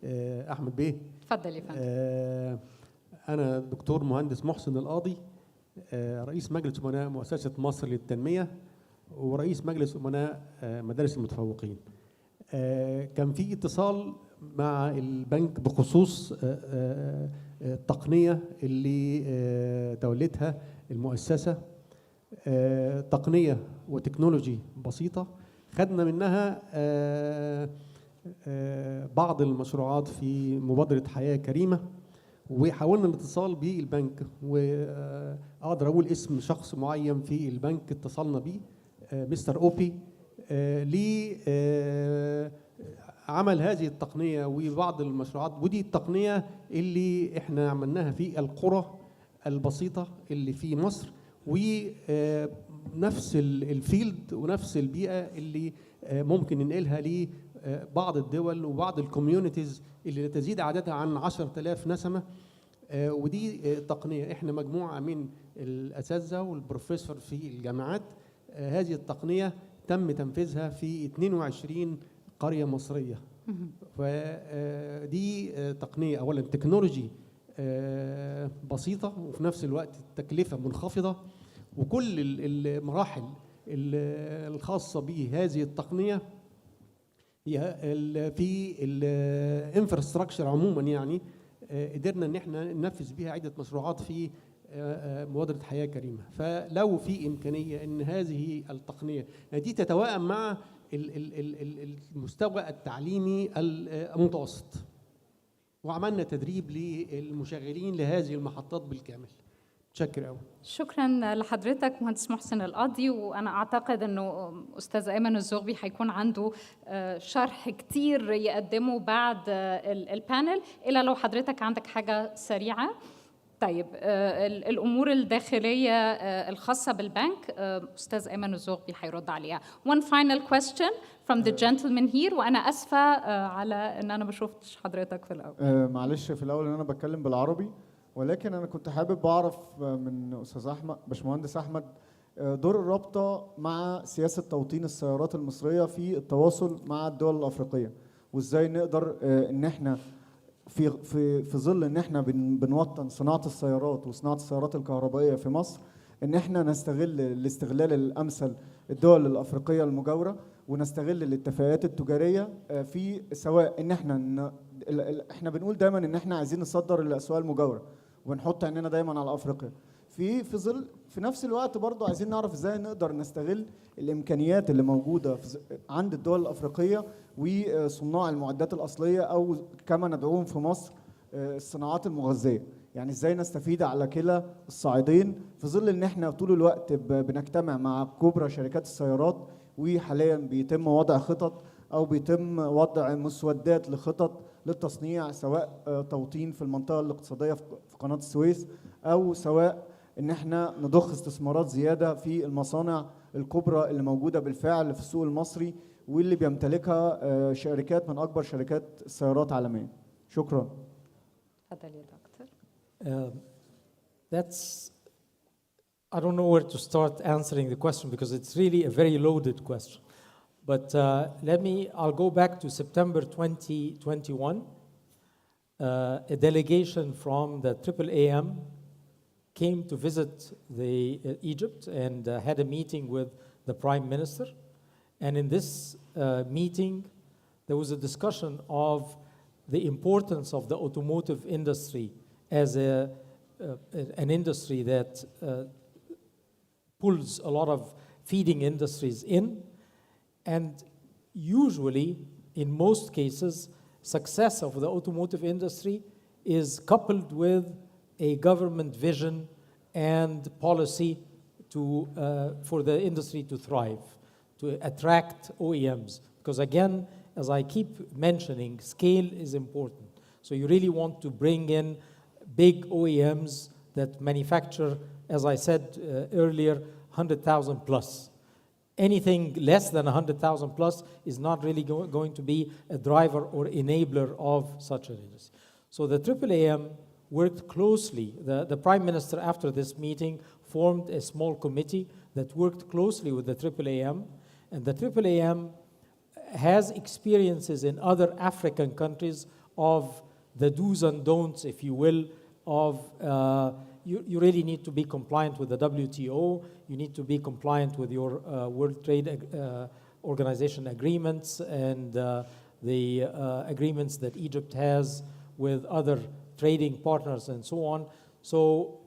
لأحمد بيه. اتفضل يا فندم. أنا دكتور مهندس محسن القاضي، رئيس مجلس أمناء مؤسسة مصر للتنمية ورئيس مجلس أمناء مدارس المتفوقين. كان في اتصال مع البنك بخصوص التقنية اللي تولتها المؤسسة، تقنية وتكنولوجي بسيطة. خدنا منها بعض المشروعات في مبادرة حياة كريمة، وحاولنا الاتصال بالبنك، واقدر اقول اسم شخص معين في البنك اتصلنا بيه، مستر اوبي، عمل هذه التقنيه وبعض المشروعات. ودي التقنيه اللي احنا عملناها في القرى البسيطه اللي في مصر، ونفس الفيلد ونفس البيئه اللي ممكن ننقلها لبعض الدول وبعض الكوميونيتيز اللي تزيد عددها عن 10,000 نسمه. ودي تقنيه احنا مجموعه من الاساتذه والبروفيسور في الجامعات. هذه التقنيه تم تنفيذها في 22 قريه مصريه. فدي تقنيه اولا تكنولوجي بسيطه، وفي نفس الوقت التكلفه منخفضه، وكل المراحل الخاصه بهذه التقنيه هي في الانفراستراكشر عموما. يعني قدرنا ان احنا ننفذ بها عده مشروعات في مبادره حياه كريمه. فلو في امكانيه ان هذه التقنيه دي تتوائم مع المستوى التعليمي المتوسط، وعملنا تدريب للمشغلين لهذه المحطات بالكامل. متشكر قوي. شكرا لحضرتك مهندس محسن القاضي، وانا اعتقد انه استاذ ايمن الزغبي هيكون عنده شرح كتير يقدمه بعد البانل، الا لو حضرتك عندك حاجه سريعه. طيب الامور الداخليه الخاصه بالبنك استاذ ايمن الزغبي هيرد عليها. One final question from the gentleman here، وانا اسفه على ان انا ما شفتش حضرتك في الاول. معلش في الاول ان انا بتكلم بالعربي، ولكن انا كنت حابب اعرف من استاذ احمد باشمهندس احمد دور الرابطه مع سياسه توطين السيارات المصريه في التواصل مع الدول الافريقيه، وازاي نقدر ان احنا في ظل ان احنا بنوطن صناعه السيارات وصناعه السيارات الكهربائيه في مصر، ان احنا نستغل الاستغلال الامثل الدول الافريقيه المجاوره، ونستغل الاتفاقات التجاريه في سواء ان احنا بنقول دايما ان احنا عايزين نصدر للاسواق المجاوره وبنحط عيننا دايما على افريقيا، في ظل في نفس الوقت برضه عايزين نعرف ازاي نقدر نستغل الامكانيات اللي موجوده عند الدول الافريقيه وصناع المعدات الاصليه، او كما ندعوهم في مصر الصناعات المغذيه. يعني ازاي نستفيد على كلا الصعيدين في ظل ان احنا طول الوقت بنجتمع مع كبرى شركات السيارات، وحاليا بيتم وضع خطط او بيتم وضع مسودات لخطط للتصنيع، سواء توطين في المنطقه الاقتصاديه في قناه السويس، او سواء ان احنا نضخ استثمارات زياده في المصانع الكبرى اللي موجوده بالفعل في السوق المصري واللي بيمتلكها شركات من اكبر شركات السيارات عالميا. شكرا. اتفضل يا دكتور. That's I don't know where to start answering the question because it's really a very loaded question. But I'll go back to September 2021. A delegation from the AAAM came to visit Egypt and had a meeting with the Prime Minister. And in this meeting, there was a discussion of the importance of the automotive industry as an industry that pulls a lot of feeding industries in. And usually, in most cases, success of the automotive industry is coupled with a government vision and policy for the industry to thrive, to attract OEMs. Because again, as I keep mentioning, scale is important. So you really want to bring in big OEMs that manufacture, as I said earlier, 100,000 plus. Anything less than 100,000 plus is not really going to be a driver or enabler of such an industry. So the AAAM worked closely. The Prime Minister, after this meeting, formed a small committee that worked closely with the AAAM. And the AAAM has experiences in other African countries of the do's and don'ts, if you will, of you really need to be compliant with the WTO, you need to be compliant with your World Trade Organization agreements and the agreements that Egypt has with other trading partners and so on. So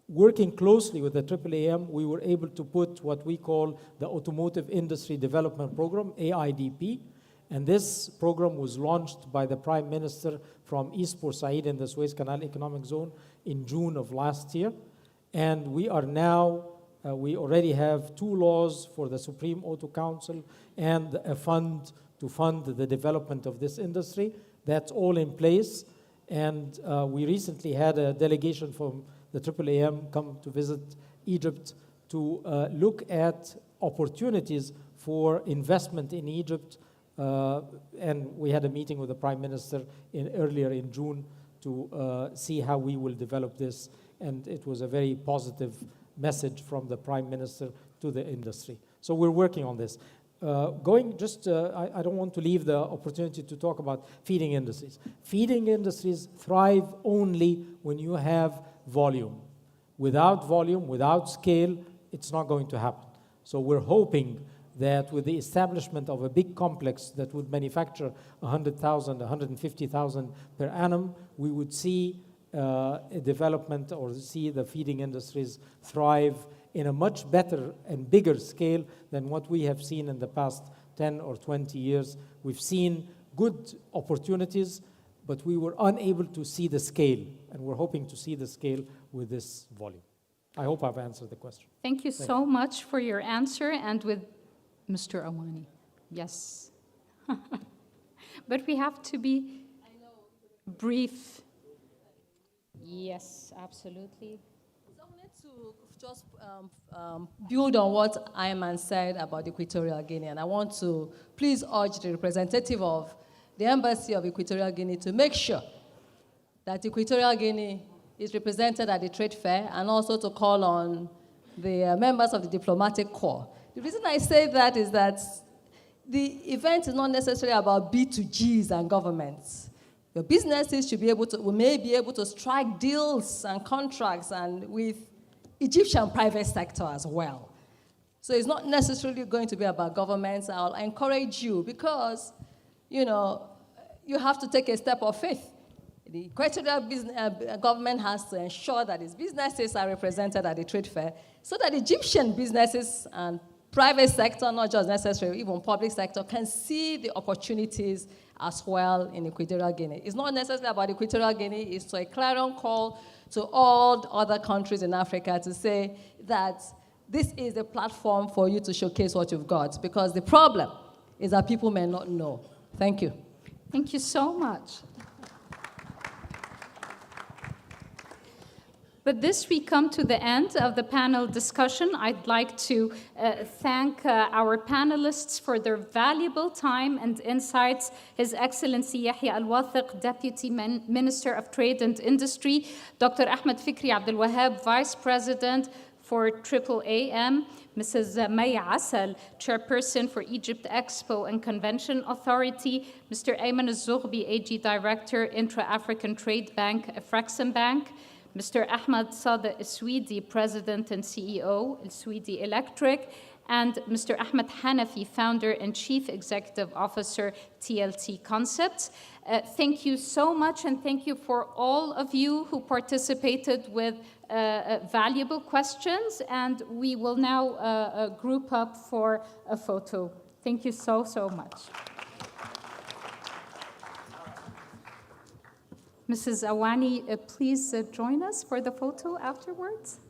working closely with the AAAM, we were able to put what we call the Automotive Industry Development Program, AIDP, and this program was launched by the Prime Minister from East Port Said in the Suez Canal Economic Zone in June of last year. And we are now, we already have 2 laws for the Supreme Auto Council and a fund to fund the development of this industry. That's all in place. And we recently had a delegation from the AAAM come to visit Egypt to look at opportunities for investment in Egypt. And we had a meeting with the Prime Minister earlier in June to see how we will develop this. And it was a very positive message from the Prime Minister to the industry. So we're working on this. I don't want to leave the opportunity to talk about feeding industries. Feeding industries thrive only when you have volume. Without volume, without scale, it's not going to happen. So we're hoping that with the establishment of a big complex that would manufacture 100,000, 150,000 per annum, we would see a development or see the feeding industries thrive in a much better and bigger scale than what we have seen in the past 10 or 20 years. We've seen good opportunities, but we were unable to see the scale, and we're hoping to see the scale with this volume. I hope I've answered the question. Thank you so much for your answer, and with Mr. Awani. Yes. But we have to be brief. Yes, absolutely. So I wanted to just build on what Ayman said about Equatorial Guinea, and I want to please urge the representative of the Embassy of Equatorial Guinea to make sure that Equatorial Guinea is represented at the trade fair, and also to call on the members of the diplomatic corps. The reason I say that is that the event is not necessarily about B2Gs and governments. Your businesses should be able to, we may be able to strike deals and contracts and with Egyptian private sector as well. So it's not necessarily going to be about governments. I'll encourage you because, you know, you have to take a step of faith. The Equatorial government has to ensure that its businesses are represented at the trade fair so that Egyptian businesses and private sector, not just necessarily, even public sector, can see the opportunities as well in Equatorial Guinea. It's not necessarily about Equatorial Guinea, it's a clarion call to all other countries in Africa to say that this is a platform for you to showcase what you've got, because the problem is that people may not know. Thank you. Thank you so much. With this, we come to the end of the panel discussion. I'd like to thank our panelists for their valuable time and insights. His Excellency Yahya Al-Wathiq, Deputy Minister of Trade and Industry, Dr. Ahmed Fikri Abdel Wahab, Vice President for AAAM, Mrs. Maya Asal, Chairperson for Egypt Expo and Convention Authority, Mr. Ayman Al-Zoghbi, AG Director, Intra-African Trade Bank, Afrexim Bank, Mr. Ahmed Sadeh Al-Swidi, President and CEO, Al-Swidi Electric, and Mr. Ahmed Hanafi, Founder and Chief Executive Officer, TLT Concepts. Thank you so much, and thank you for all of you who participated with valuable questions, and we will now group up for a photo. Thank you so, so much. Mrs. Awani, please join us for the photo afterwards.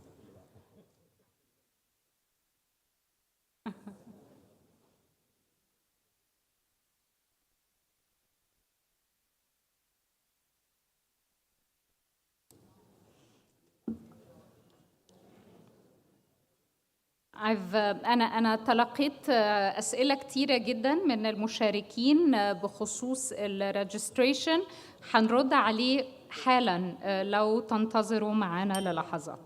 أنا تلقيت أسئلة كتيرة جدا من المشاركين بخصوص الريجستريشن. هنرد عليه حالا لو تنتظروا معنا للحظات.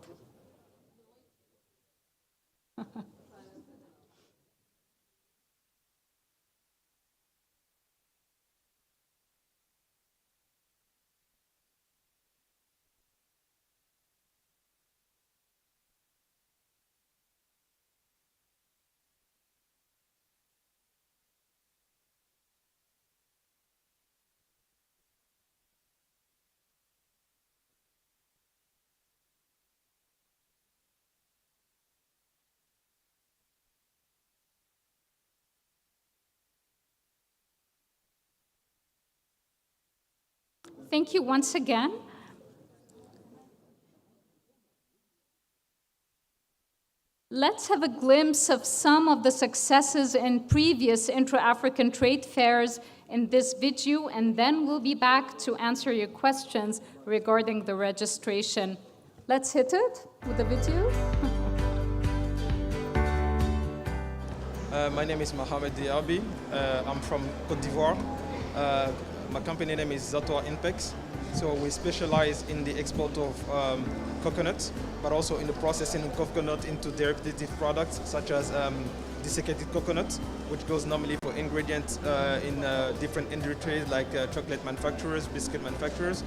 Thank you once again. Let's have a glimpse of some of the successes in previous intra-African trade fairs in this video, and then we'll be back to answer your questions regarding the registration. Let's hit it with the video. My name is Mohamed Diaby. I'm from Côte d'Ivoire. My company name is Zatoa Inpex. So we specialize in the export of coconuts, but also in the processing of coconut into derivative products such as desiccated coconut, which goes normally for ingredients in different industries like chocolate manufacturers, biscuit manufacturers.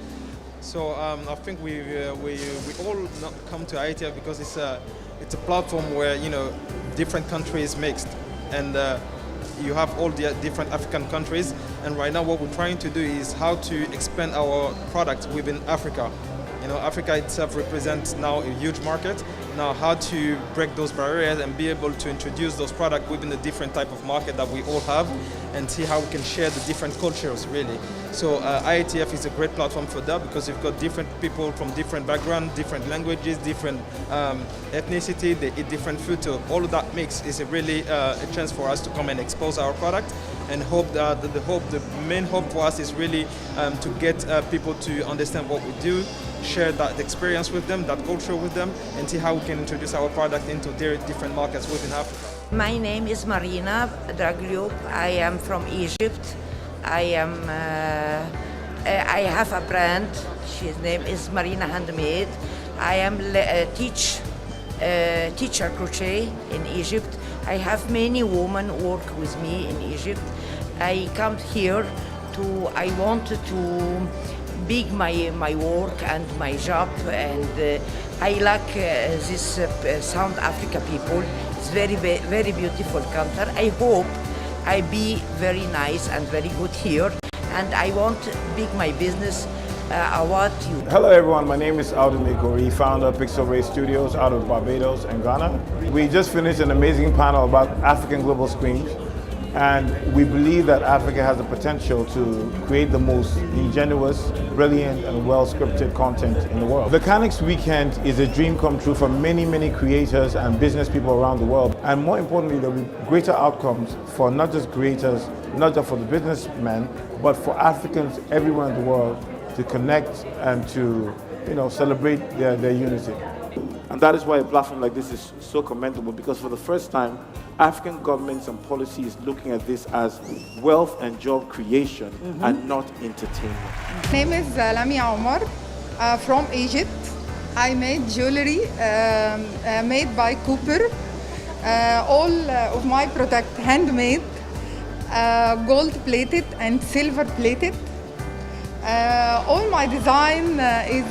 So I think we all come to IATF because it's a platform where different countries mixed, and you have all the different African countries, and right now what we're trying to do is how to expand our products within Africa. Africa itself represents now a huge market. Now how to break those barriers and be able to introduce those products within the different type of market that we all have, and see how we can share the different cultures really. So IATF is a great platform for that because you've got different people from different backgrounds, different languages, different ethnicity, they eat different food. So all of that mix is really a chance for us to come and expose our product, and hope that the main hope for us is really to get people to understand what we do, share that experience with them, that culture with them, and see how we can introduce our product into their different markets within Africa. My name is Marina Draglioub. I am from Egypt. I have a brand. His name is Marina Handmade. I am teacher crochet in Egypt. I have many women work with me in Egypt. I come here I wanted to big my work and my job, and I like this South Africa people. It's very beautiful country. I hope I be very nice and very good here, and I want big my business. Hello everyone, my name is Alden Ikori, founder of Pixel Ray Studios out of Barbados and Ghana. We just finished an amazing panel about African global screens, and we believe that Africa has the potential to create the most ingenuous, brilliant and well-scripted content in the world. Volcanics Weekend is a dream come true for many creators and business people around the world, and more importantly there will be greater outcomes for not just creators, not just for the businessmen, but for Africans everywhere in the world to connect and to celebrate their unity. And that is why a platform like this is so commendable, because for the first time, African governments and policy is looking at this as wealth and job creation and not entertainment. My name is Lamia Omar, from Egypt. I made jewelry made by Cooper. All of my product handmade, gold plated and silver plated. All my design is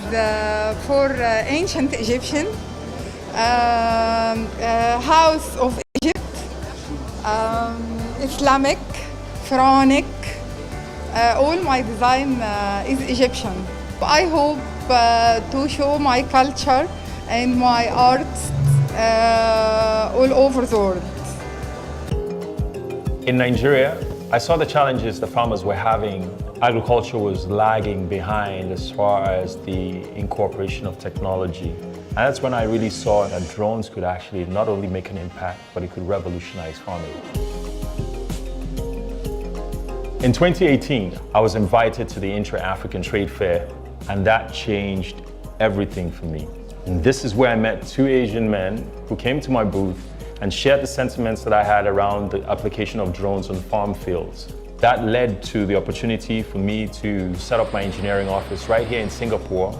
for ancient Egyptian, house of Egypt, Islamic, Pharaonic. All my design is Egyptian. I hope to show my culture and my art all over the world. In Nigeria, I saw the challenges the farmers were having. Agriculture was lagging behind as far as the incorporation of technology. And that's when I really saw that drones could actually not only make an impact, but it could revolutionize farming. In 2018, I was invited to the Intra-African Trade Fair, and that changed everything for me. And this is where I met two Asian men who came to my booth and shared the sentiments that I had around the application of drones on farm fields. That led to the opportunity for me to set up my engineering office right here in Singapore.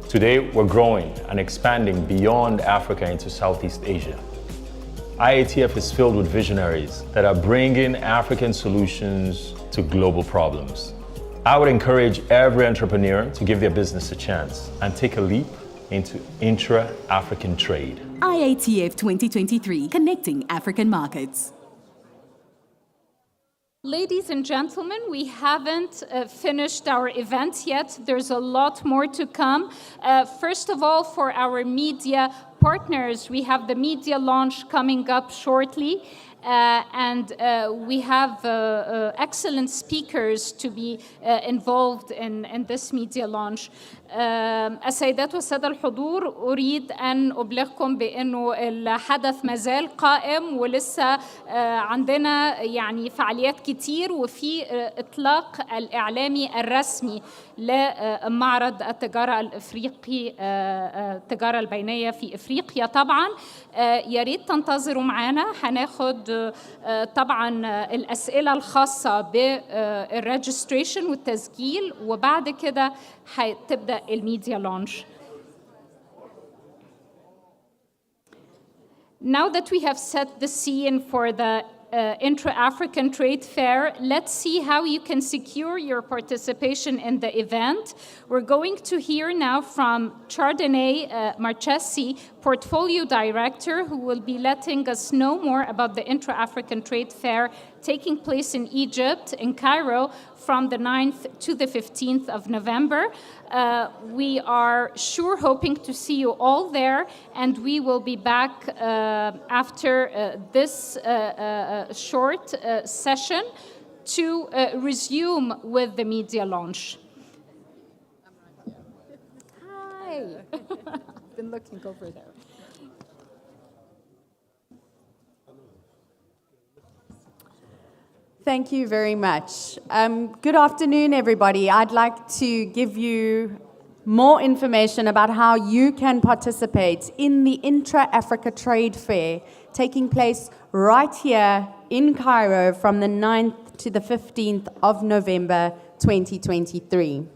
Today, we're growing and expanding beyond Africa into Southeast Asia. IATF is filled with visionaries that are bringing African solutions to global problems. I would encourage every entrepreneur to give their business a chance and take a leap into intra-African trade. IATF 2023, connecting African markets. Ladies and gentlemen, we haven't finished our event yet. There's a lot more to come. First of all, for our media partners, we have the media launch coming up shortly. And we have excellent speakers to be involved in this media launch. السيدات والسادة الحضور، أريد أن أبلغكم بأنه الحدث مازال قائم ولسه عندنا يعني فعاليات كتير، وفي إطلاق الإعلامي الرسمي لمعرض التجارة الإفريقي، التجارة البينية في إفريقيا. طبعا يا ريت تنتظروا معنا، هناخد طبعا الأسئلة الخاصة بالريجستريشن والتسجيل، وبعد كده هتبدأ الميديا لونش. Now that we have set the scene for the Intra-African Trade Fair, let's see how you can secure your participation in the event. We're going to hear now from Chardonnay Marchesi, Portfolio Director, who will be letting us know more about the Intra-African Trade Fair taking place in Egypt, in Cairo, from the 9th to the 15th of November. We are sure hoping to see you all there, and we will be back after this short session to resume with the media launch. Hi. I've been looking over there. Thank you very much. Good afternoon, everybody. I'd like to give you more information about how you can participate in the Intra-Africa Trade Fair taking place right here in Cairo from the 9th to the 15th of November 2023.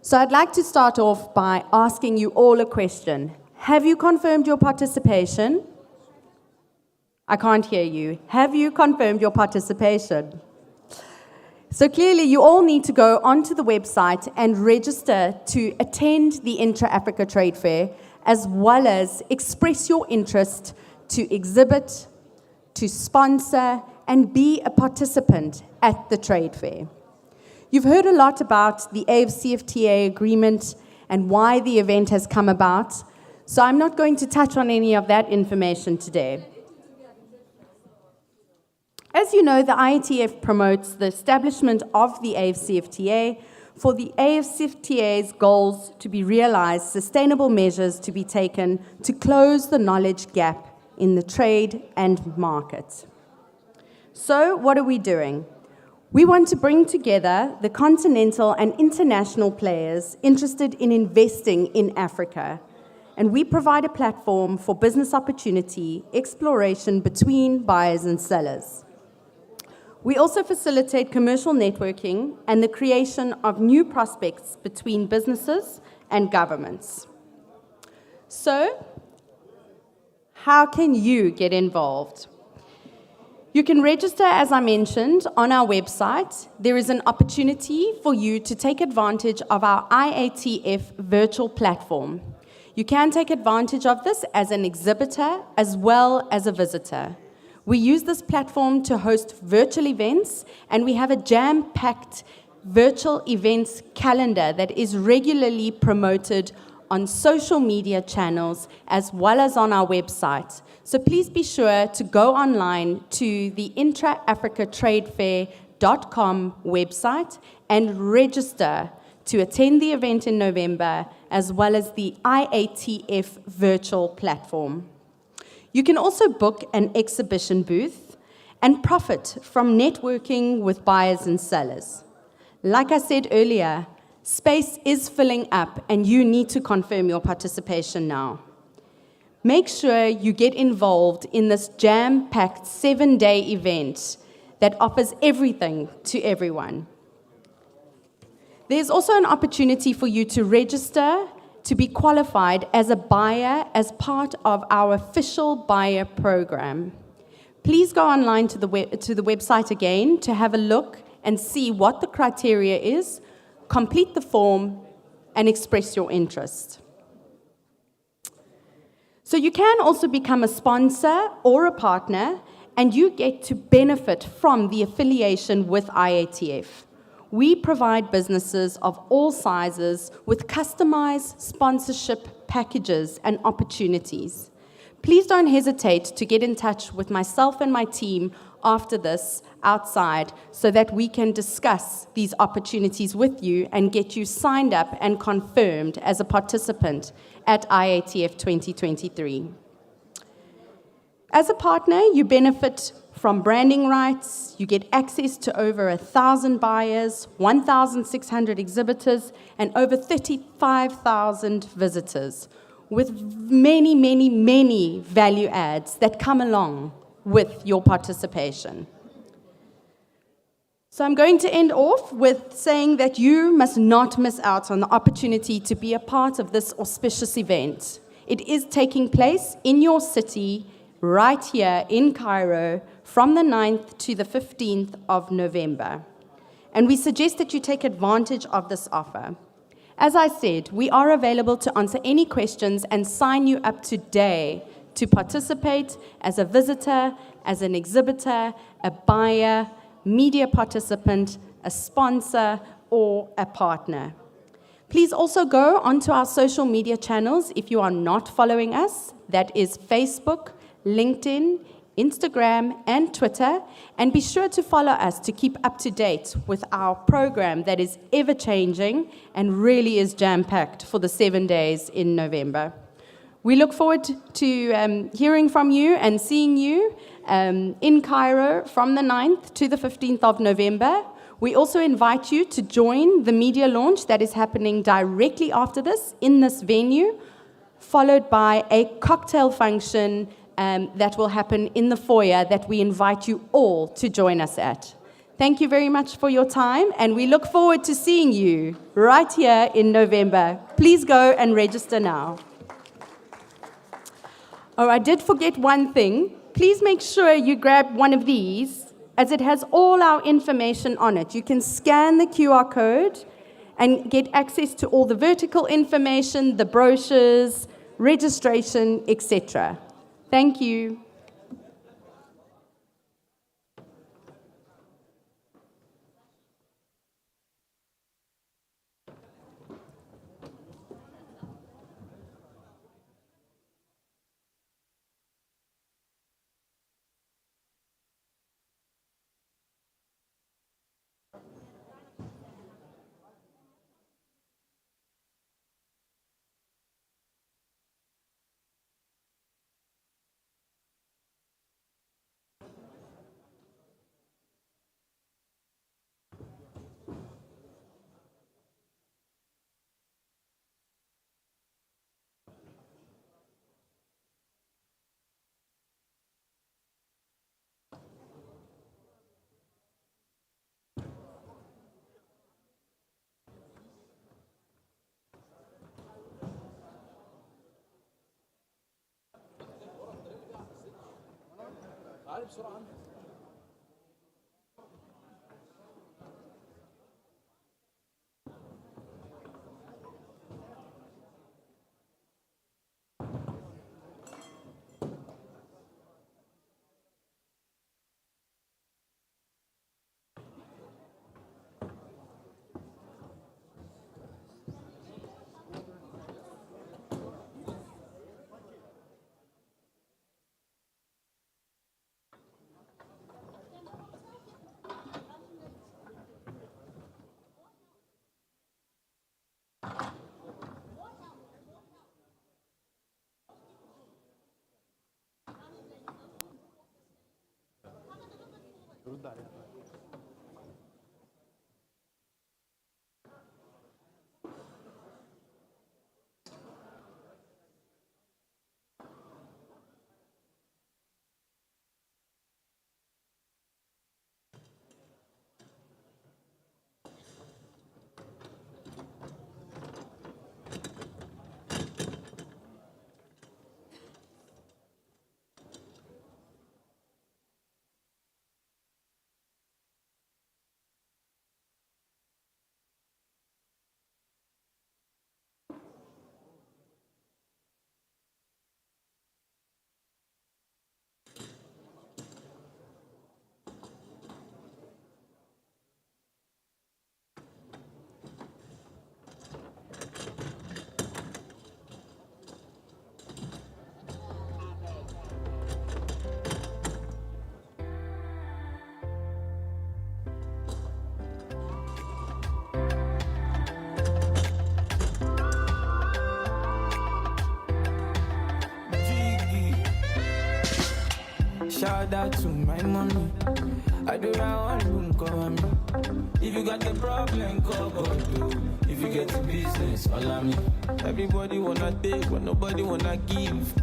So I'd like to start off by asking you all a question. Have you confirmed your participation? I can't hear you. Have you confirmed your participation? So clearly, you all need to go onto the website and register to attend the Intra-Africa Trade Fair, as well as express your interest to exhibit, to sponsor, and be a participant at the trade fair. You've heard a lot about the AfCFTA agreement and why the event has come about, so I'm not going to touch on any of that information today. As you know, the IATF promotes the establishment of the AfCFTA for the AfCFTA's goals to be realized, sustainable measures to be taken to close the knowledge gap in the trade and market. So what are we doing? We want to bring together the continental and international players interested in investing in Africa, and we provide a platform for business opportunity exploration between buyers and sellers. We also facilitate commercial networking and the creation of new prospects between businesses and governments. So, how can you get involved? You can register, as I mentioned, on our website. There is an opportunity for you to take advantage of our IATF virtual platform. You can take advantage of this as an exhibitor as well as a visitor. We use this platform to host virtual events, and we have a jam-packed virtual events calendar that is regularly promoted on social media channels as well as on our website. So please be sure to go online to the intraafricatradeffair.com website and register to attend the event in November, as well as the IATF virtual platform. You can also book an exhibition booth and profit from networking with buyers and sellers. Like I said earlier, space is filling up and you need to confirm your participation now. Make sure you get involved in this jam-packed 7-day event that offers everything to everyone. There's also an opportunity for you to register to be qualified as a buyer as part of our official buyer program. Please go online to the website again to have a look and see what the criteria is, complete the form, and express your interest. So you can also become a sponsor or a partner, and you get to benefit from the affiliation with IATF. We provide businesses of all sizes with customized sponsorship packages and opportunities. Please don't hesitate to get in touch with myself and my team after this outside so that we can discuss these opportunities with you and get you signed up and confirmed as a participant at IATF 2023. As a partner, you benefit from branding rights, you get access to over 1,000 buyers, 1,600 exhibitors, and over 35,000 visitors, with many, many, many value adds that come along with your participation. So I'm going to end off with saying that you must not miss out on the opportunity to be a part of this auspicious event. It is taking place in your city, right here in Cairo, from the 9th to the 15th of November. And we suggest that you take advantage of this offer. As I said, we are available to answer any questions and sign you up today to participate as a visitor, as an exhibitor, a buyer, media participant, a sponsor, or a partner. Please also go onto our social media channels if you are not following us. That is Facebook, LinkedIn, Instagram, and Twitter, and be sure to follow us to keep up to date with our program that is ever-changing and really is jam-packed for the 7 days in November. We look forward to hearing from you and seeing you in Cairo from the 9th to the 15th of November. We also invite you to join the media launch that is happening directly after this in this venue, followed by a cocktail function that will happen in the foyer that we invite you all to join us at. Thank you very much for your time, and we look forward to seeing you right here in November. Please go and register now. Oh, I did forget one thing. Please make sure you grab one of these, as it has all our information on it. You can scan the QR code and get access to all the vertical information, the brochures, registration, etc. Thank you. shout out to my mommy. I do that one, call me. If you got the problem, call God. If you get the business, follow me. Everybody wanna take, but nobody wanna give.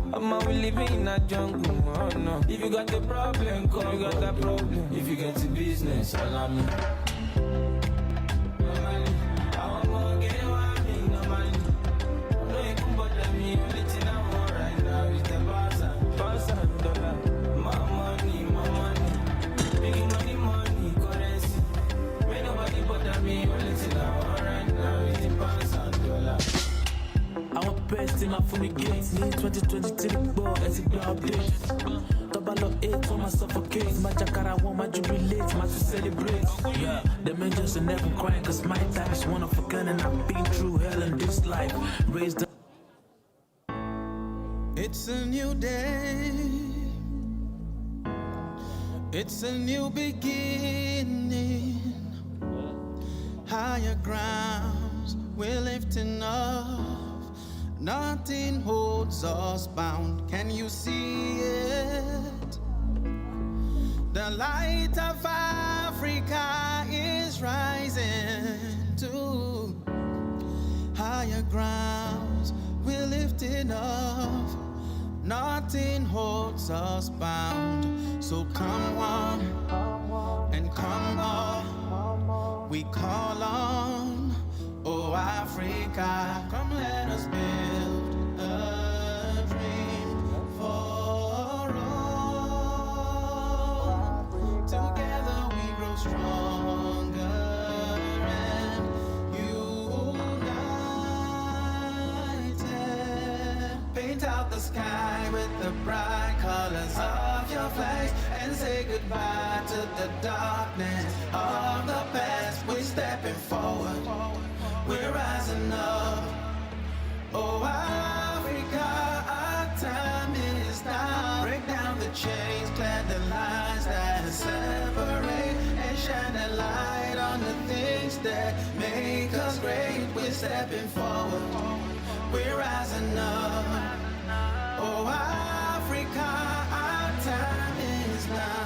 We living in a jungle, oh no. If you got the problem, call you got that problem. If you get the business, follow me. In my phone gates, me 2023 boy, as it update. Double up 8 for my suffocate. My jacara want my jubilate, my to celebrate. Yeah, the men just never crying, cause my time is one of a kind, and I've been through hell in this life. Raised up. It's a new day. It's a new beginning. Higher grounds we're lifting up. Nothing holds us bound. Can you see it? The light of Africa is rising to higher grounds. We're lifting up. Nothing holds us bound. So come on and come on. We call on, oh Africa, come let us build a dream for all. Together we grow stronger and united. Paint out the sky with the bright colors of your flags and say goodbye to the darkness of the past. We're stepping forward, we're rising up. Oh Africa, our time is now. Break down the chains, clear the lines that separate, and shine a light on the things that make us great. We're stepping forward, we're rising up. Oh Africa, our time is now.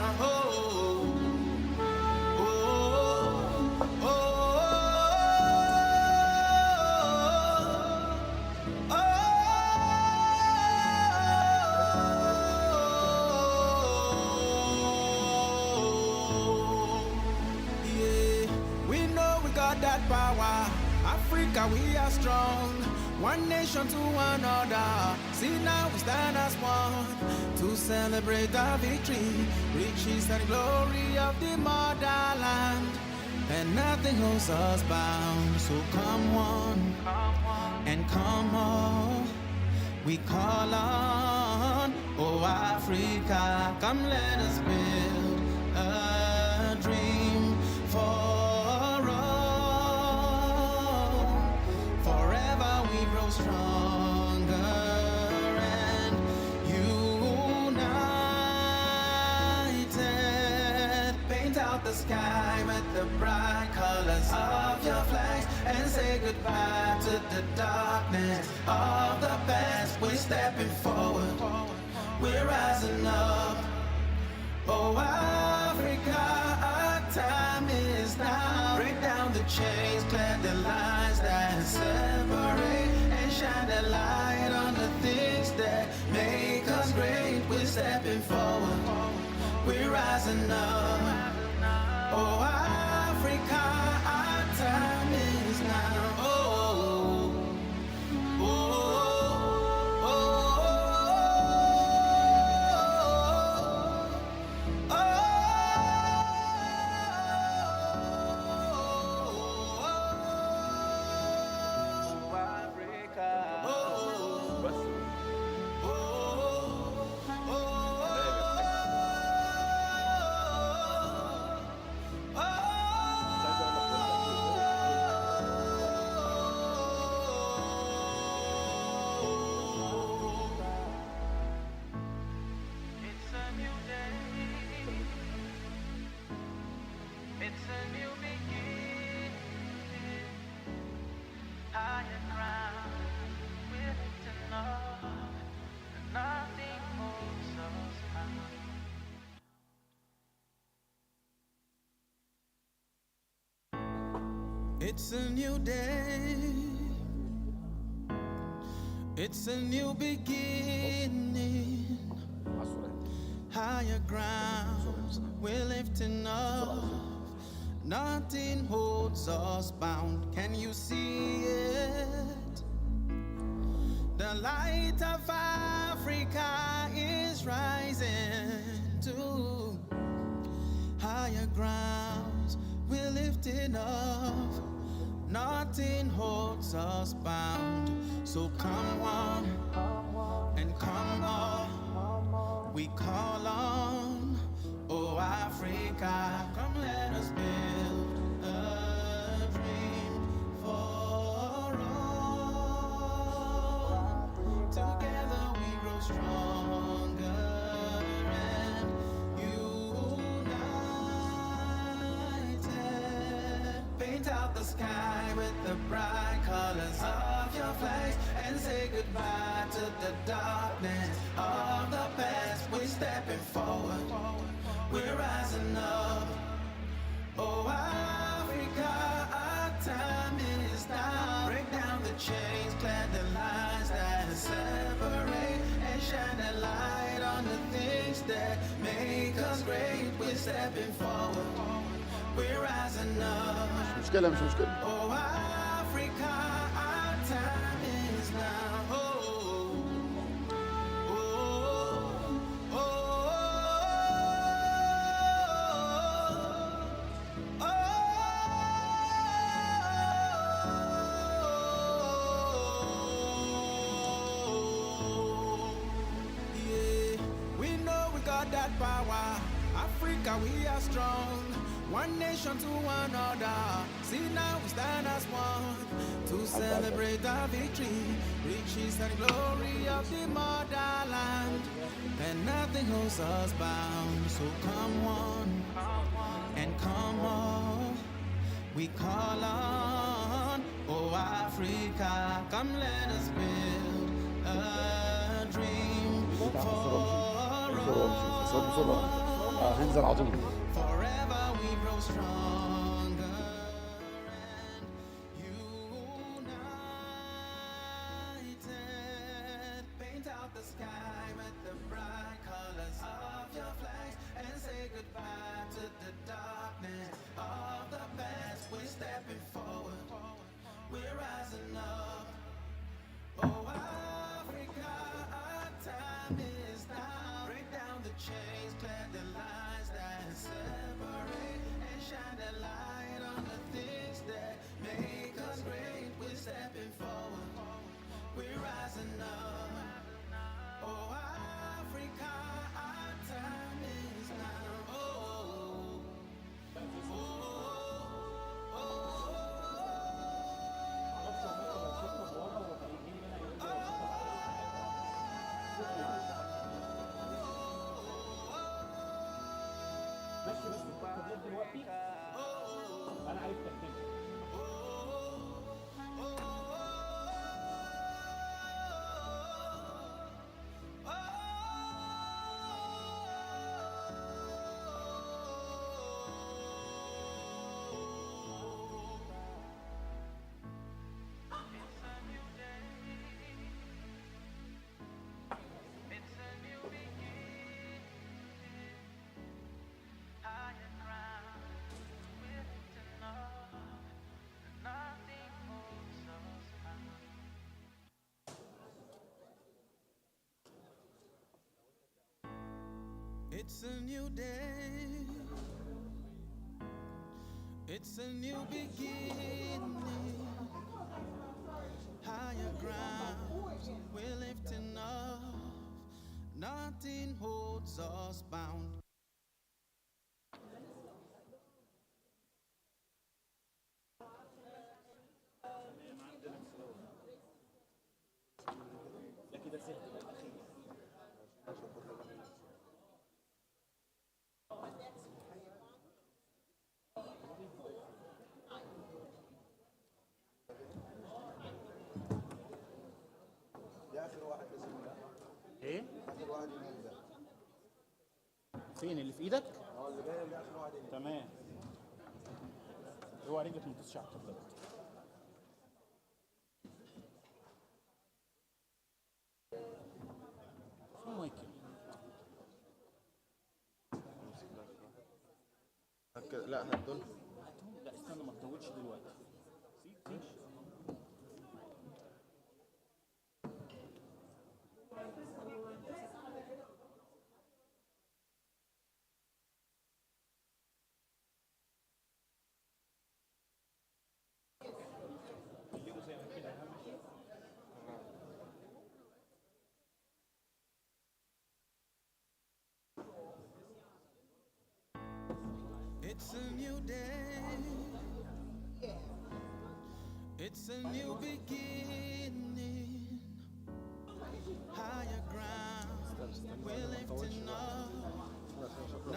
That power, Africa, we are strong. One nation to another. See now we stand as one to celebrate our victory. Riches and glory of the motherland, and nothing holds us bound. So come on and come on. We call on, oh Africa, come let us build a dream for all. Stronger and united. Paint out the sky with the bright colors of your flags and say goodbye to the darkness of the past. We're stepping forward, we're rising up. Oh Africa, our time is now. Break down the chains, clear the lines that separate, shine a light on the things that make us great. We're stepping forward, we're rising up. Oh Africa, our time is now. Oh, oh, oh, oh, oh, It's a new day. It's a new beginning. Higher grounds we're lifting up. Nothing holds us bound. Can you see it? The light of Africa is rising to higher grounds we're lifting up. Nothing holds us bound. So come on and come on. We call on, oh Africa, come let us build a dream for all. Together we grow stronger and united. Paint out the sky with the bright colors of your flags and say goodbye to the darkness of the past. We're stepping forward, we're rising up. Oh Africa, our time is now. Break down the chains, clear the lines that separate, and shine a light on the things that make us great. We're stepping forward, we're rising up. مش مشكلة. Oh Africa, our time is now. Oh, oh, oh, oh, oh. Yeah, we know we got that power. Africa, we are strong. One nation to another. See now we stand as one to celebrate our victory, riches and glory of the motherland, and nothing holds us bound. So come on and come on. We call on, oh Africa, come let us build a dream for all. Forever we grow stronger and united. Paint out the sky with the bright colors of your flags and say goodbye to the darkness of the past. We're stepping forward, we're rising up. Oh Africa, our time is now. Break down the chains, clear the lines that separate, and shine a light on the things that make us great. We're stepping forward, we're rising up. Oh Africa, our time is now. Oh, oh, oh, oh. انا عايز تكتب It's a new day. It's a new beginning. Higher ground we're lifting up. Nothing holds us bound. ايه؟ اخر واحد ينام ده. فين اللي في ايدك؟ اللي جاي اللي اخر واحد ينام. تمام. اوعى رجلك ما تدوسش على التابلت. لا هدول لا استنى ما تطولش دلوقتي. It's a new day. It's a new beginning. Higher ground, we're lifting up.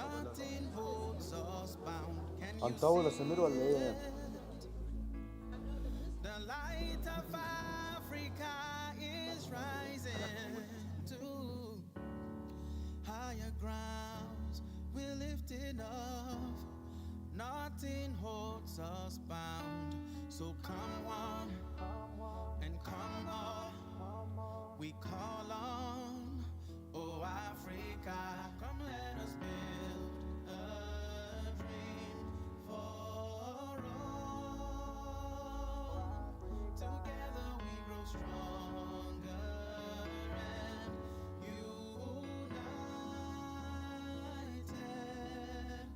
Nothing holds us bound. Can you هنطول يا سمير ولا ايه؟ the light of Africa is rising to higher grounds? We're lifting up. Nothing holds us bound. So come on and come on. We call on, oh Africa, come let us build a dream for all. Together we grow stronger and united.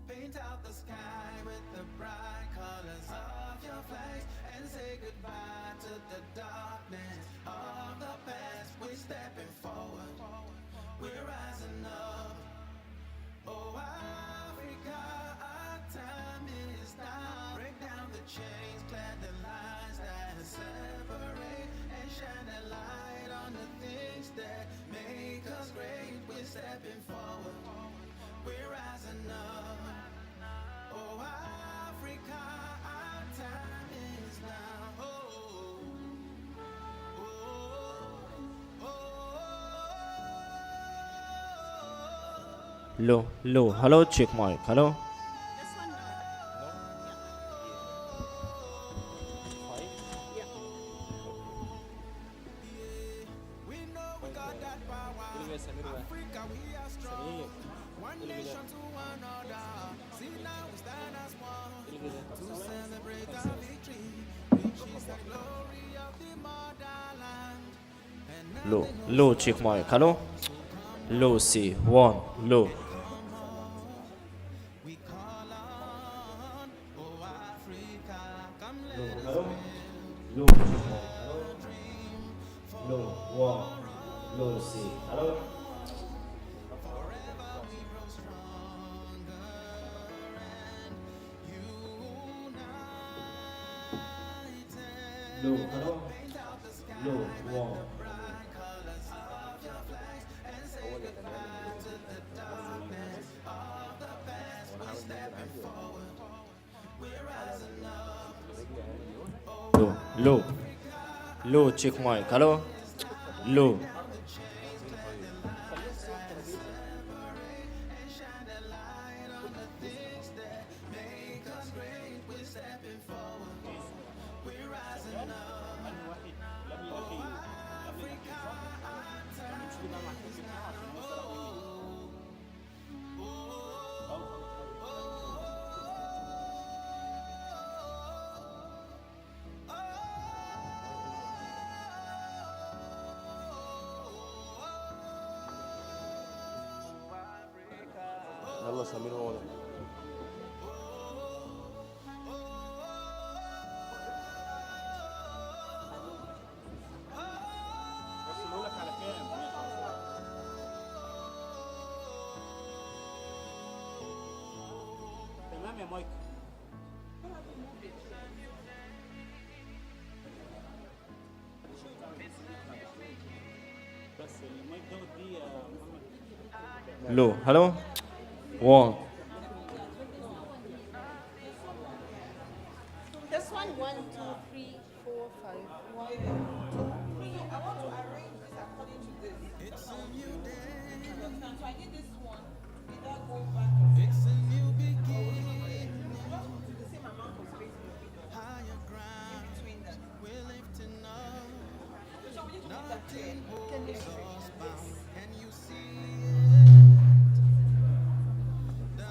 Paint out the sky with the bright colors of your flags and say goodbye to the darkness of the past. We're stepping forward, we're rising up. Oh Africa, our time is now. Break down the chains, clear the lines that separate, and shine a light on the things that make us great. We're stepping forward, we're rising up. Oh Africa, our time is now. Oh, oh, oh. Low. Hello, check mic. Hello. Africa, we are strong. One nation to another. See now we stand as one to celebrate our victory. Which is the glory of the motherland. Low, check mic. Hello. Low, C. 1. Low. We call on, oh Africa, come let us Low, check mic. Hello. Low, 1. Low, C. Hello. Low, hello. Low, 1. Low, check mic. Hello. Low. يلا سمير هو ده. بقول لك على كام؟ تمام يا مايكل. بس المايك دوت دي يا محمد. Low, hello. 1. This one, 1, 2, 3, 4, 5. 1, 2, 3. I want to arrange this according to this. It's a new day. So I need this one. Did that go back? It's a new beginning. The same amount of space in the middle. Higher ground. Between them. We're lifting up. So we need to make that clear. Nothing holds us bound. Can you see it? The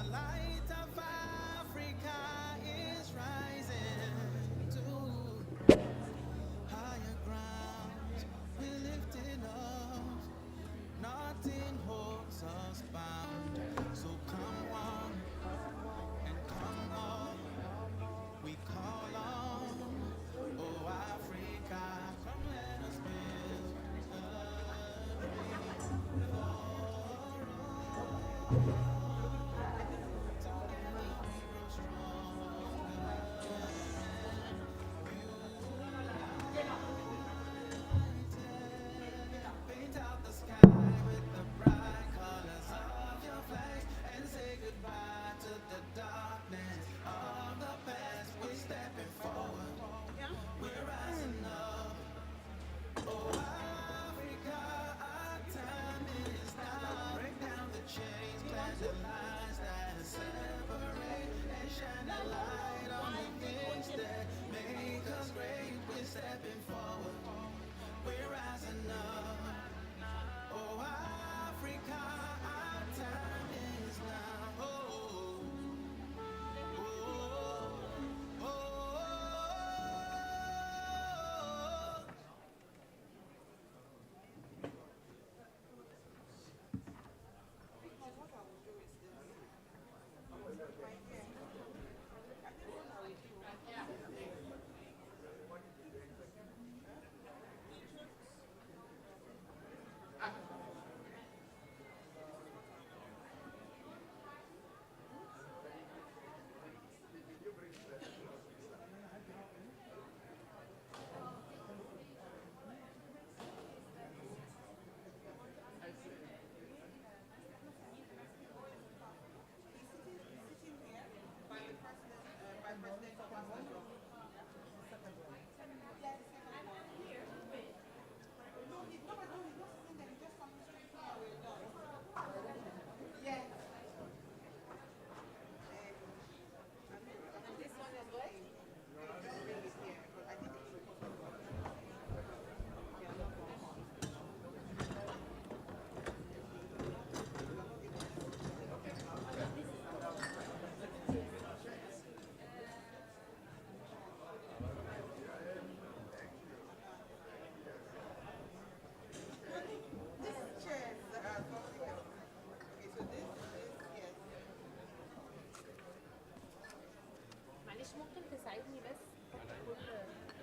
Paint out the sky with the bright colors of your flag and say goodbye to the darkness of the past. We're stepping forward, we're rising up. Oh, Africa, our time is now. Break down the chains, plant the lines that separate, and shine a light on the things that make us great. We're stepping forward, we're rising up. Oh, Africa, our time is now. Oh, oh, oh, oh. معلش ممكن تساعدني بس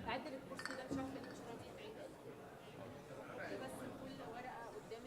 تعدل الكرسي ده مش عارفه ليه مش راضي يتعدل بس كل ورقه قدام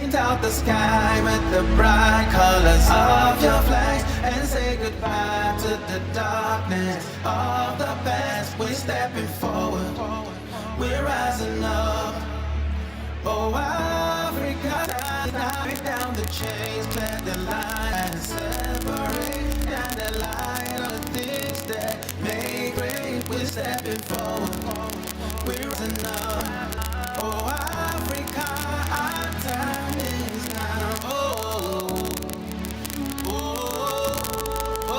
Paint out the sky with the bright colors of your flag and say goodbye to the darkness of the past. We're stepping forward, we're rising up. Oh, Africa, break down the chains, clear the lines, separate down the line of the things that make great. We're stepping forward, we're rising up. Oh, Africa, our time is now. Oh, oh, oh, oh,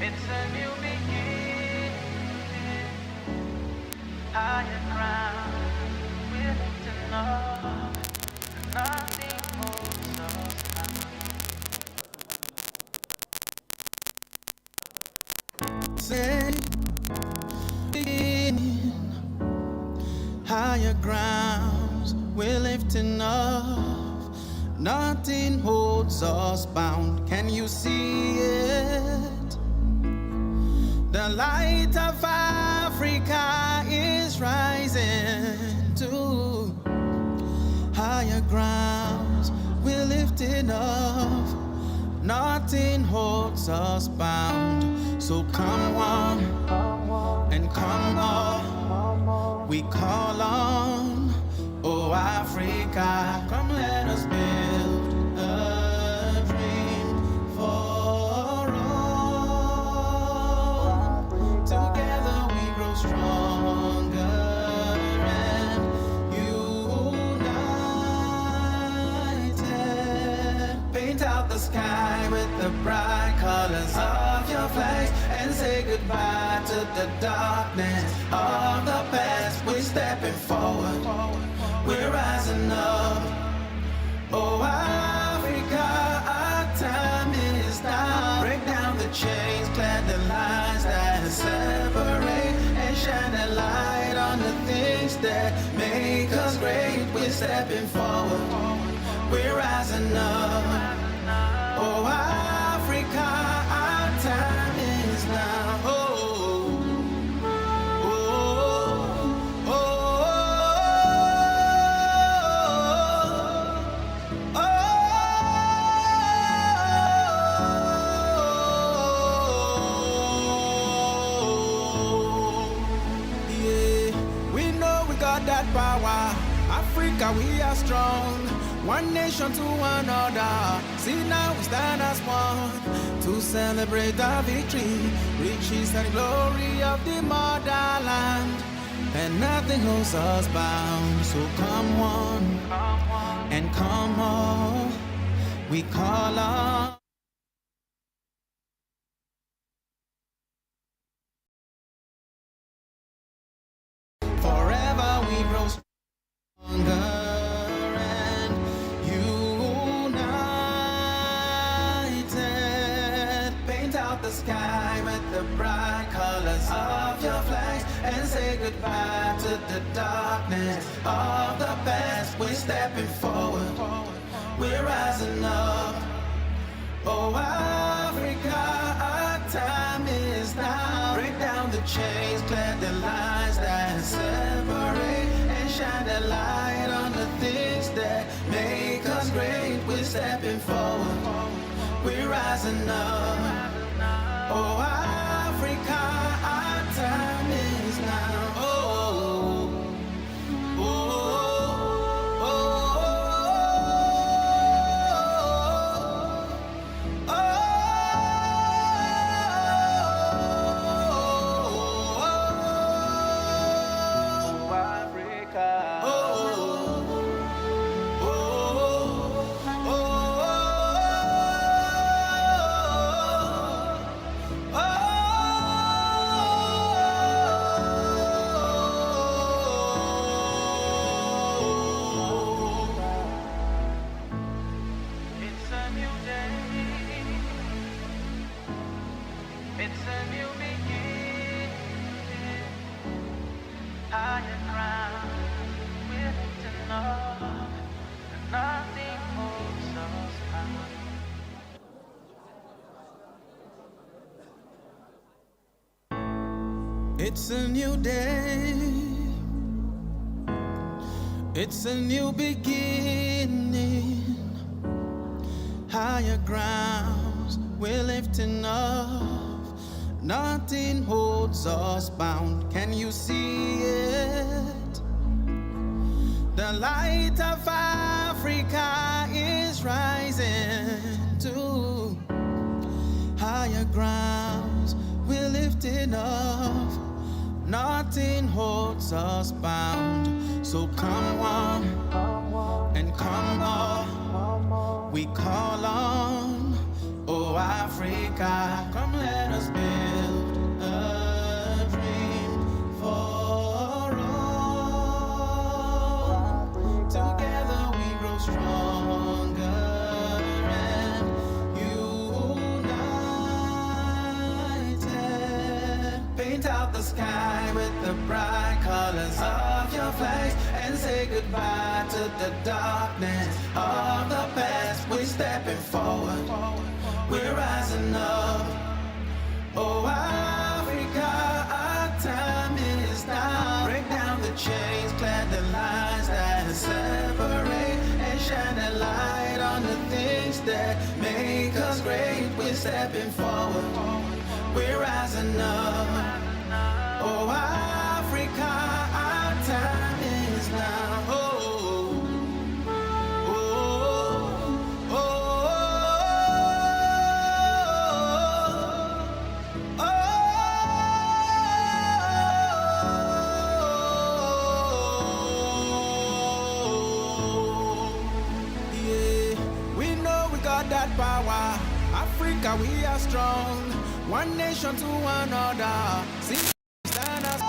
it's a new beginning. Higher ground, we're lifting up. Nothing holds us down. Say, higher grounds, we're lifting up. Nothing holds us bound. Can you see it? The light of Africa is rising to higher grounds. We're lifting up. Nothing holds us bound. So come on and come on. We call on, oh Africa, come let us build a dream for all. Together we grow stronger and united. Paint out the sky with the bright colors of your flag and say goodbye to the darkness of the past. We're stepping forward, we're rising up. Oh Africa, our time is now. Break down the chains, clear the lines that separate, and shine a light on the things that make us great. We're stepping forward, we're rising up. Oh Africa, our time is now. Oh, oh, oh, oh, oh, yeah. We know we got that power. Africa, we are strong. One nation to another. See now we stand as one to celebrate our victory. Riches and glory of the motherland, and nothing holds us bound. So come on and come on. We call on. Forever we grow stronger. The sky with the bright colors of your flag and say goodbye to the darkness of the past. We're stepping forward, we're rising up. Oh Africa, our time is now. Break down the chains, clear the lines that separate, and shine the light on the things that make us great. We're stepping forward, we're rising up. Oh, Africa, our time is now. Oh, oh, oh, oh, oh, oh, Africa. Oh, oh, oh, oh. Oh It's a new day. It's a new beginning. Higher grounds we're lifting off. Nothing holds us bound. Can you see it? The light of Africa is rising to higher grounds we're lifting off. Nothing holds us bound. So come on and come on. We call on, oh Africa, come let us build a dream for all. Together we grow stronger and united. Paint out the sky with the bright colors of your flags and say goodbye to the darkness of the past. We're stepping forward, we're rising up. Oh Africa, our time is now. Break down the chains, clear the lines that separate, and shine a light on the things that make us great. We're stepping forward, we're rising up. Oh Africa, our time is now. Oh, oh, oh, oh, oh, yeah. We know we got that power. Africa, we are strong. One nation to another. See, stand us.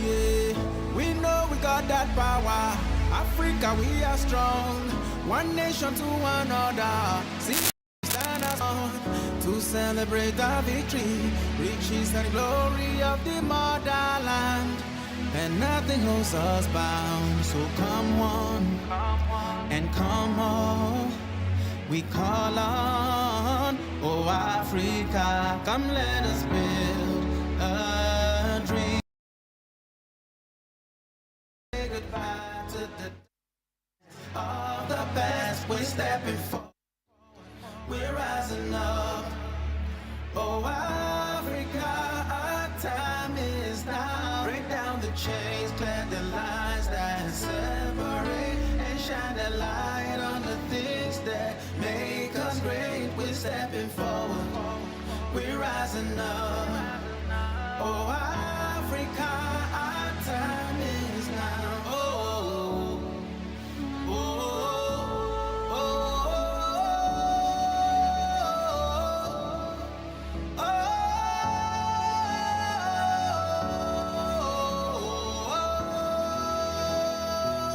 Yeah, we know we got that power. Africa, we are strong. One nation to another. See, stand us on to celebrate our victory. Riches and glory of the motherland. And nothing holds us bound. So come on and come on. We call on, oh Africa, come let us build a dream. Say goodbye to the of the past. We're stepping forward, we're rising up. Oh Africa, our time is now. Break down the chains, clear the lines that separate, and shine a light on the things that make us great. We're stepping forward, we're rising up. Oh Africa, our time is now. Oh, oh, oh, oh,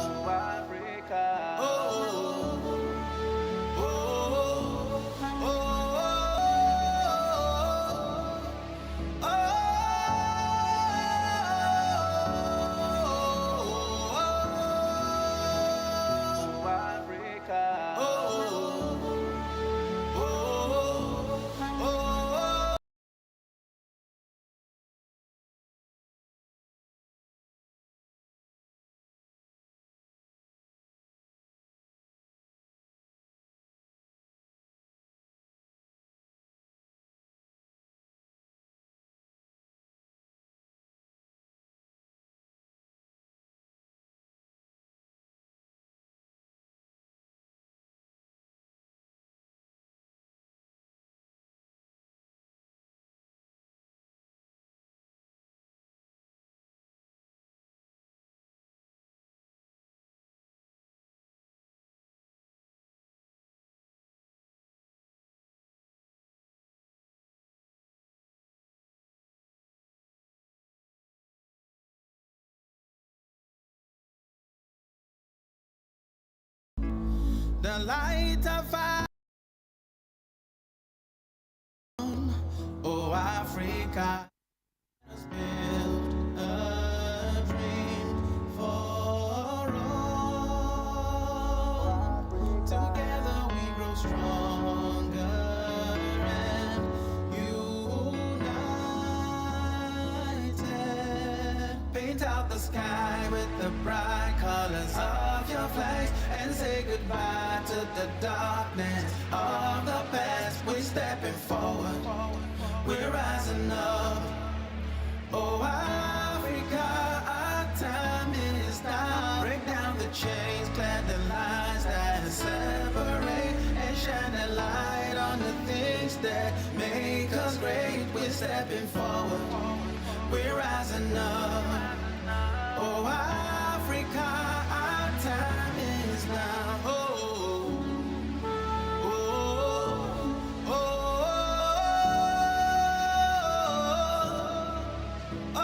oh, Africa. Oh, oh, oh, the light of our, oh Africa, let's build a dream for all. Together we grow strong. Paint out the sky with the bright colors of your flags and say goodbye to the darkness of the past. We're stepping forward, we're rising up. Oh, Africa, our time is now. Break down the chains, clear the lines that separate, and shine a light on the things that make us great. We're stepping forward, we're rising up. Oh, Africa, our time is now. Oh, oh, oh, oh,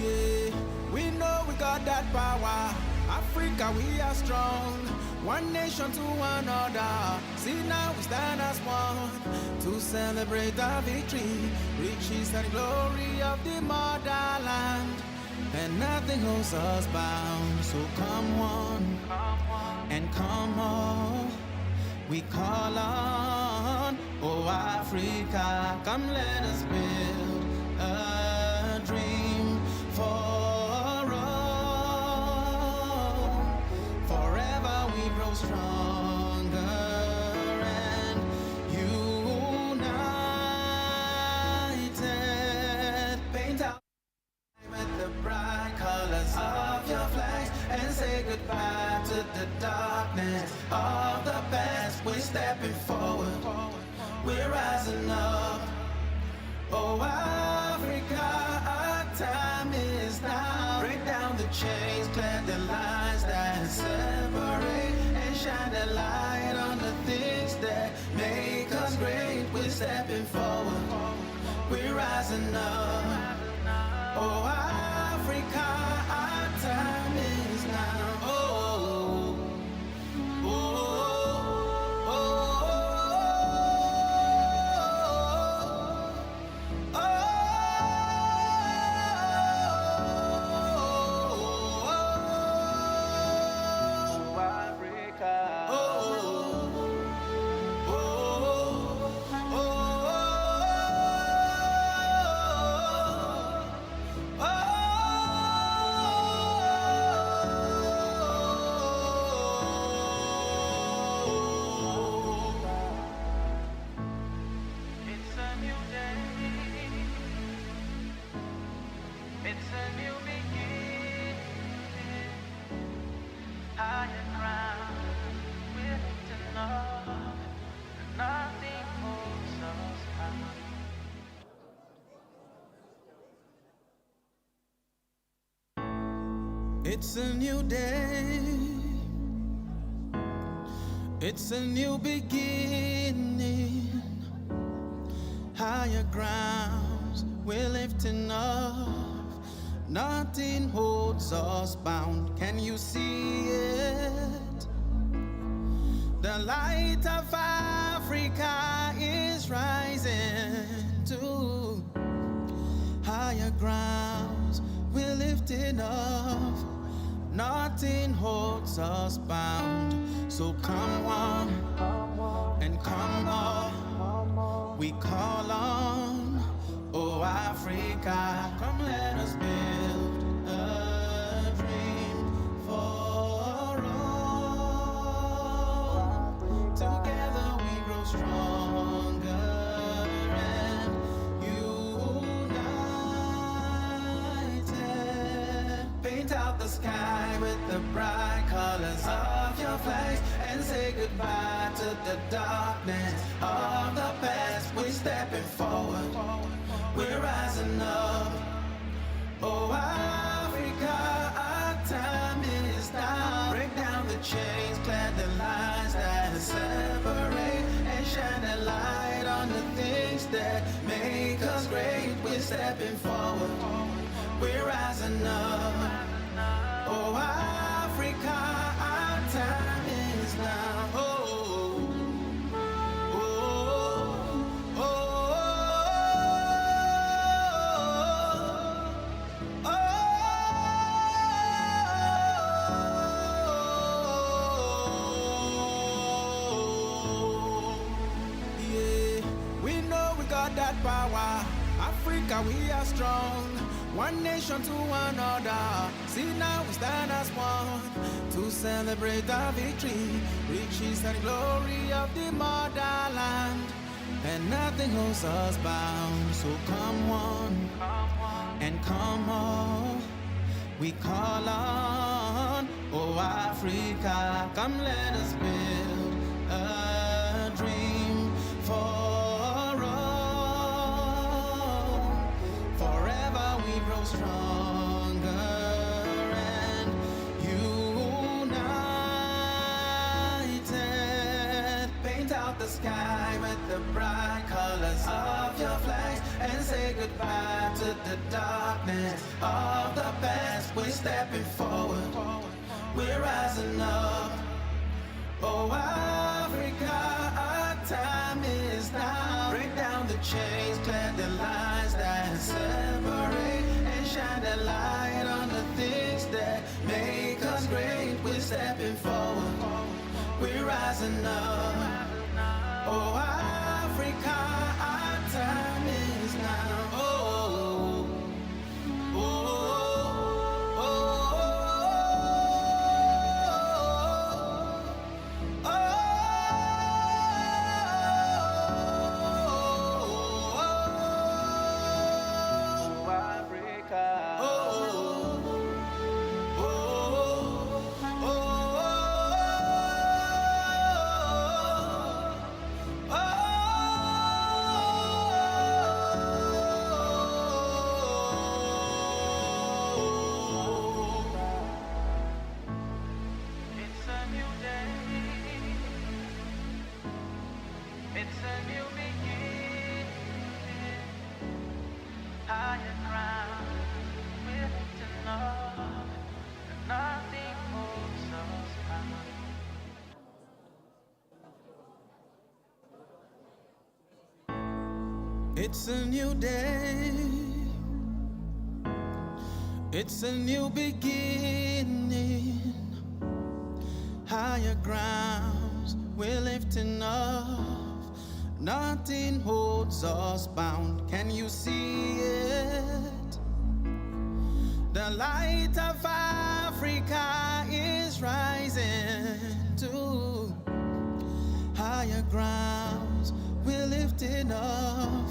yeah. We know we got that power. Africa, we are strong. One nation to another. See now we stand as one to celebrate our victory. Riches and glory of the motherland, and nothing holds us bound. So come one and come all. We call on, oh Africa, come let us build a dream for all. Forever we grow stronger and united. Paint out with the bright colors of your flags and say goodbye to the darkness of the past. We're stepping forward, we're rising up. Oh, Africa, our time is now. Break down the chains, clear the lines that separate, and shine a light on the things that make us great. We're stepping forward, we're rising up. Oh, Africa, our time is now. Oh, oh, oh, oh, oh, Africa. Oh, oh, oh, it's a new day. It's a new beginning. Higher ground, we're lifting up. Nothing holds us back. It's a new day. It's a new beginning. Higher grounds, we're lifting up. Nothing holds us bound. Can you see it? The light of Africa is rising to higher grounds. We're lifting up. Nothing holds us bound. So come on and come on. We call on, oh Africa, come let us build a dream for all. Together we grow stronger and united. Paint out the sky with the bright colors of your flags and say goodbye to the darkness of the past. We're stepping forward, we're rising up. Oh, Africa, our time is now. Break down the chains, clear the lines that separate, and shine a light on the things that make us great. We're stepping forward, we're rising up. Oh, Africa, our time is now. Oh, oh, oh, oh, oh, got that power. Africa, we are strong. One nation to another. See now we stand as one to celebrate our victory, riches and glory of the motherland. And nothing holds us bound. So come one and come all. We call on, oh Africa, come let us build a dream for all. Forever we grow stronger and united. Paint out the sky with the bright colors of your flags and say goodbye to the darkness of the past. We're stepping forward, we're rising up. Oh Africa, our time is now. Break down the chains, clear the lines that separate, and shine the light on the things that make us great. We're stepping forward, we're rising up. Oh Africa, our time is now. Oh, oh, oh, oh, oh, Africa. Oh, oh, oh, it's a new day. It's a new beginning. Higher ground, we're lifting up, and nothing holds us back. It's a new day. It's a new beginning. Higher grounds, we're lifting up. Nothing holds us bound. Can you see it? The light of Africa is rising to higher grounds. We're lifting up.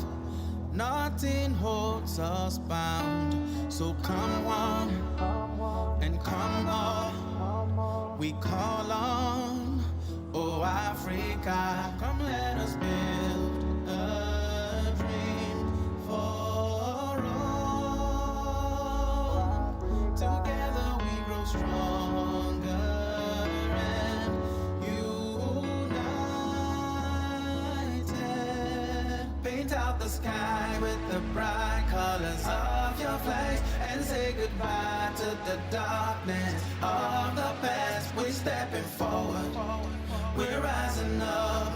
Nothing holds us bound. So come on and come on. We call on, oh Africa, come let us build a dream for all. Together we grow stronger and united. Paint out the sky with the bright colors of your flags and say goodbye to the darkness of the past. We're stepping forward, we're rising up.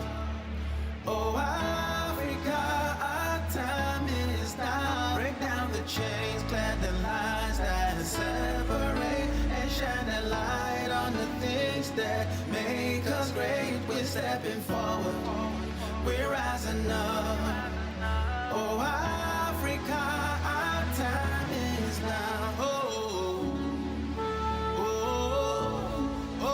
Oh Africa, our time is now. Break down the chains, clear the lines that separate, and shine a light on the things that make us great. We're stepping forward, we're rising up. Oh Africa, our time is now. Oh, oh, oh, oh,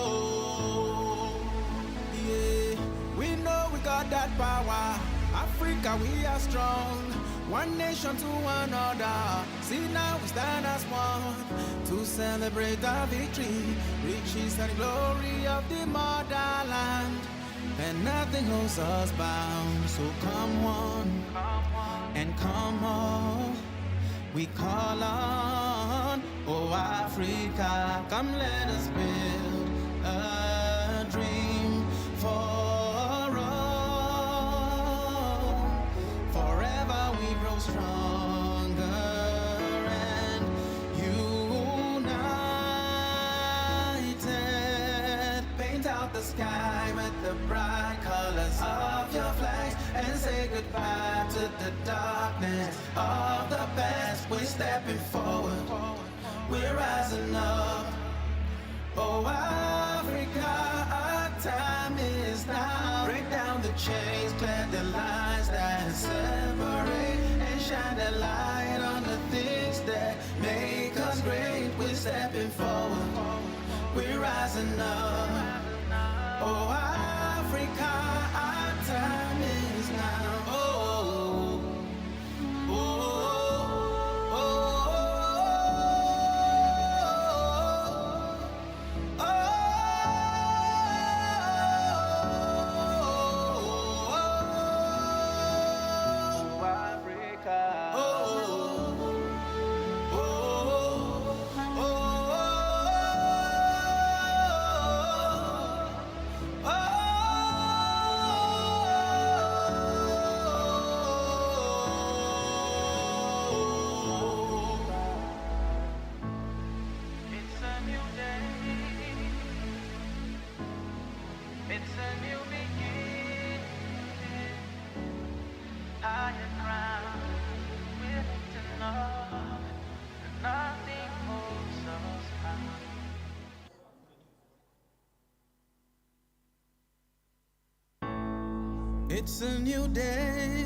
oh, yeah. We know we got that power. Africa, we are strong. One nation to another. See now we stand as one to celebrate our victory, riches and glory of the motherland. And nothing holds us bound. So come one and come all. We call on, oh Africa, come let us build a dream for all. Forever we grow stronger and united. Paint out the sky with the bright colors of your flags and say goodbye to the darkness of the past. We're stepping forward, we're rising up. Oh, Africa, our time is now. Break down the chains, clear the lines that separate, and shine the light on the things that make us great. We're stepping forward, we're rising up. Oh, Africa, our time is now. Oh, oh, oh, oh, oh, Africa. Oh, oh, oh, it's a new day. It's a new beginning. Higher ground, we're lifting up, and nothing holds us back. It's a new day.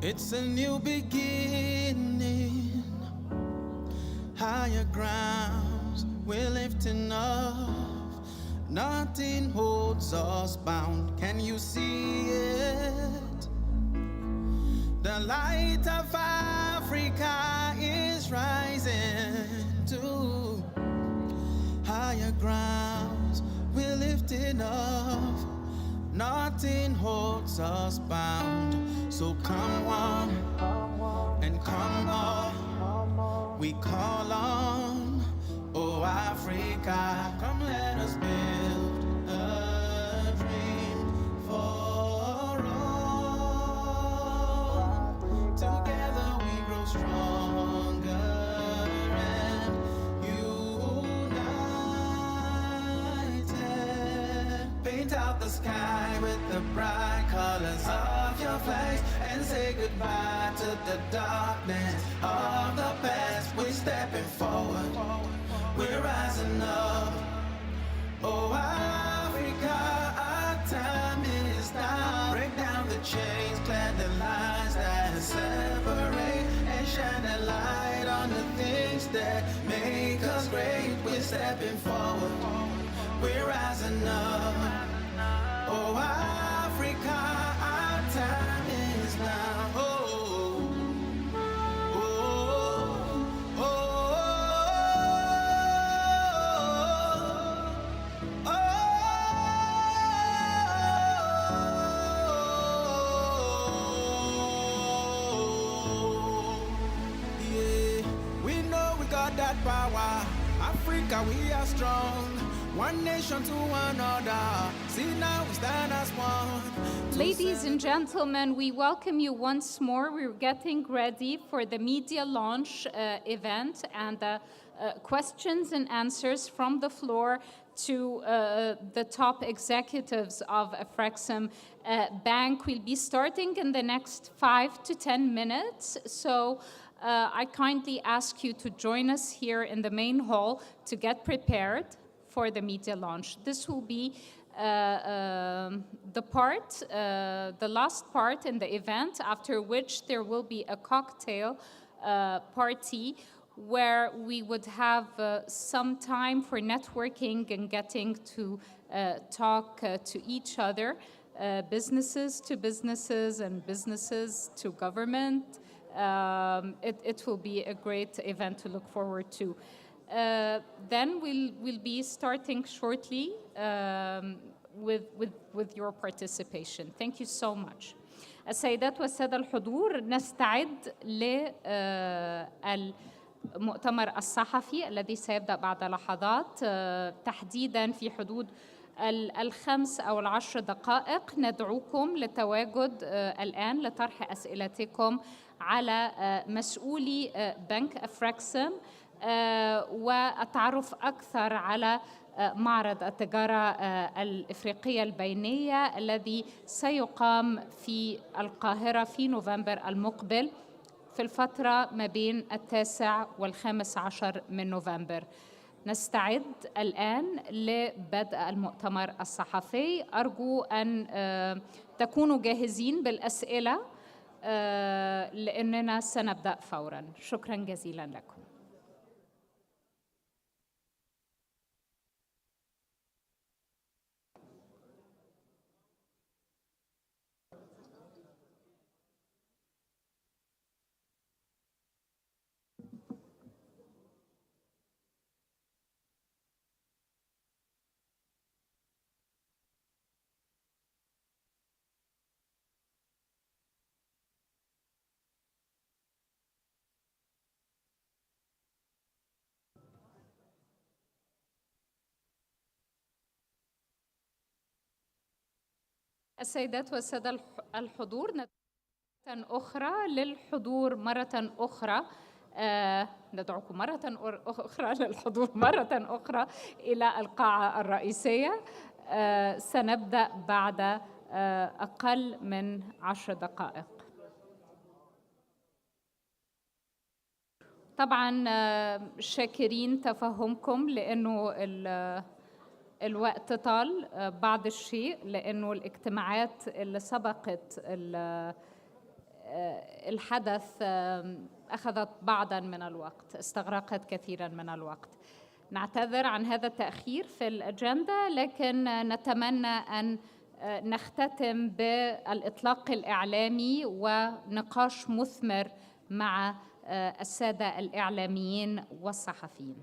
It's a new beginning. Higher grounds, we're lifting up. Nothing holds us bound. Can you see it? The light of Africa is rising to higher grounds. We're lifting up. Nothing holds us bound. So come on and come on. We call on, oh Africa, come let us build a dream for all. Together we grow stronger and united. Paint out the sky with the bright colors of your flags and say goodbye to the darkness of the past. We're stepping forward, we're rising up. Oh, Africa, our time is now. Break down the chains, clear the lines that separate, and shine a light on the things that make us great. We're stepping forward, we're rising up. Oh, Africa, our time is now. Oh, oh, oh, oh, oh, yeah. We know we got that power. Africa, we are strong. One nation to another. See now we stand as one. Ladies and gentlemen, we welcome you once more. We're getting ready for the media launch event and questions and answers from the floor to the top executives of AfCFTA Bank will be starting in the next 5 to 10 minutes. So I kindly ask you to join us here in the main hall to get prepared for the media launch. This will be the last part in the event, after which there will be a cocktail party where we would have some time for networking and getting to talk to each other, businesses to businesses and businesses to government. It will be a great event to look forward to. Then we'll be starting shortly with your participation. Thank you so much. السيدات والسادة الحضور، نستعد للمؤتمر الصحفي الذي سيبدأ بعد لحظات، تحديداً في حدود 5 أو 10 دقائق. ندعوكم للتواجد الآن لطرح أسئلتكم على مسؤولي بنك أفريكسم والتعرف أكثر على معرض التجارة الإفريقية البينية الذي سيقام في القاهرة في نوفمبر المقبل في الفترة ما بين 9 و15 من نوفمبر. نستعد الآن لبدء المؤتمر الصحفي. أرجو أن تكونوا جاهزين بالأسئلة لأننا سنبدأ فوراً. شكراً جزيلاً لكم. السيدات والسادة الحضور، أخرى للحضور مرة أخرى. ندعوكم مرة أخرى للحضور مرة أخرى إلى القاعة الرئيسية. سنبدأ بعد أقل من 10 دقائق. طبعا شاكرين تفهمكم لأنه الوقت طال بعض الشيء، لأنه الاجتماعات اللي سبقت الحدث أخذت بعضاً من الوقت، استغرقت كثيراً من الوقت. نعتذر عن هذا التأخير في الأجندة، لكن نتمنى أن نختتم بالإطلاق الإعلامي ونقاش مثمر مع السادة الإعلاميين والصحفيين.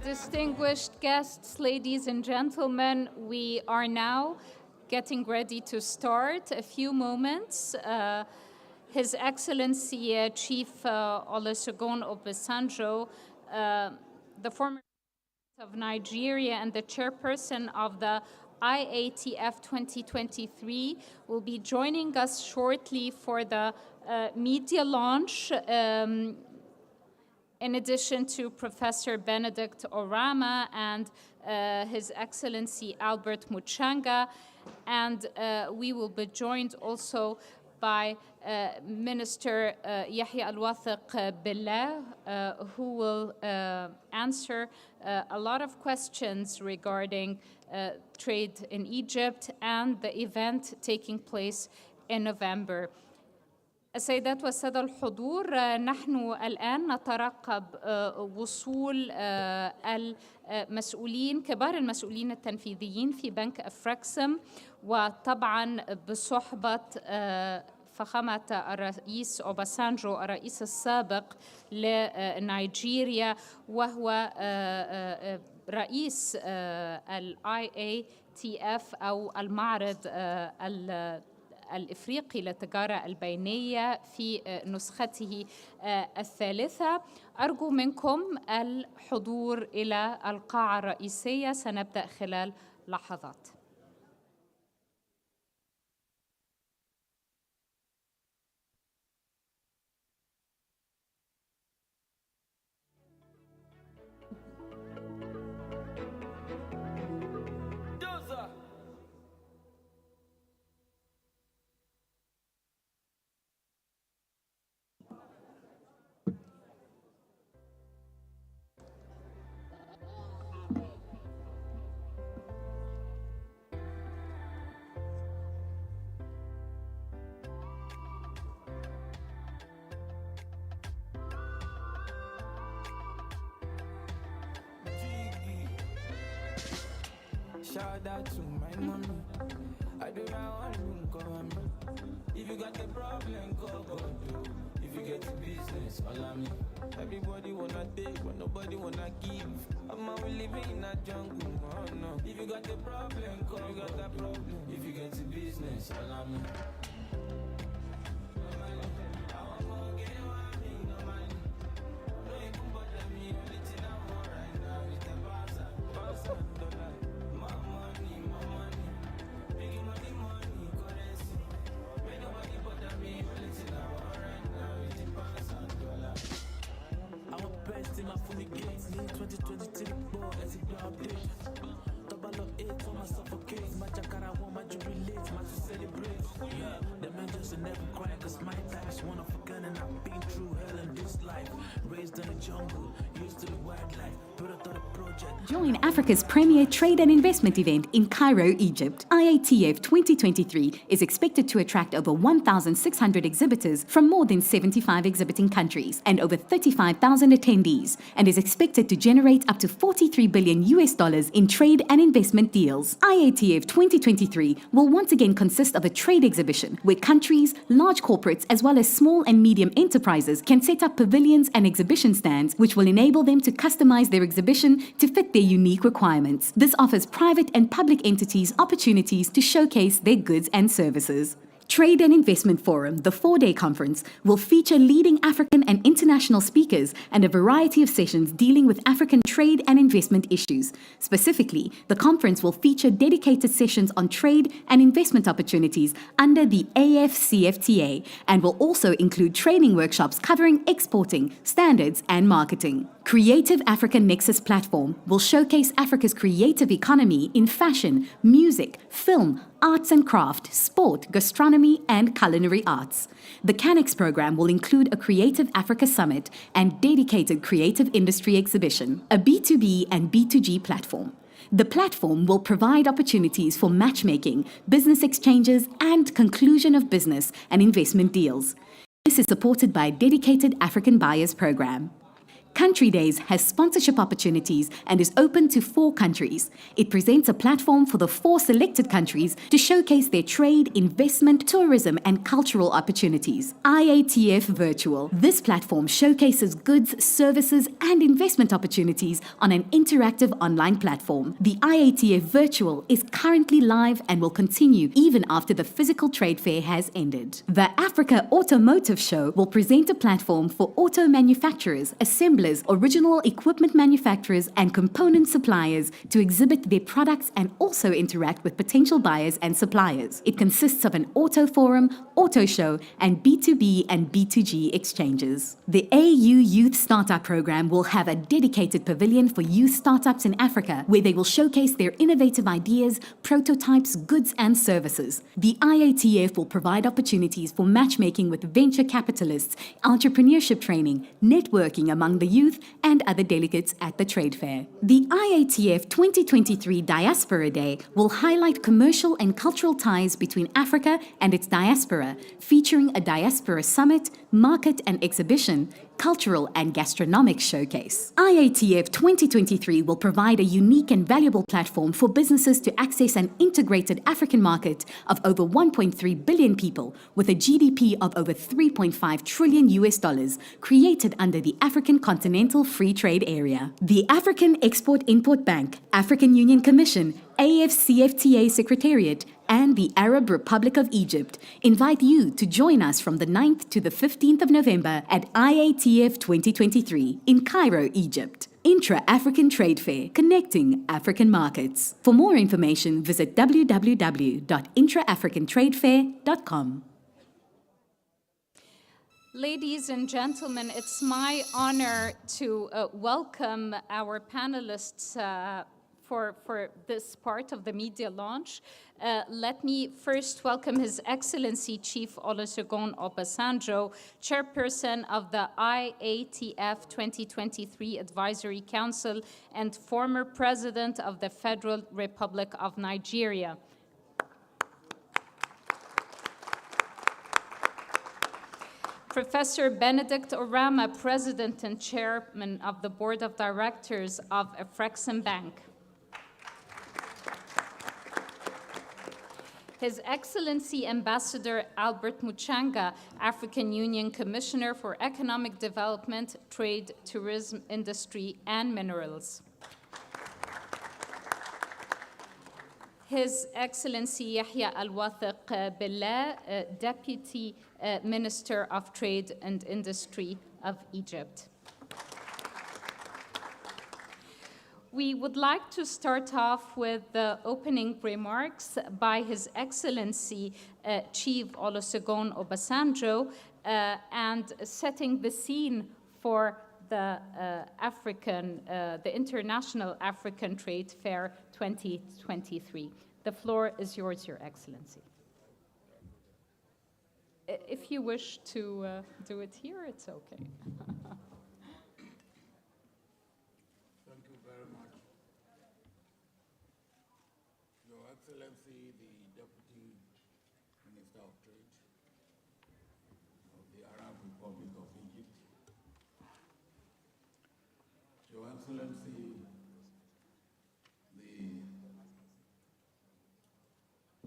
Distinguished guests, ladies and gentlemen, we are now getting ready to start. A few moments. His Excellency Chief Olusegun Obasanjo, the former President of Nigeria and the chairperson of the IATF 2023, will be joining us shortly for the media launch. In addition to Professor Benedict Orama and His Excellency Albert Muchanga, and we will be joined also by Minister Yahya Al-Wathiq Billah, who will answer a lot of questions regarding trade in Egypt and the event taking place in November. السيدات والسادة الحضور، نحن الآن نترقب وصول المسؤولين كبار المسؤولين التنفيذيين في بنك أفركسم، وطبعا بصحبة فخامة الرئيس أوباسانجو الرئيس السابق لنيجيريا، وهو رئيس ال IATF أو المعرض الإفريقي للتجارة البينية في نسخته الثالثة. أرجو منكم الحضور إلى القاعة الرئيسية، سنبدأ خلال لحظات. Shout out to my mommy. I do not want to call me. If you got a problem, call God. If you get a business, follow me. Everybody wanna take, but nobody wanna give. I'm we living in a jungle, oh no. If you got a problem, call you got a problem. If you get a business, follow me. Join Africa's premier trade and investment event in Cairo, Egypt. IATF 2023 is expected to attract over 1,600 exhibitors from more than 75 exhibiting countries and over 35,000 attendees, and is expected to generate up to $43 billion in trade and investment deals. IATF 2023 will once again consist of a trade exhibition where countries, large corporates, as well as small and medium enterprises can set up pavilions and exhibition stands, which will enable them to customize their exhibition to fit their unique requirements. This offers private and public entities opportunities to showcase their goods and services. Trade and Investment Forum, the 4-day conference, will feature leading African and international speakers and a variety of sessions dealing with African trade and investment issues. Specifically, the conference will feature dedicated sessions on trade and investment opportunities under the AfCFTA and will also include training workshops covering exporting, standards, and marketing. Creative African Nexus platform will showcase Africa's creative economy in fashion, music, film, arts and craft, sport, gastronomy, and culinary arts. The CANEX program will include a Creative Africa Summit and dedicated creative industry exhibition, a B2B and B2G platform. The platform will provide opportunities for matchmaking, business exchanges, and conclusion of business and investment deals. This is supported by a dedicated African Buyers Program. Country Days has sponsorship opportunities and is open to 4 countries. It presents a platform for the 4 selected countries to showcase their trade, investment, tourism, and cultural opportunities. IATF Virtual. This platform showcases goods, services, and investment opportunities on an interactive online platform. The IATF Virtual is currently live and will continue even after the physical trade fair has ended. The Africa Automotive Show will present a platform for auto manufacturers, assemblers, original equipment manufacturers, and component suppliers to exhibit their products and also interact with potential buyers and suppliers. It consists of an auto forum, auto show, and B2B and B2G exchanges. The AU Youth Startup Program will have a dedicated pavilion for youth startups in Africa, where they will showcase their innovative ideas, prototypes, goods, and services. The IATF will provide opportunities for matchmaking with venture capitalists, entrepreneurship training, networking among the youth, and other delegates at the trade fair. The IATF 2023 Diaspora Day will highlight commercial and cultural ties between Africa and its diaspora, featuring a diaspora summit, market and exhibition, cultural and gastronomic showcase. IATF 2023 will provide a unique and valuable platform for businesses to access an integrated African market of over 1.3 billion people with a GDP of over $3.5 trillion created under the African Continental Free Trade Area. The African Export-Import Bank, African Union Commission, AfCFTA Secretariat, and the Arab Republic of Egypt invite you to join us from the 9th to the 15th of November at IATF 2023 in Cairo, Egypt. Intra-African Trade Fair, connecting African markets. For more information, visit www.intraafricantradefair.com. Ladies and gentlemen, it's my honor to welcome our panelists for this part of the media launch. Let me first welcome His Excellency Chief Olusegun Obasanjo, Chairperson of the IATF 2023 Advisory Council and former President of the Federal Republic of Nigeria. Professor Benedict Orama, President and Chairman of the Board of Directors of AfCFTA Bank. His Excellency Ambassador Albert Muchanga, African Union Commissioner for Economic Development, Trade, Tourism, Industry, and Minerals. His Excellency Yahya Al-Wathiq Billah, Deputy Minister of Trade and Industry of Egypt. We would like to start off with the opening remarks by His Excellency Chief Olusegun Obasanjo and setting the scene for the the International African Trade Fair 2023. The floor is yours, Your Excellency. If you wish to do it here, it's okay. Excellency, the Deputy Minister of Trade of the Arab Republic of Egypt, Your Excellency,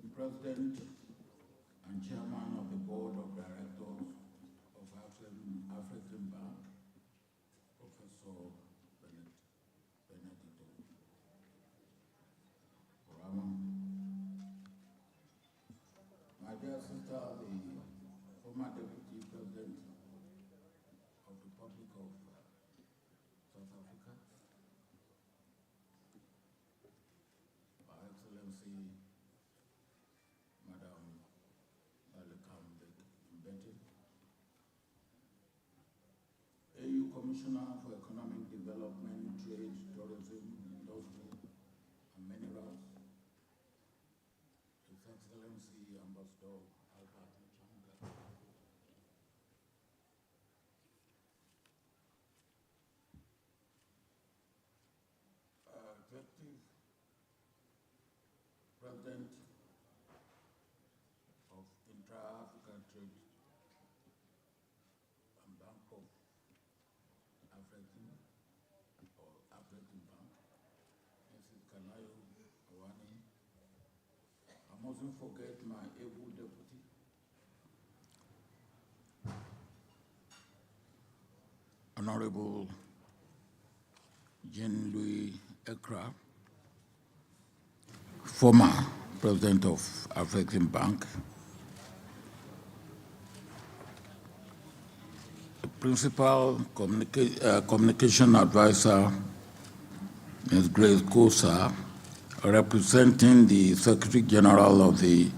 the President and Chairman of the Board of Directors of AfCFTA Bank, Professor Benedict Orama, my dear sister, the former Deputy President of the Republic of South Africa, Her Excellency, Madam Balekam Mbete, AU Commissioner for Economic Development, Trade, Tourism, Industry, and Minerals, His Excellency Ambassador Albert Muchanga, Executive President of Intra-African Trade and Bank of AfCFTA, mustn't forget my able deputy, Honorable Jean-Louis Ekra, former president of AfCFTA Bank, the principal communication advisor, Ms. Grace Kosa, representing the Secretary General of the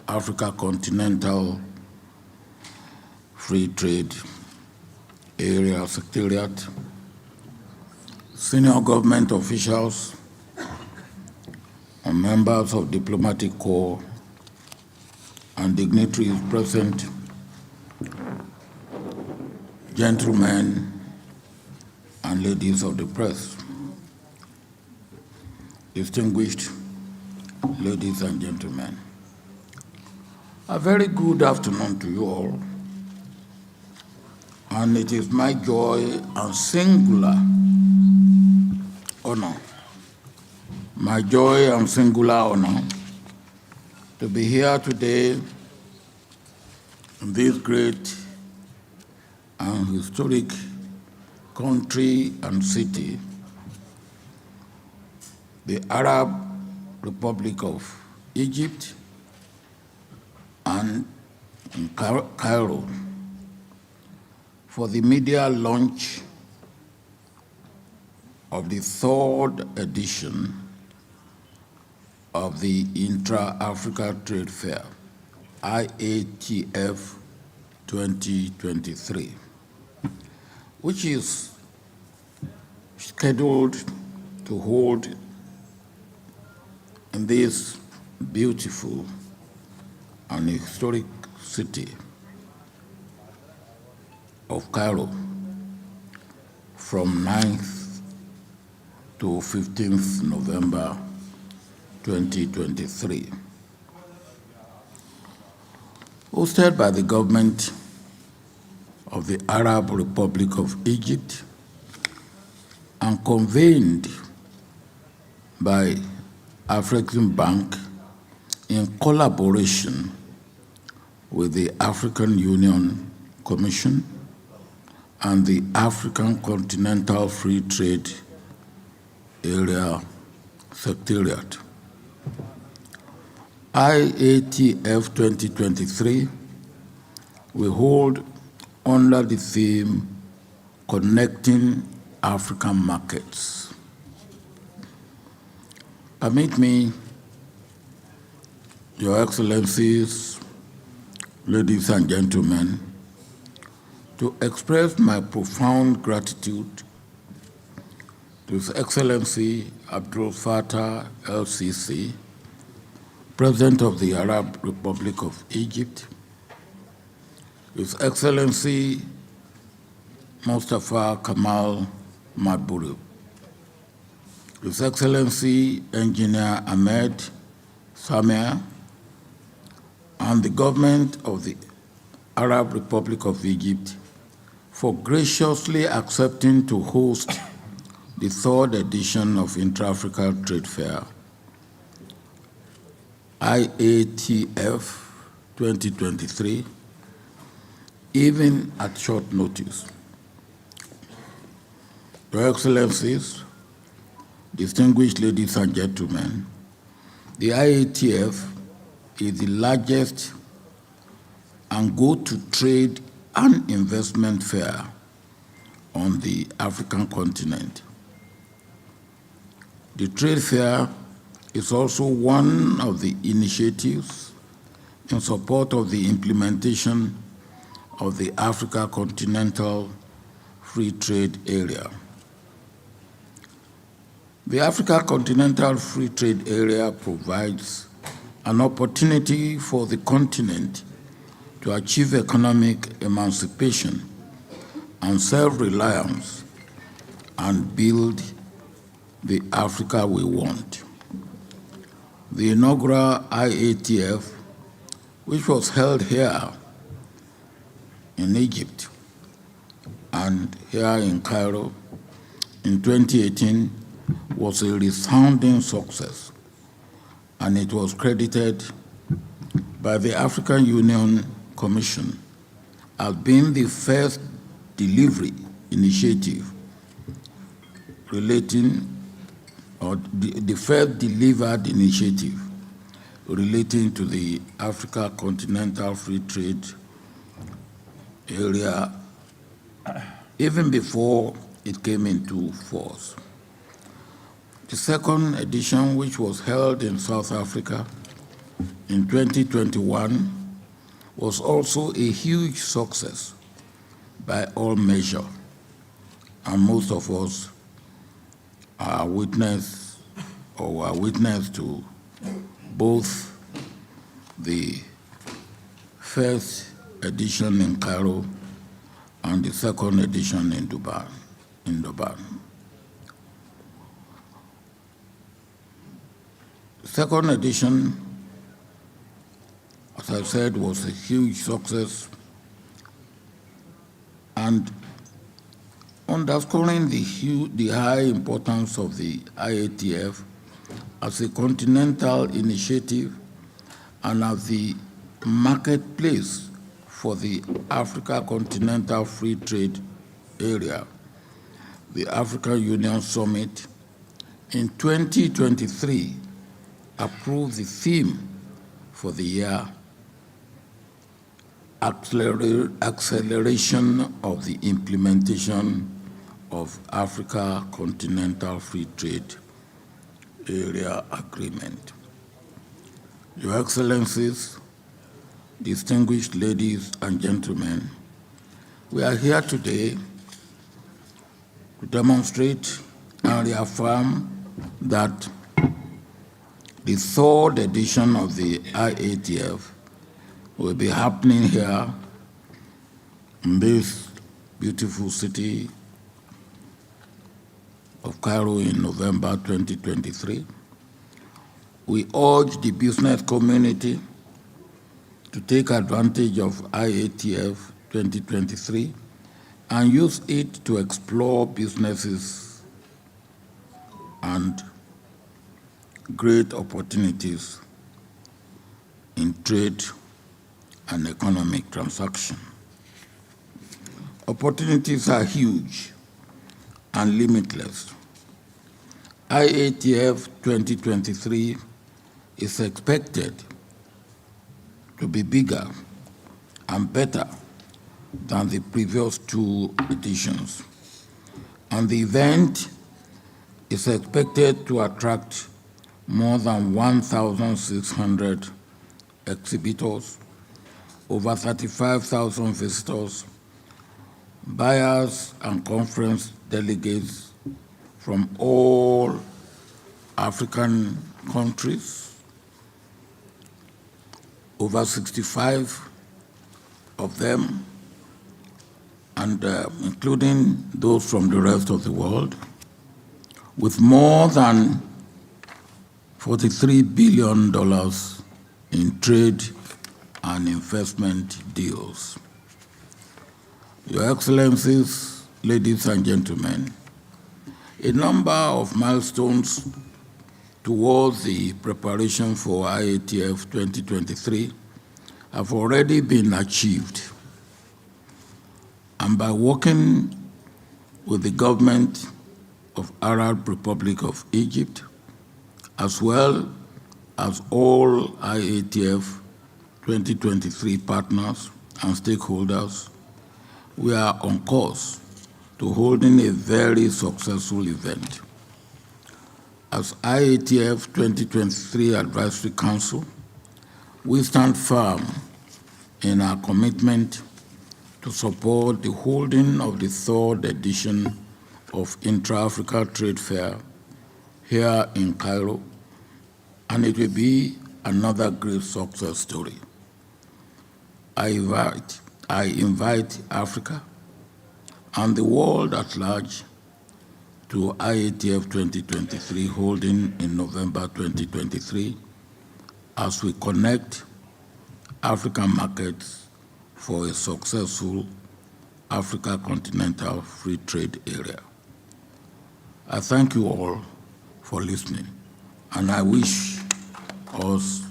Africa Continental Free Trade Area Secretariat, senior government officials, and members of diplomatic corps and dignitaries present, gentlemen and ladies of the press, distinguished ladies and gentlemen. A very good afternoon to you all, and it is my joy and singular honor, to be here today in this great and historic country and city, the Arab Republic of Egypt, and in Cairo, for the media launch of the third edition of the Intra-African Trade Fair, IATF 2023, which is scheduled to hold in this beautiful and historic city of Cairo from 9th to 15th November 2023. Hosted by the government of the Arab Republic of Egypt and convened by AfCFTA Bank in collaboration with the African Union Commission and the African Continental Free Trade Area Secretariat. IATF 2023 will hold under the theme Connecting African Markets. Permit me, Your Excellencies, ladies and gentlemen, to express my profound gratitude to His Excellency Abdul Fattah el-Sisi, President of the Arab Republic of Egypt, His Excellency Mustafa Kemal Madbouri, His Excellency Engineer Ahmed Samia, and the government of the Arab Republic of Egypt for graciously accepting to host the third edition of Intra-African Trade Fair, IATF 2023, even at short notice. Your Excellencies, distinguished ladies and gentlemen, the IATF is the largest and go-to trade and investment fair on the African continent. The trade fair is also one of the initiatives in support of the implementation of the Africa Continental Free Trade Area. The Africa Continental Free Trade Area provides an opportunity for the continent to achieve economic emancipation and self-reliance and build the Africa we want. The inaugural IATF, which was held here in Egypt and here in Cairo in 2018, was a resounding success, and it was credited by the African Union Commission has been the first delivery initiative relating, or the first delivered initiative relating to the Africa Continental Free Trade Area, even before it came into force. The second edition, which was held in South Africa in 2021, was also a huge success by all measure, and most of us are witness to both the first edition in Cairo and the second edition in Durban. The second edition, as I said, was a huge success, and underscoring the high importance of the IATF as a continental initiative and as the marketplace for the Africa Continental Free Trade Area, the African Union Summit in 2023 approved the theme for the year, acceleration of the implementation of Africa Continental Free Trade Area Agreement. Your Excellencies, distinguished ladies and gentlemen, we are here today to demonstrate and reaffirm that the third edition of the IATF will be happening here in this beautiful city of Cairo in November 2023. We urge the business community to take advantage of IATF 2023 and use it to explore businesses and great opportunities in trade and economic transaction. Opportunities are huge and limitless. IATF 2023 is expected to be bigger and better than the previous two editions. And the event is expected to attract more than 1,600 exhibitors, over 35,000 visitors, buyers and conference delegates from all African countries, over 65 of them, and including those from the rest of the world, with more than $43 billion in trade and investment deals. Your Excellencies, ladies and gentlemen, a number of milestones towards the preparation for IATF 2023 have already been achieved. And by working with the government of Arab Republic of Egypt, as well as all IATF 2023 partners and stakeholders, we are on course to holding a very successful event. As IATF 2023 Advisory Council, we stand firm in our commitment to support the holding of the third edition of Intra-Africa Trade Fair here in Cairo, and it will be another great success story. I invite Africa and the world at large to IATF 2023 holding in November 2023 as we connect African markets for a successful Africa Continental Free Trade Area. I thank you all for listening, and I wish us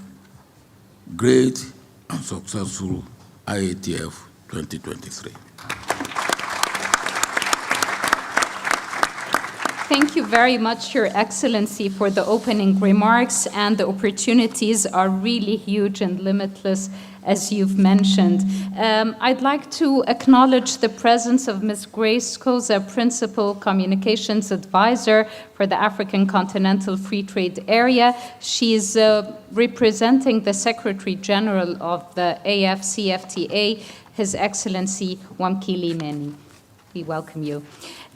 great and successful IATF 2023. Thank you very much, Your Excellency, for the opening remarks, and the opportunities are really huge and limitless, as you've mentioned. I'd like to acknowledge the presence of Ms. Grace Koza, Principal Communications Advisor for the African Continental Free Trade Area. She's representing the Secretary General of the AfCFTA, His Excellency Wamkili Meni. We welcome you.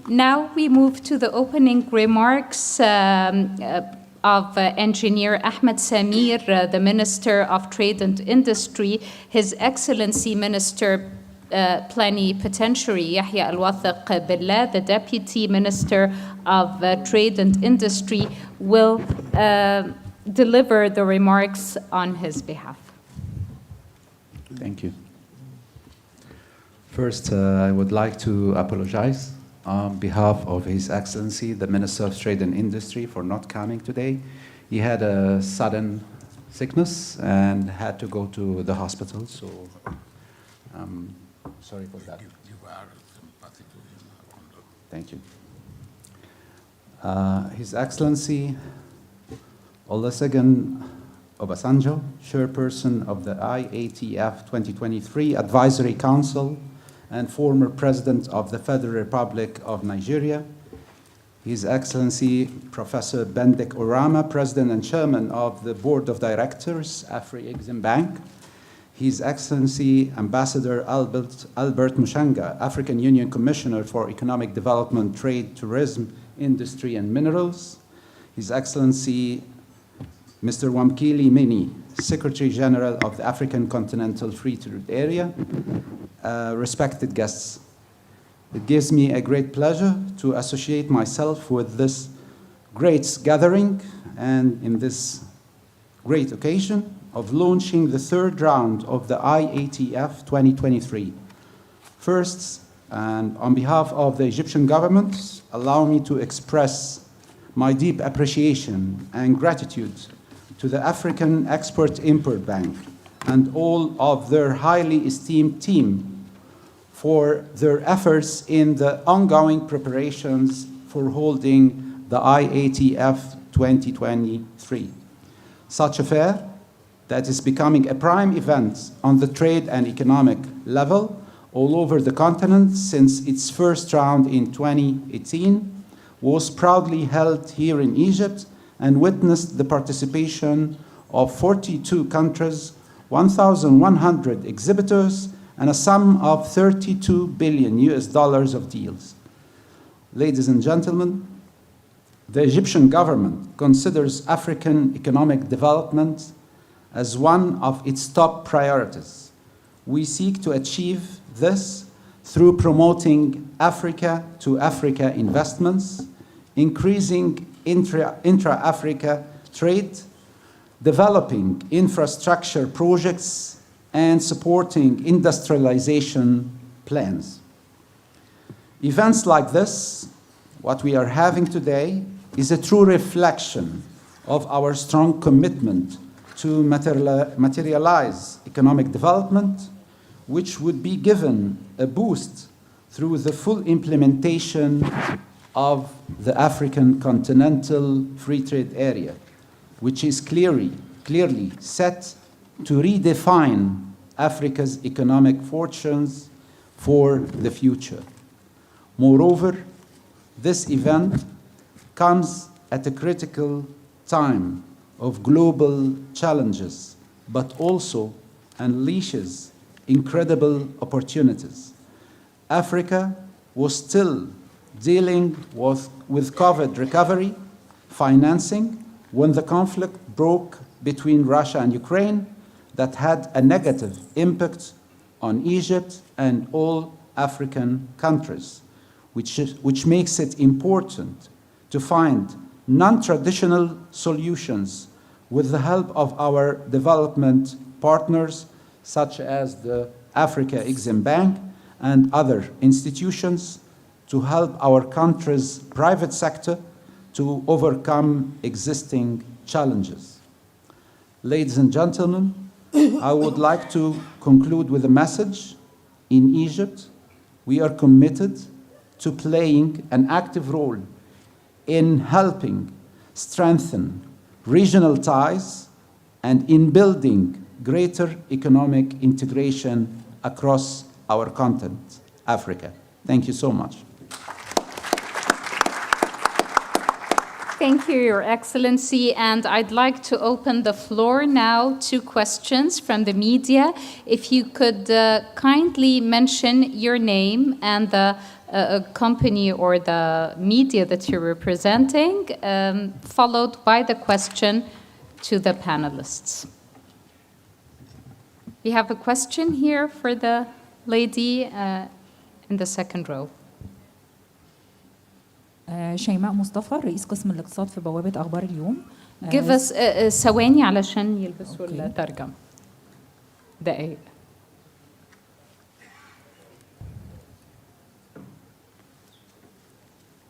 Now we move to the opening remarks of Engineer Ahmed Samir, the Minister of Trade and Industry. His Excellency Minister Plenipotentiary Yahya Al-Wathiq Billah, the Deputy Minister of Trade and Industry, will deliver the remarks on his behalf. Thank you. First, I would like to apologize on behalf of His Excellency, the Minister of Trade and Industry, for not coming today. He had a sudden sickness and had to go to the hospital, so sorry for that. Thank you. His Excellency Olusegun Obasanjo, Chairperson of the IATF 2023 Advisory Council and former President of the Federal Republic of Nigeria, His Excellency Professor Bendik Orama, President and Chairman of the Board of Directors, Afri-Exim Bank, His Excellency Ambassador Albert Mushanga, African Union Commissioner for Economic Development, Trade, Tourism, Industry and Minerals, His Excellency Mr. Wamkili Meni, Secretary General of the African Continental Free Trade Area, respected guests. It gives me a great pleasure to associate myself with this great gathering and in this great occasion of launching the third round of the IATF 2023. First, and on behalf of the Egyptian government, allow me to express my deep appreciation and gratitude to the African Export-Import Bank and all of their highly esteemed team for their efforts in the ongoing preparations for holding the IATF 2023. Such a fair that is becoming a prime event on the trade and economic level all over the continent since its first round in 2018 was proudly held here in Egypt and witnessed the participation of 42 countries, 1,100 exhibitors, and a sum of $32 billion of deals. Ladies and gentlemen, the Egyptian government considers African economic development as one of its top priorities. We seek to achieve this through promoting Africa-to-Africa investments, increasing intra-Africa trade, developing infrastructure projects, and supporting industrialization plans. Events like this, what we are having today, is a true reflection of our strong commitment to materialize economic development, which would be given a boost through the full implementation of the African Continental Free Trade Area, which is clearly set to redefine Africa's economic fortunes for the future. Moreover, this event comes at a critical time of global challenges, but also unleashes incredible opportunities. Africa was still dealing with COVID recovery, financing, when the conflict broke between Russia and Ukraine that had a negative impact on Egypt and all African countries, which makes it important to find non-traditional solutions with the help of our development partners, such as the Africa-Exim Bank and other institutions, to help our country's private sector to overcome existing challenges. Ladies and gentlemen, I would like to conclude with a message. In Egypt, we are committed to playing an active role in helping strengthen regional ties and in building greater economic integration across our continent, Africa. Thank you so much. Thank you, Your Excellency, and I'd like to open the floor now to questions from the media. If you could kindly mention your name and the company or the media that you're representing, followed by the question to the panelists. We have a question here for the lady in the second row. شيماء مصطفى رئيس قسم الاقتصاد في بوابة أخبار اليوم. Give us ثواني علشان يلبسوا الترجمة. دقايق.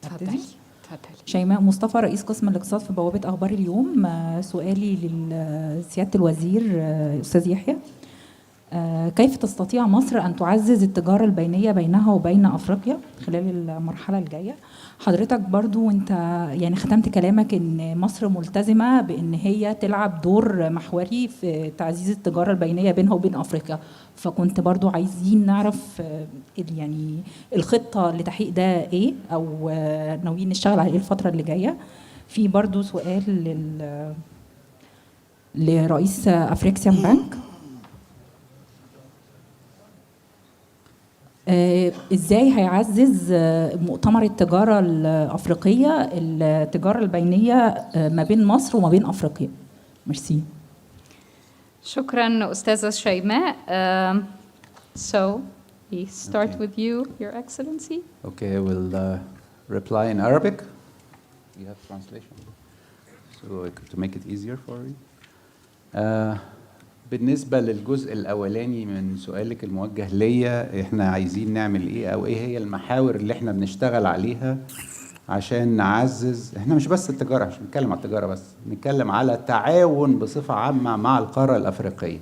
تفضلي. شيماء مصطفى رئيس قسم الاقتصاد في بوابة أخبار اليوم. سؤالي لسيادة الوزير أستاذ يحيى. كيف تستطيع مصر أن تعزز التجارة البينية بينها وبين أفريقيا خلال المرحلة الجاية؟ حضرتك برضو أنت يعني ختمت كلامك أن مصر ملتزمة بأن هي تلعب دور محوري في تعزيز التجارة البينية بينها وبين أفريقيا، فكنت برضو عايزين نعرف يعني الخطة لتحقيق ده إيه أو ناويين نشتغل على إيه الفترة اللي جاية. في برضو سؤال لرئيس أفريكسيان بانك. ازاي هيعزز مؤتمر التجارة الأفريقية التجارة البينية ما بين مصر وما بين أفريقيا؟ ميرسي. شكرا أستاذة شيماء. So we start with you, Your Excellency. Okay, I will reply in Arabic. You have translation. So to make it easier for you. بالنسبة للجزء الأولاني من سؤالك الموجه ليا، احنا عايزين نعمل ايه او ايه هي المحاور اللي احنا بنشتغل عليها عشان نعزز. احنا مش بس التجارة، مش بنتكلم على التجارة بس، بنتكلم على تعاون بصفة عامة مع القارة الأفريقية.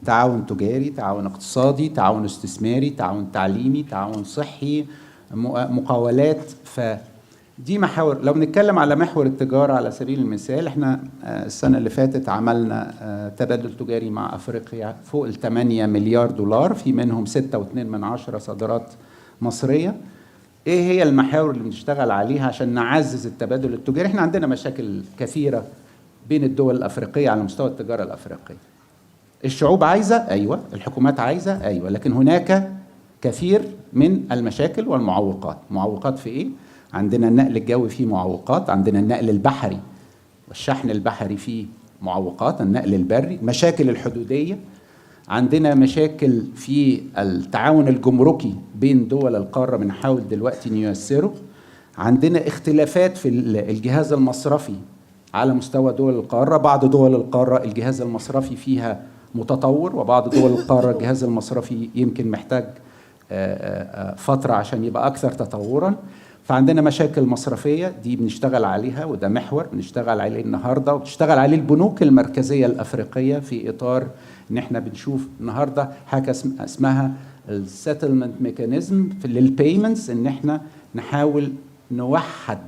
تعاون تجاري، تعاون اقتصادي، تعاون استثماري، تعاون تعليمي، تعاون صحي، مقاولات. دي محاور. لو بنتكلم على محور التجارة على سبيل المثال، احنا السنة اللي فاتت عملنا تبادل تجاري مع أفريقيا فوق ال 8 مليار دولار، في منهم 6.2 صادرات مصرية. ايه هي المحاور اللي بنشتغل عليها عشان نعزز التبادل التجاري؟ احنا عندنا مشاكل كثيرة بين الدول الأفريقية على مستوى التجارة الأفريقية. الشعوب عايزة، أيوة، الحكومات عايزة، أيوة، لكن هناك كثير من المشاكل والمعوقات. معوقات في ايه؟ عندنا النقل الجوي فيه معوقات، عندنا النقل البحري والشحن البحري فيه معوقات، النقل البري، مشاكل الحدودية، عندنا مشاكل في التعاون الجمركي بين دول القارة بنحاول دلوقتي نيسره، عندنا اختلافات في الجهاز المصرفي على مستوى دول القارة. بعض دول القارة الجهاز المصرفي فيها متطور، وبعض دول القارة الجهاز المصرفي يمكن محتاج فترة عشان يبقى أكثر تطورا. فعندنا مشاكل مصرفية دي بنشتغل عليها، وده محور بنشتغل عليه النهاردة، وبتشتغل عليه البنوك المركزية الأفريقية في إطار إن إحنا بنشوف النهاردة حاجة اسمها السيتلمنت ميكانيزم للبيمنتس، إن إحنا نحاول نوحد،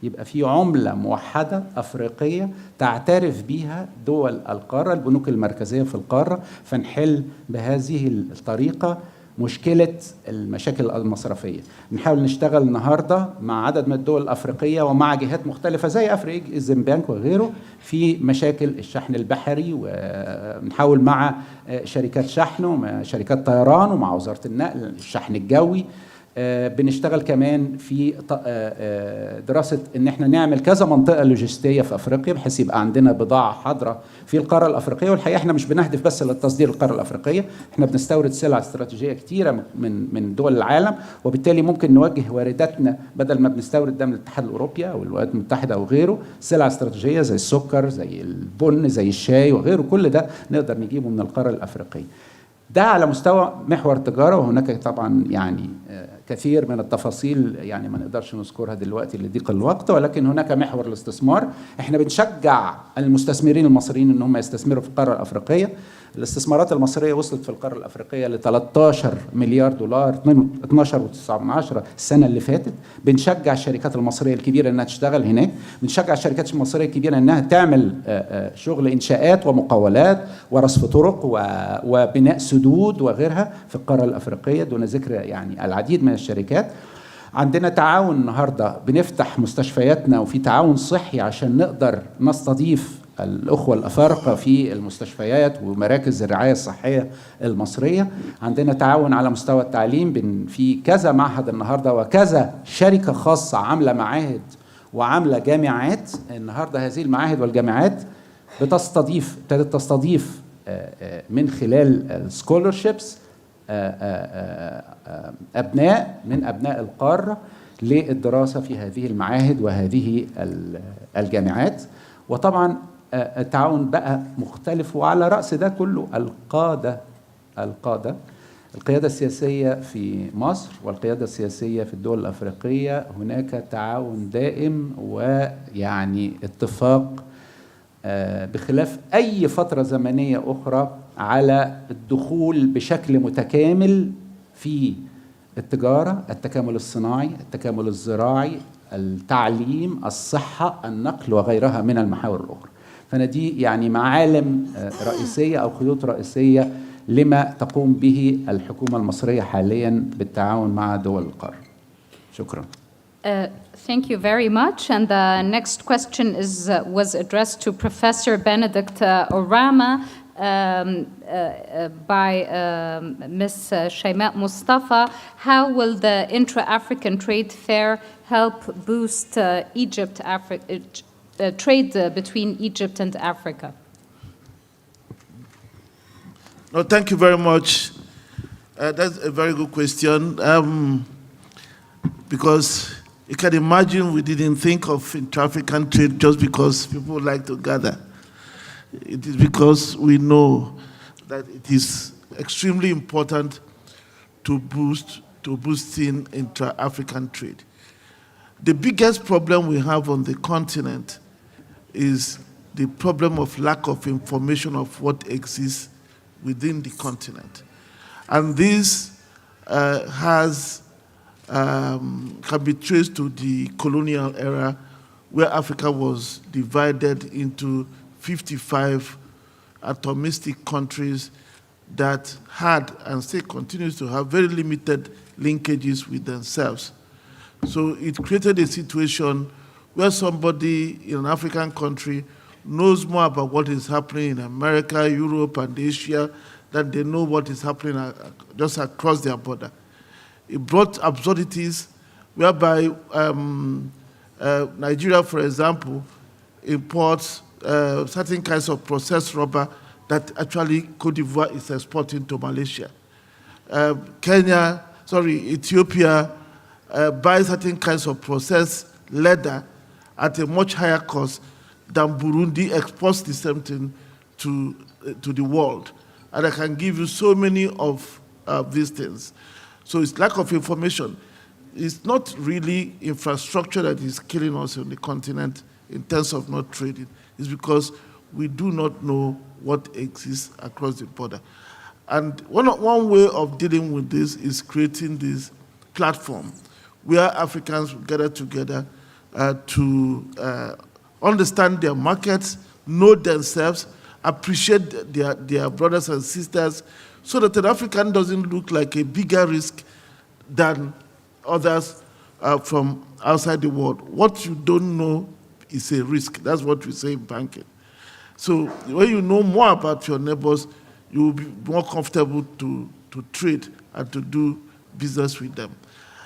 يبقى في عملة موحدة أفريقية تعترف بيها دول القارة، البنوك المركزية في القارة، فنحل بهذه الطريقة مشكلة المشاكل المصرفية. بنحاول نشتغل النهاردة مع عدد من الدول الأفريقية ومع جهات مختلفة زي أفريكسيان بانك وغيره في مشاكل الشحن البحري، ونحاول مع شركات شحن ومع شركات طيران ومع وزارة النقل الشحن الجوي. بنشتغل كمان في دراسة ان احنا نعمل كذا منطقة لوجستية في افريقيا بحيث يبقى عندنا بضاعة حاضرة في القارة الافريقية. والحقيقة احنا مش بنهدف بس للتصدير القارة الافريقية، احنا بنستورد سلع استراتيجية كتيرة من دول العالم، وبالتالي ممكن نوجه وارداتنا بدل ما بنستورد ده من الاتحاد الاوروبي او الولايات المتحدة او غيره، سلع استراتيجية زي السكر زي البن زي الشاي وغيره، كل ده نقدر نجيبه من القارة الافريقية. ده على مستوى محور التجارة، وهناك طبعا يعني كثير من التفاصيل يعني ما نقدرش نذكرها دلوقتي لضيق الوقت، ولكن هناك محور الاستثمار. احنا بنشجع المستثمرين المصريين ان هم يستثمروا في القاره الافريقيه. الاستثمارات المصريه وصلت في القاره الافريقيه ل 13 مليار دولار، 12.9 السنه اللي فاتت. بنشجع الشركات المصريه الكبيره انها تشتغل هناك، بنشجع الشركات المصريه الكبيره انها تعمل شغل انشاءات ومقاولات ورصف طرق وبناء سدود وغيرها في القاره الافريقيه، دون ذكر يعني العديد من الشركات. عندنا تعاون النهارده، بنفتح مستشفياتنا وفي تعاون صحي عشان نقدر نستضيف الأخوة الأفارقة في المستشفيات ومراكز الرعاية الصحية المصرية. عندنا تعاون على مستوى التعليم، في كذا معهد النهاردة وكذا شركة خاصة عاملة معاهد وعاملة جامعات. النهاردة هذه المعاهد والجامعات ابتدت تستضيف من خلال السكولرشيبس أبناء من أبناء القارة للدراسة في هذه المعاهد وهذه الجامعات. وطبعا التعاون بقى مختلف، وعلى رأس ده كله القيادة السياسية في مصر والقيادة السياسية في الدول الأفريقية. هناك تعاون دائم ويعني اتفاق بخلاف أي فترة زمنية أخرى على الدخول بشكل متكامل في التجارة، التكامل الصناعي، التكامل الزراعي، التعليم، الصحة، النقل وغيرها من المحاور الأخرى. فأنا دي يعني معالم رئيسية أو خيوط رئيسية لما تقوم به الحكومة المصرية حاليا بالتعاون مع دول القارة. شكرا. Thank you very much. And the next question was addressed to Professor Benedict Orama by Ms. Shaimat Mustafa. How will the Intra-African Trade Fair help boost trade between Egypt and Africa? No, thank you very much. That's a very good question. Because you can imagine we didn't think of intra-African trade just because people like to gather. It is because we know that it is extremely important to boosting intra-African trade. The biggest problem we have on the continent is the problem of lack of information of what exists within the continent. And this can be traced to the colonial era, where Africa was divided into 55 atomistic countries that had and still continues to have very limited linkages with themselves. So it created a situation where somebody in an African country knows more about what is happening in America, Europe, and Asia than they know what is happening just across their border. It brought absurdities whereby Nigeria, for example, imports certain kinds of processed rubber that actually Cote d'Ivoire is exporting to Malaysia. Ethiopia buys certain kinds of processed leather at a much higher cost than Burundi exports the same thing to the world. And I can give you so many of these things. So it's lack of information. It's not really infrastructure that is killing us on the continent in terms of not trading. It's because we do not know what exists across the border. And one way of dealing with this is creating this platform where Africans gather together to understand their markets, know themselves, appreciate their brothers and sisters, so that an African doesn't look like a bigger risk than others from outside the world. What you don't know is a risk. That's what we say in banking. So when you know more about your neighbors, you will be more comfortable to trade and to do business with them.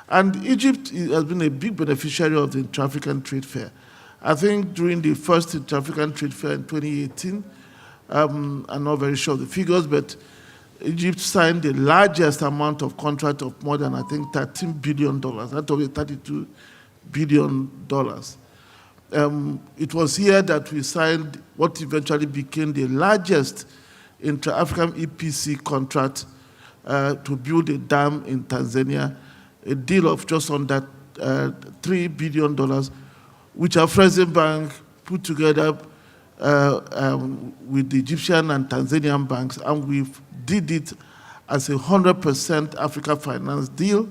And Egypt has been a big beneficiary of the Intra-African Trade Fair. I think during the first Intra-African Trade Fair in 2018, I'm not very sure of the figures, but Egypt signed the largest amount of contract of more than, I think, $13 billion, not only $32 billion. It was here that we signed what eventually became the largest intra-African EPC contract to build a dam in Tanzania, a deal of just under $3 billion, which our Bank put together with the Egyptian and Tanzanian banks, and we did it as a 100% Africa finance deal,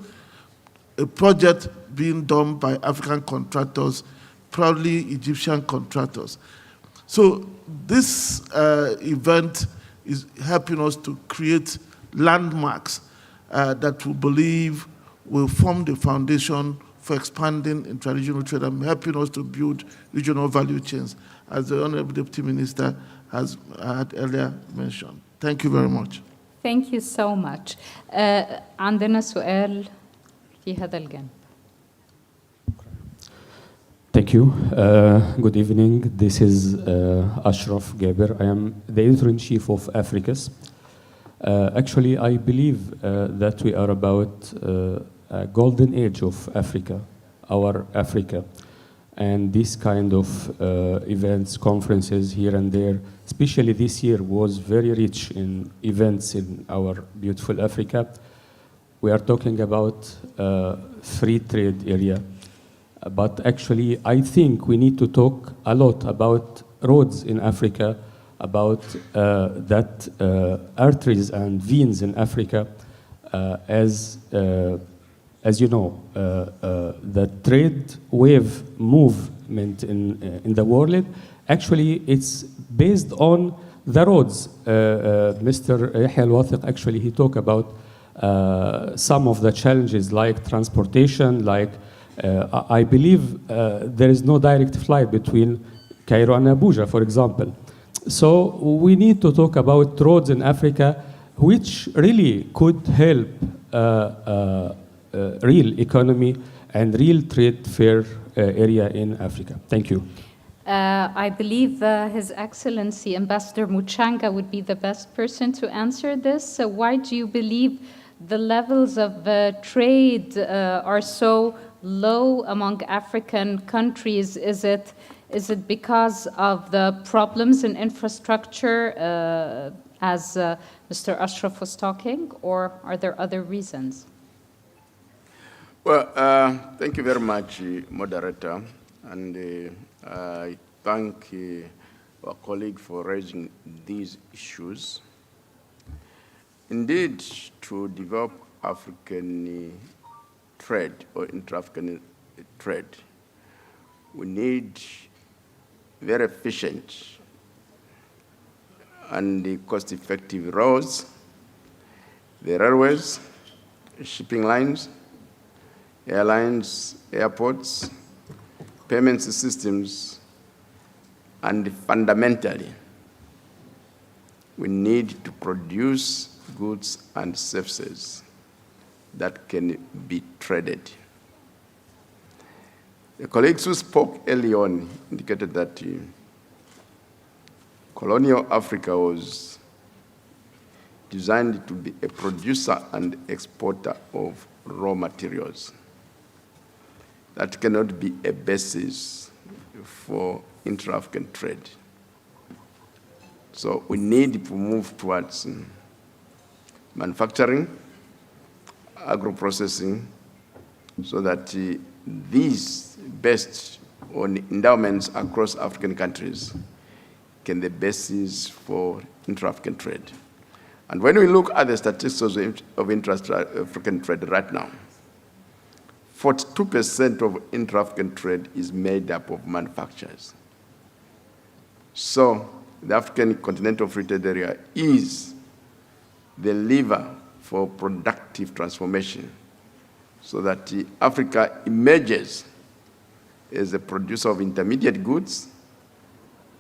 a project being done by African contractors, proudly Egyptian contractors. So this event is helping us to create landmarks that we believe will form the foundation for expanding interregional trade and helping us to build regional value chains, as the Honorable Deputy Minister had earlier mentioned. Thank you very much. Thank you so much. عندنا سؤال في هذا الجانب. Thank you. Good evening. This is Ashraf Gaber. I am the editor-in-chief of Africus. Actually, I believe that we are about a golden age of Africa, our Africa. And this kind of events, conferences here and there, especially this year, was very rich in events in our beautiful Africa. We are talking about free trade area. But actually, I think we need to talk a lot about roads in Africa, about that arteries and veins in Africa, as you know, the trade wave movement in the world, actually it's based on the roads. Mr. Yahya Al-Wathiq, actually, he talked about some of the challenges like transportation, like I believe there is no direct flight between Cairo and Abuja, for example. So we need to talk about roads in Africa, which really could help real economy and real trade fair area in Africa. Thank you. I believe His Excellency Ambassador Muchanga would be the best person to answer this. So why do you believe the levels of trade are so low among African countries? Is it because of the problems in infrastructure, as Mr. Ashraf was talking, or are there other reasons? Well, thank you very much, moderator, and I thank our colleague for raising these issues. Indeed, to develop African trade or intra-African trade, we need very efficient and cost-effective roads, the railways, shipping lines, airlines, airports, payment systems, and fundamentally, we need to produce goods and services that can be traded. The colleagues who spoke early on indicated that colonial Africa was designed to be a producer and exporter of raw materials. That cannot be a basis for intra-African trade. So we need to move towards manufacturing, agro-processing, so that these based on endowments across African countries can be the basis for intra-African trade. And when we look at the statistics of intra-African trade right now, 42% of intra-African trade is made up of manufacturers. So the African Continental Free Trade Area is the lever for productive transformation so that Africa emerges as a producer of intermediate goods,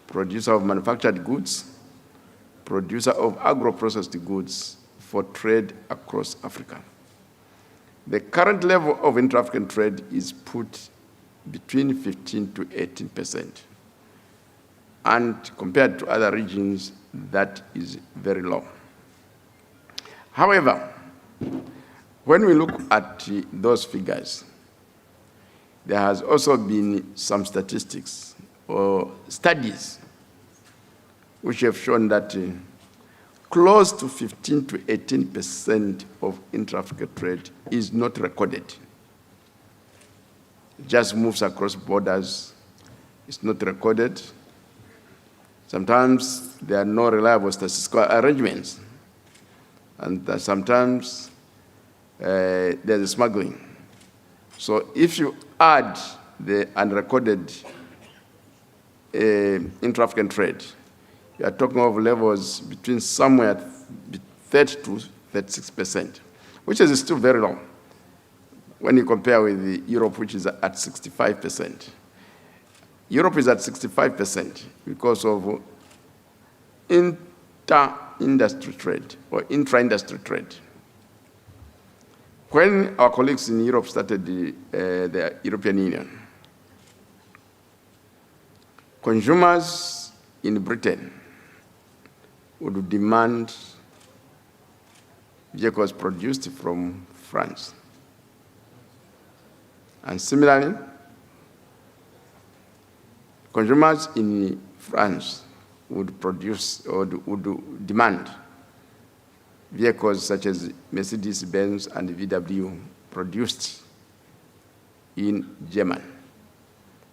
producer of manufactured goods, producer of agro-processed goods for trade across Africa. The current level of intra-African trade is put between 15 to 18%. And compared to other regions, that is very low. However, when we look at those figures, there has also been some statistics or studies which have shown that close to 15 to 18% of intra-African trade is not recorded. It just moves across borders, it's not recorded, Sometimes there are no reliable statistical arrangements. And sometimes there's smuggling. So if you add the unrecorded intra-African trade, you are talking of levels between somewhere 30 to 36%, which is still very low when you compare with Europe, which is at 65%. Europe is at 65% because of inter-industry trade or intra-industry trade. When our colleagues in Europe started the European Union, consumers in Britain would demand vehicles produced from France. And similarly, consumers in France would produce or would demand vehicles such as Mercedes-Benz and VW produced in Germany.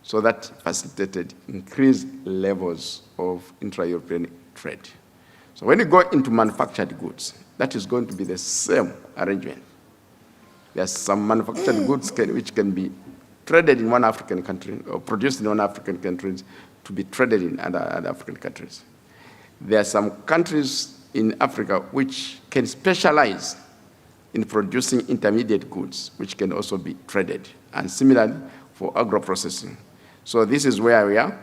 So that facilitated increased levels of intra-European trade. So when you go into manufactured goods, that is going to be the same arrangement. There's some manufactured goods which can be traded in one African country or produced in one African country to be traded in other African countries. There are some countries in Africa which can specialize in producing intermediate goods, which can also be traded, and similarly for agro-processing. So this is where we are.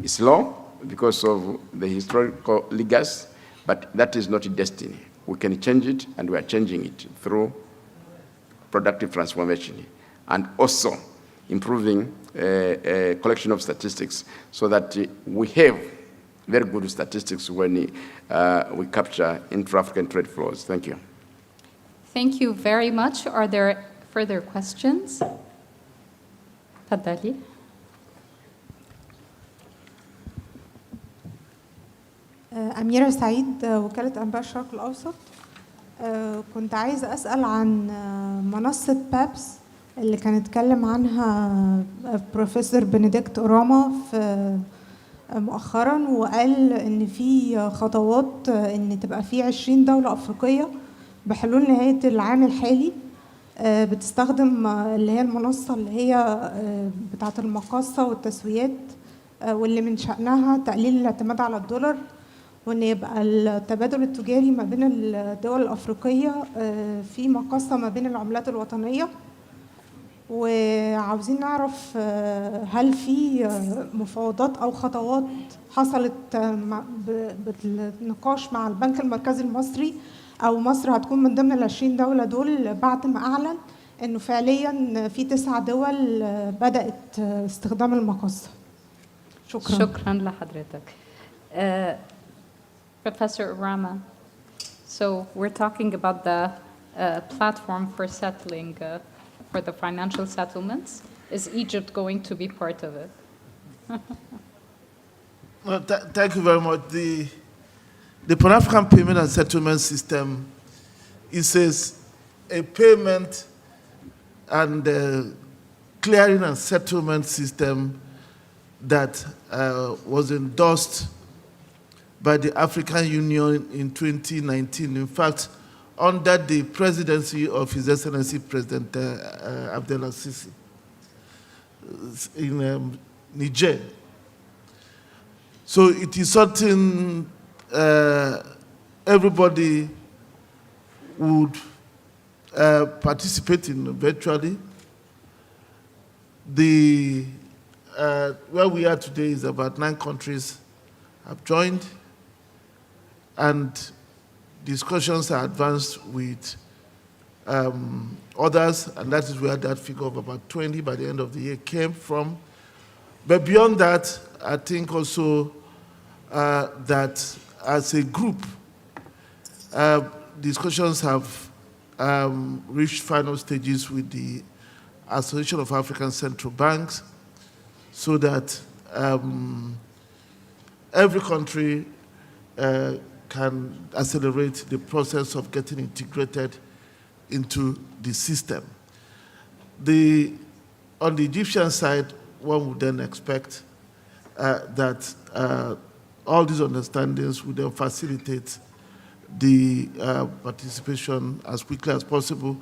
It's low because of the historical legacy, but that is not destiny. We can change it, and we are changing it through productive transformation, and also improving collection of statistics so that we have very good statistics when we capture intra-African trade flows. Thank you. Thank you very much. Are there further questions? تفضلي. أميرة سعيد، وكالة أنباء الشرق الأوسط. كنت عايزة أسأل عن منصة بابس اللي كان اتكلم عنها بروفيسور بنديكت أوراما في مؤخرا، وقال إن في خطوات إن تبقى في 20 دولة أفريقية بحلول نهاية العام الحالي بتستخدم اللي هي المنصة اللي هي بتاعة المقاصة والتسويات، واللي من شأنها تقليل الاعتماد على الدولار، وإن يبقى التبادل التجاري ما بين الدول الأفريقية في مقاصة ما بين العملات الوطنية. وعاوزين نعرف هل في مفاوضات أو خطوات حصلت بالنقاش مع البنك المركزي المصري، أو مصر هتكون من ضمن ال20 دولة دول بعد ما أعلن إنه فعلياً في 9 دول بدأت استخدام المقاصة. شكراً. شكراً لحضرتك. Professor Urama, so we're talking about the platform for settling for the financial settlements. Is Egypt going to be part of it? Well, thank you very much. The Pan-African Payment and Settlement System is a payment and clearing and settlement system that was endorsed by the African Union in 2019. In fact, under the presidency of His Excellency President Abdel Sisi in Niger. So it is something everybody would participate in virtually. Where we are today is about 9 countries have joined, and discussions are advanced with others, and that is where that figure of about 20 by the end of the year came from. But beyond that, I think also that as a group, discussions have reached final stages with the Association of African Central Banks, so that every country can accelerate the process of getting integrated into the system. On the Egyptian side, one would then expect that all these understandings will then facilitate the participation as quickly as possible.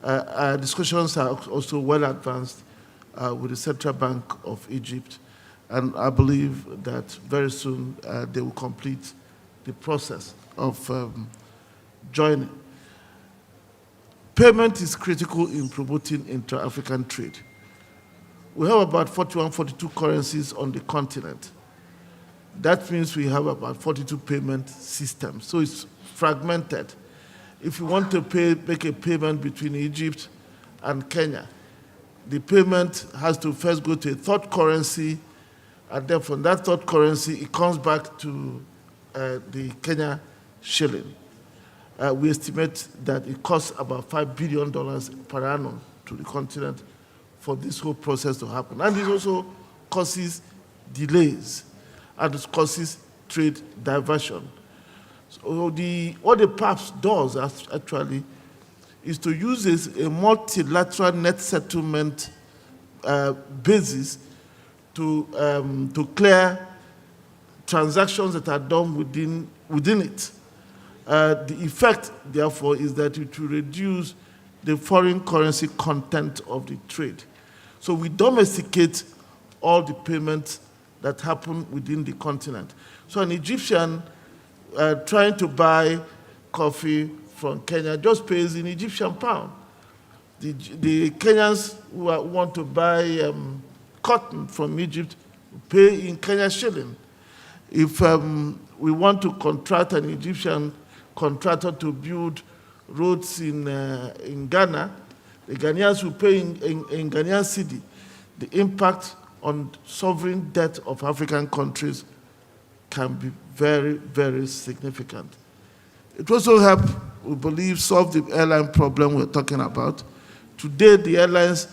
Our discussions are also well advanced with the Central Bank of Egypt, and I believe that very soon they will complete the process of joining. Payment is critical in promoting intra-African trade. We have about 41, 42 currencies on the continent. That means we have about 42 payment systems, so it's fragmented. If you want to make a payment between Egypt and Kenya, the payment has to first go to a third currency, and then from that third currency, it comes back to the Kenya shilling. We estimate that it costs about $5 billion per annum to the continent for this whole process to happen. And it also causes delays, and it causes trade diversion. So what the PAPS does actually is to use a multilateral net settlement basis to clear transactions that are done within it. The effect, therefore, is that it will reduce the foreign currency content of the trade. So we domesticate all the payments that happen within the continent. So an Egyptian trying to buy coffee from Kenya just pays in Egyptian pound. The Kenyans who want to buy cotton from Egypt pay in Kenya shilling. If we want to contract an Egyptian contractor to build roads in Ghana, the Ghanaians will pay in Ghanaian cedi. The impact on sovereign debt of African countries can be very, very significant. It also help, we believe, solve the airline problem we're talking about. Today, the airlines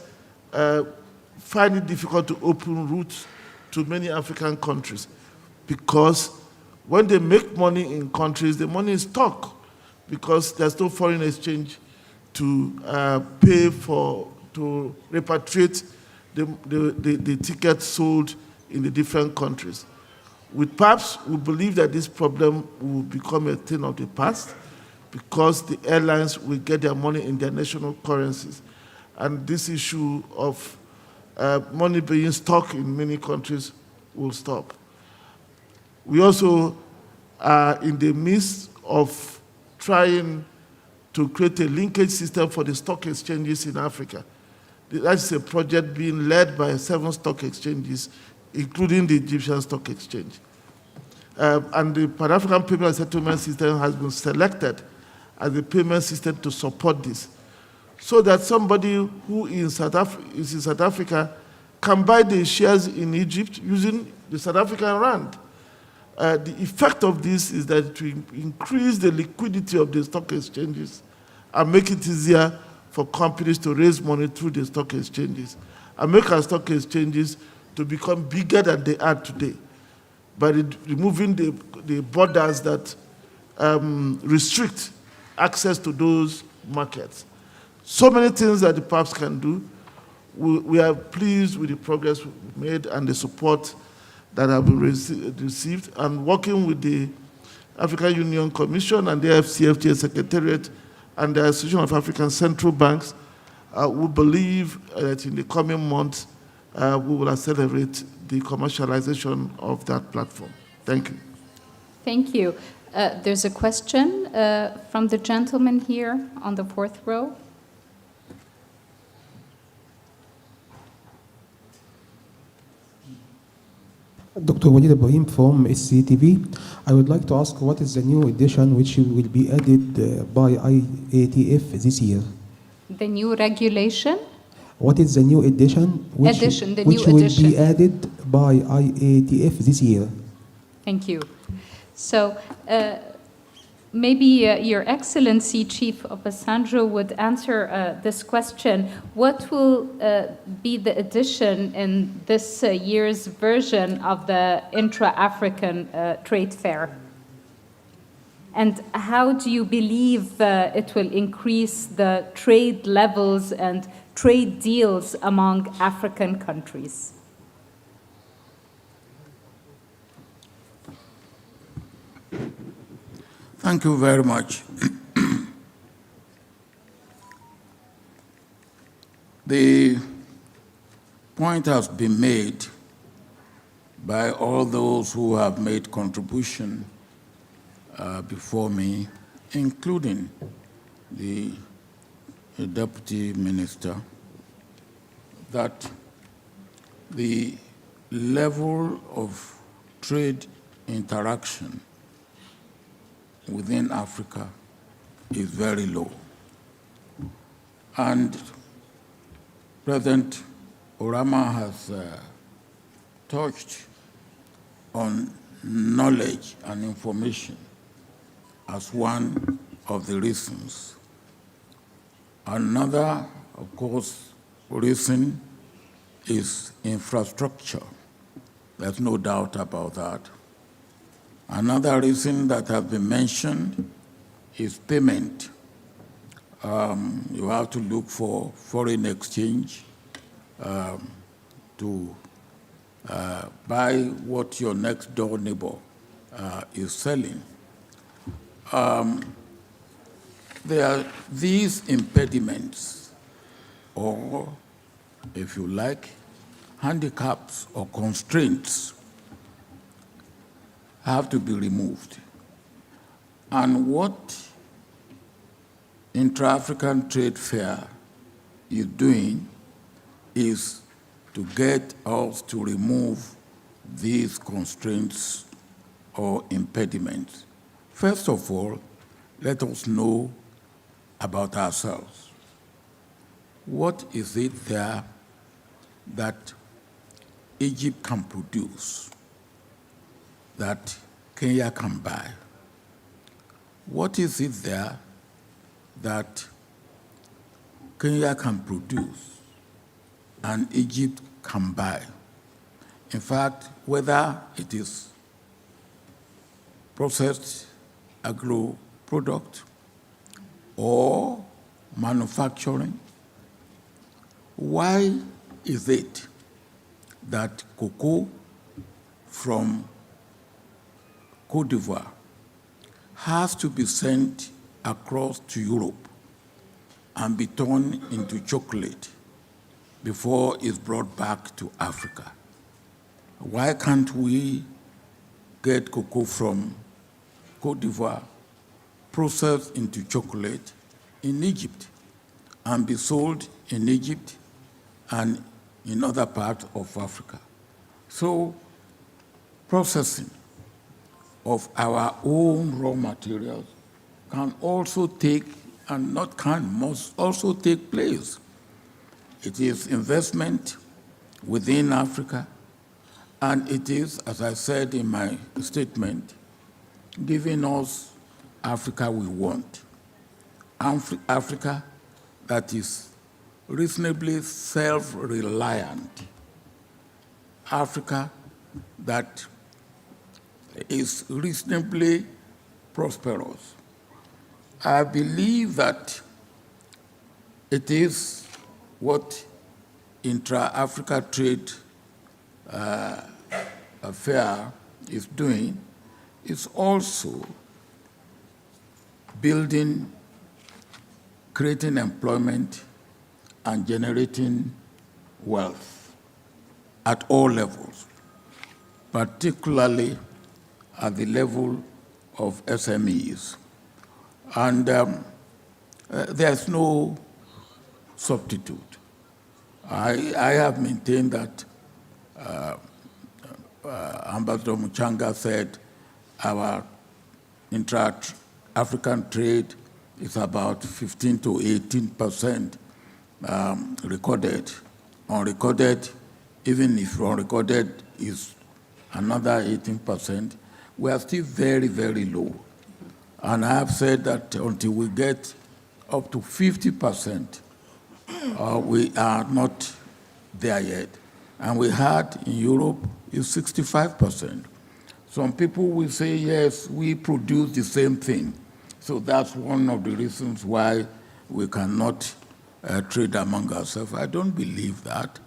find it difficult to open routes to many African countries because when they make money in countries, the money is stuck because there's no foreign exchange to pay for, to repatriate the tickets sold in the different countries. With PAPS, we believe that this problem will become a thing of the past because the airlines will get their money in their national currencies. And this issue of money being stuck in many countries will stop. We also are in the midst of trying to create a linkage system for the stock exchanges in Africa. That's a project being led by 7 stock exchanges, including the Egyptian Stock Exchange. And the Pan-African Payment and Settlement System has been selected as the payment system to support this, so that somebody who is in South Africa can buy the shares in Egypt using the South African rand. The effect of this is that it will increase the liquidity of the stock exchanges and make it easier for companies to raise money through the stock exchanges and make our stock exchanges to become bigger than they are today by removing the borders that restrict access to those markets. So many things that the PAPS can do. We are pleased with the progress we've made and the support that have been received, and working with the African Union Commission and the AfCFTA Secretariat and the Association of African Central Banks, we believe that in the coming months, we will accelerate the commercialization of that platform. Thank you. Thank you. There's a question from the gentleman here on the 4th row. Dr. Walid Ibrahim from SCTV. I would like to ask, what is the new edition which will be added by IATF this year? The new regulation? What is the new edition which will be added by IATF this year? Thank you. So maybe Your Excellency, Chief Obasanjo, would answer this question. What will be the addition in this year's version of the Intra-African Trade Fair? And how do you believe it will increase the trade levels and trade deals among African countries? Thank you very much. The point has been made by all those who have made contribution before me, including the Deputy Minister, that the level of trade interaction within Africa is very low. And President Orama has touched on knowledge and information as one of the reasons. Another, of course, reason is infrastructure. There's no doubt about that. Another reason that has been mentioned is payment. You have to look for foreign exchange to buy what your next door neighbor is selling. There are these impediments, or if you like, handicaps or constraints have to be removed. And what Intra-African Trade Fair is doing is to get us to remove these constraints or impediments. First of all, let us know about ourselves. What is it there that Egypt can produce that Kenya can buy? What is it there that Kenya can produce and Egypt can buy? In fact, whether it is processed agro product or manufacturing, why is it that cocoa from Côte d'Ivoire has to be sent across to Europe and be turned into chocolate before it's brought back to Africa? Why can't we get cocoa from Côte d'Ivoire processed into chocolate in Egypt and be sold in Egypt and in other parts of Africa? So processing of our own raw materials can also take, and not can, must also take place. It is investment within Africa, and it is, as I said in my statement, giving us Africa we want. Africa that is reasonably self-reliant. Africa that is reasonably prosperous. I believe that it is what Intra-Africa Trade Affair is doing, is also building, creating employment, and generating wealth at all levels, particularly at the level of SMEs. And there's no substitute. I have maintained that Ambassador Muchanga said our intra-African trade is about 15 to 18% recorded. Unrecorded, even if unrecorded is another 18%, we are still very, very low. And I have said that until we get up to 50%, we are not there yet. And we had in Europe is 65%. Some people will say, yes, we produce the same thing. So that's one of the reasons why we cannot trade among ourselves. I don't believe that.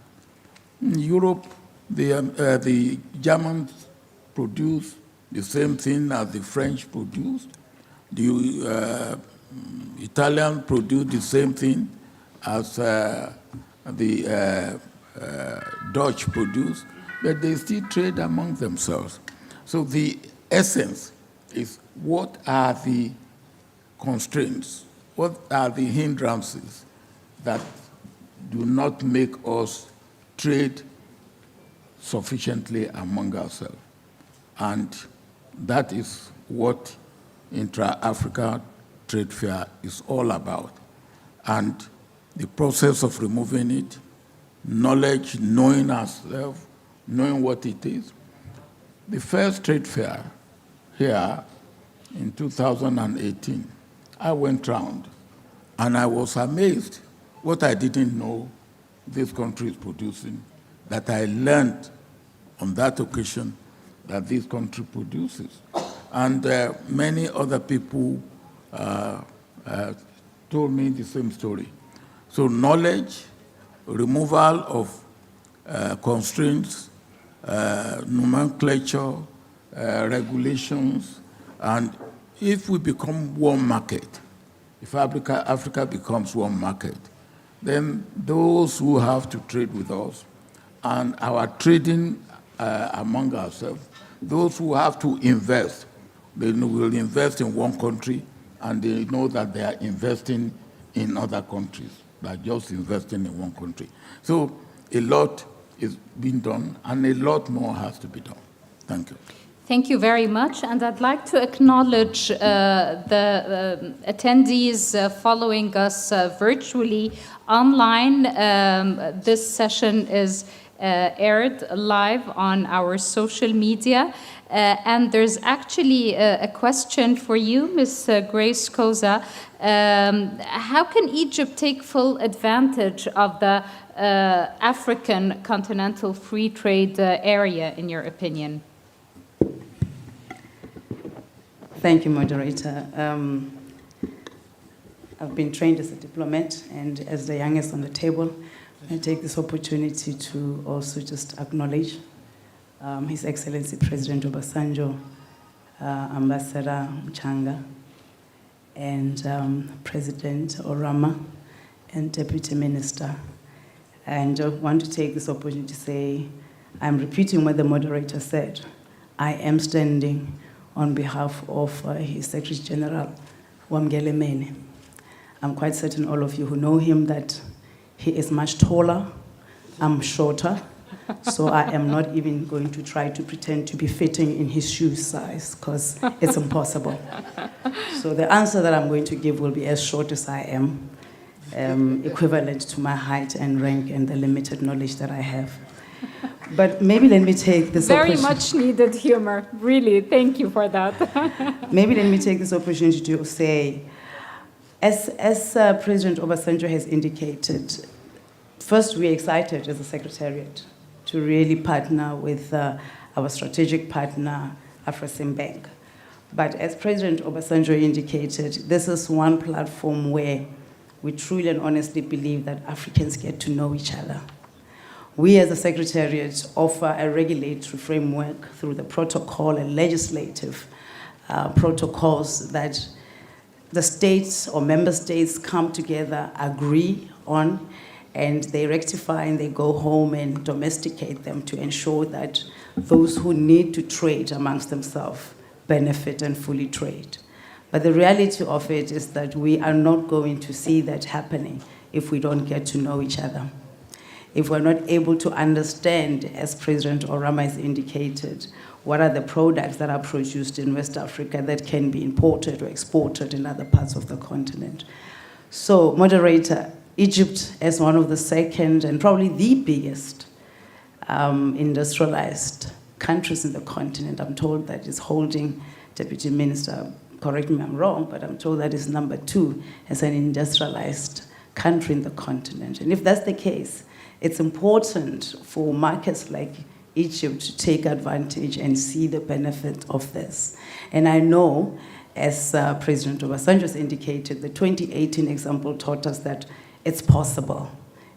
In Europe, the Germans produce the same thing as the French produce, The Italians produce the same thing as the Dutch produce, but they still trade among themselves. So the essence is, what are the constraints? What are the hindrances that do not make us trade sufficiently among ourselves? And that is what Intra-Africa Trade Fair is all about. And the process of removing it, knowledge, knowing ourselves, knowing what it is. The first trade fair here in 2018, I went round and I was amazed what I didn't know this country is producing, that I learned on that occasion that this country produces. And many other people told me the same story. So knowledge, removal of constraints, nomenclature, regulations, and if we become one market, if Africa becomes one market, then those who have to trade with us and our trading among ourselves, those who have to invest, they will invest in one country and they know that they are investing in other countries, not just investing in one country. So a lot is being done and a lot more has to be done. Thank you. Thank you very much, and I'd like to acknowledge the attendees following us virtually online. This session is aired live on our social media, and there's actually a question for you, Ms. Grace Koza. How can Egypt take full advantage of the African Continental Free Trade area, in your opinion? Thank you, moderator. I've been trained as a diplomat and as the youngest on the table. I take this opportunity to also just acknowledge His Excellency President Obasanjo, Ambassador Mchanga, and President Orama, and Deputy Minister. And I want to take this opportunity to say, I'm repeating what the moderator said. I am standing on behalf of His Secretary General, Wamgele Mene. I'm quite certain all of you who know him that he is much taller, I'm shorter, so I am not even going to try to pretend to be fitting in his shoe size, because it's impossible. So the answer that I'm going to give will be as short as I am, equivalent to my height and rank and the limited knowledge that I have. But maybe let me take this Very much needed humor, really. Thank you for that. Maybe let me take this opportunity to say, as President Obasanjo has indicated, first we're excited as a secretariat to really partner with our strategic partner, AfroCimBank. But as President Obasanjo indicated, this is one platform where we truly and honestly believe that Africans get to know each other. We as a secretariat offer a regulatory framework through the protocol and legislative protocols that the states or member states come together, agree on, and they rectify and they go home and domesticate them to ensure that those who need to trade amongst themselves benefit and fully trade. But the reality of it is that we are not going to see that happening if we don't get to know each other. If we're not able to understand, as President Orama has indicated, what are the products that are produced in West Africa that can be imported or exported in other parts of the continent. So, moderator, Egypt as one of the second and probably the biggest industrialized countries in the continent, I'm told that is holding, Deputy Minister, correct me if I'm wrong, but I'm told that is number 2 as an industrialized country in the continent. And if that's the case, it's important for markets like Egypt to take advantage and see the benefit of this. And I know, as President Obasanjo has indicated, the 2018 example taught us that it's possible,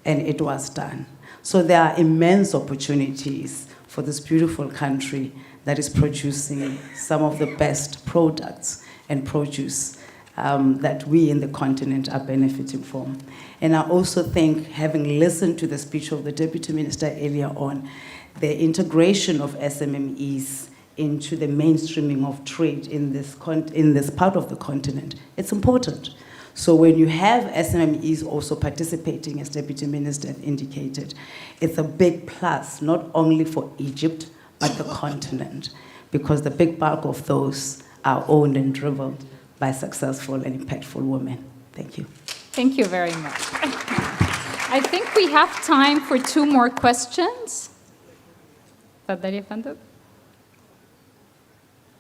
and it was done. So there are immense opportunities for this beautiful country that is producing some of the best products and produce that we in the continent are benefiting from. And I also think, having listened to the speech of the Deputy Minister earlier on, the integration of SMMEs into the mainstreaming of trade in this part of the continent, it's important. So when you have SMMEs also participating, as Deputy Minister indicated, it's a big plus, not only for Egypt, but the continent, because the big bulk of those are owned and driven by successful and impactful women. Thank you. Thank you very much. I think we have time for 2 more questions. تفضل يا فندم.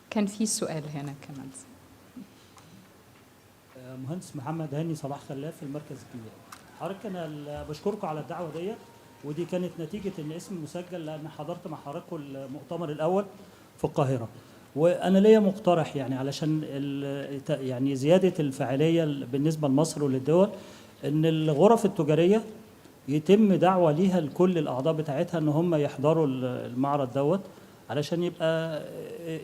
كان في سؤال هنا كمان. مهندس محمد هاني صلاح خلاف في المركز الكبير. حضرتك انا بشكركم على الدعوه ديت، ودي كانت نتيجه ان اسمي مسجل لان حضرت مع حضراتكم المؤتمر الاول في القاهره. وانا ليا مقترح يعني علشان يعني زياده الفاعليه بالنسبه لمصر وللدول، ان الغرف التجاريه يتم دعوه ليها لكل الاعضاء بتاعتها ان هم يحضروا المعرض دوت، علشان يبقى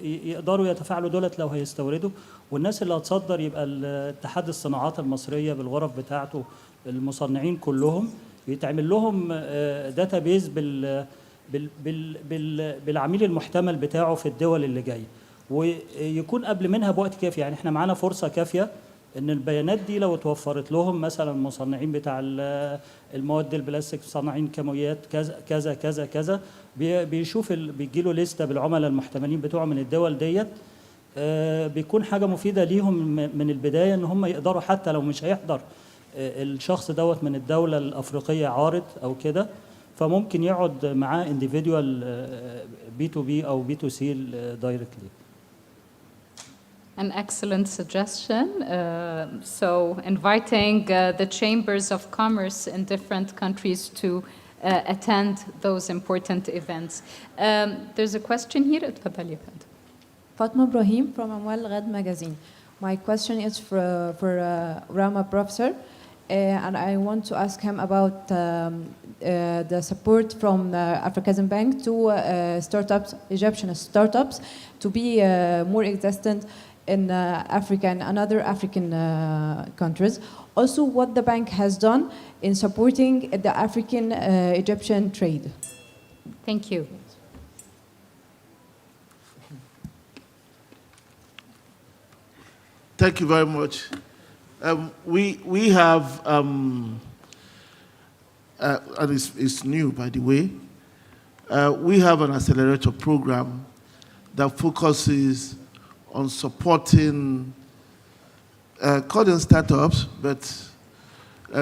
يقدروا يتفاعلوا دولت لو هيستوردوا، والناس اللي هتصدر يبقى اتحاد الصناعات المصريه بالغرف بتاعته المصنعين كلهم يتعمل لهم داتابيز بالعميل المحتمل بتاعه في الدول اللي جايه، ويكون قبل منها بوقت كافي. يعني احنا معانا فرصه كافيه ان البيانات دي لو اتوفرت لهم، مثلا المصنعين بتاع المواد البلاستيك، مصنعين كيماويات كذا كذا كذا كذا، بيشوف بيجي له لسته بالعملاء المحتملين بتوعه من الدول ديت، بيكون حاجه مفيده ليهم من البدايه ان هم يقدروا حتى لو مش هيحضر الشخص دوت من الدوله الافريقيه عارض او كده، فممكن يقعد معاه individual B2B او B2C directly. An excellent suggestion. So inviting the chambers of commerce in different countries to attend those important events. There's a question here. Fatma Ibrahim from Amwal Ghad magazine. My question is for Rama Professor, and I want to ask him about the support from African Bank to startups, Egyptian startups, to be more existent in Africa and other African countries. Also, what the bank has done in supporting the African-Egyptian trade. Thank you. Thank you very much. We have, and it's new, by the way, we have an accelerator program that focuses on supporting, call them startups, but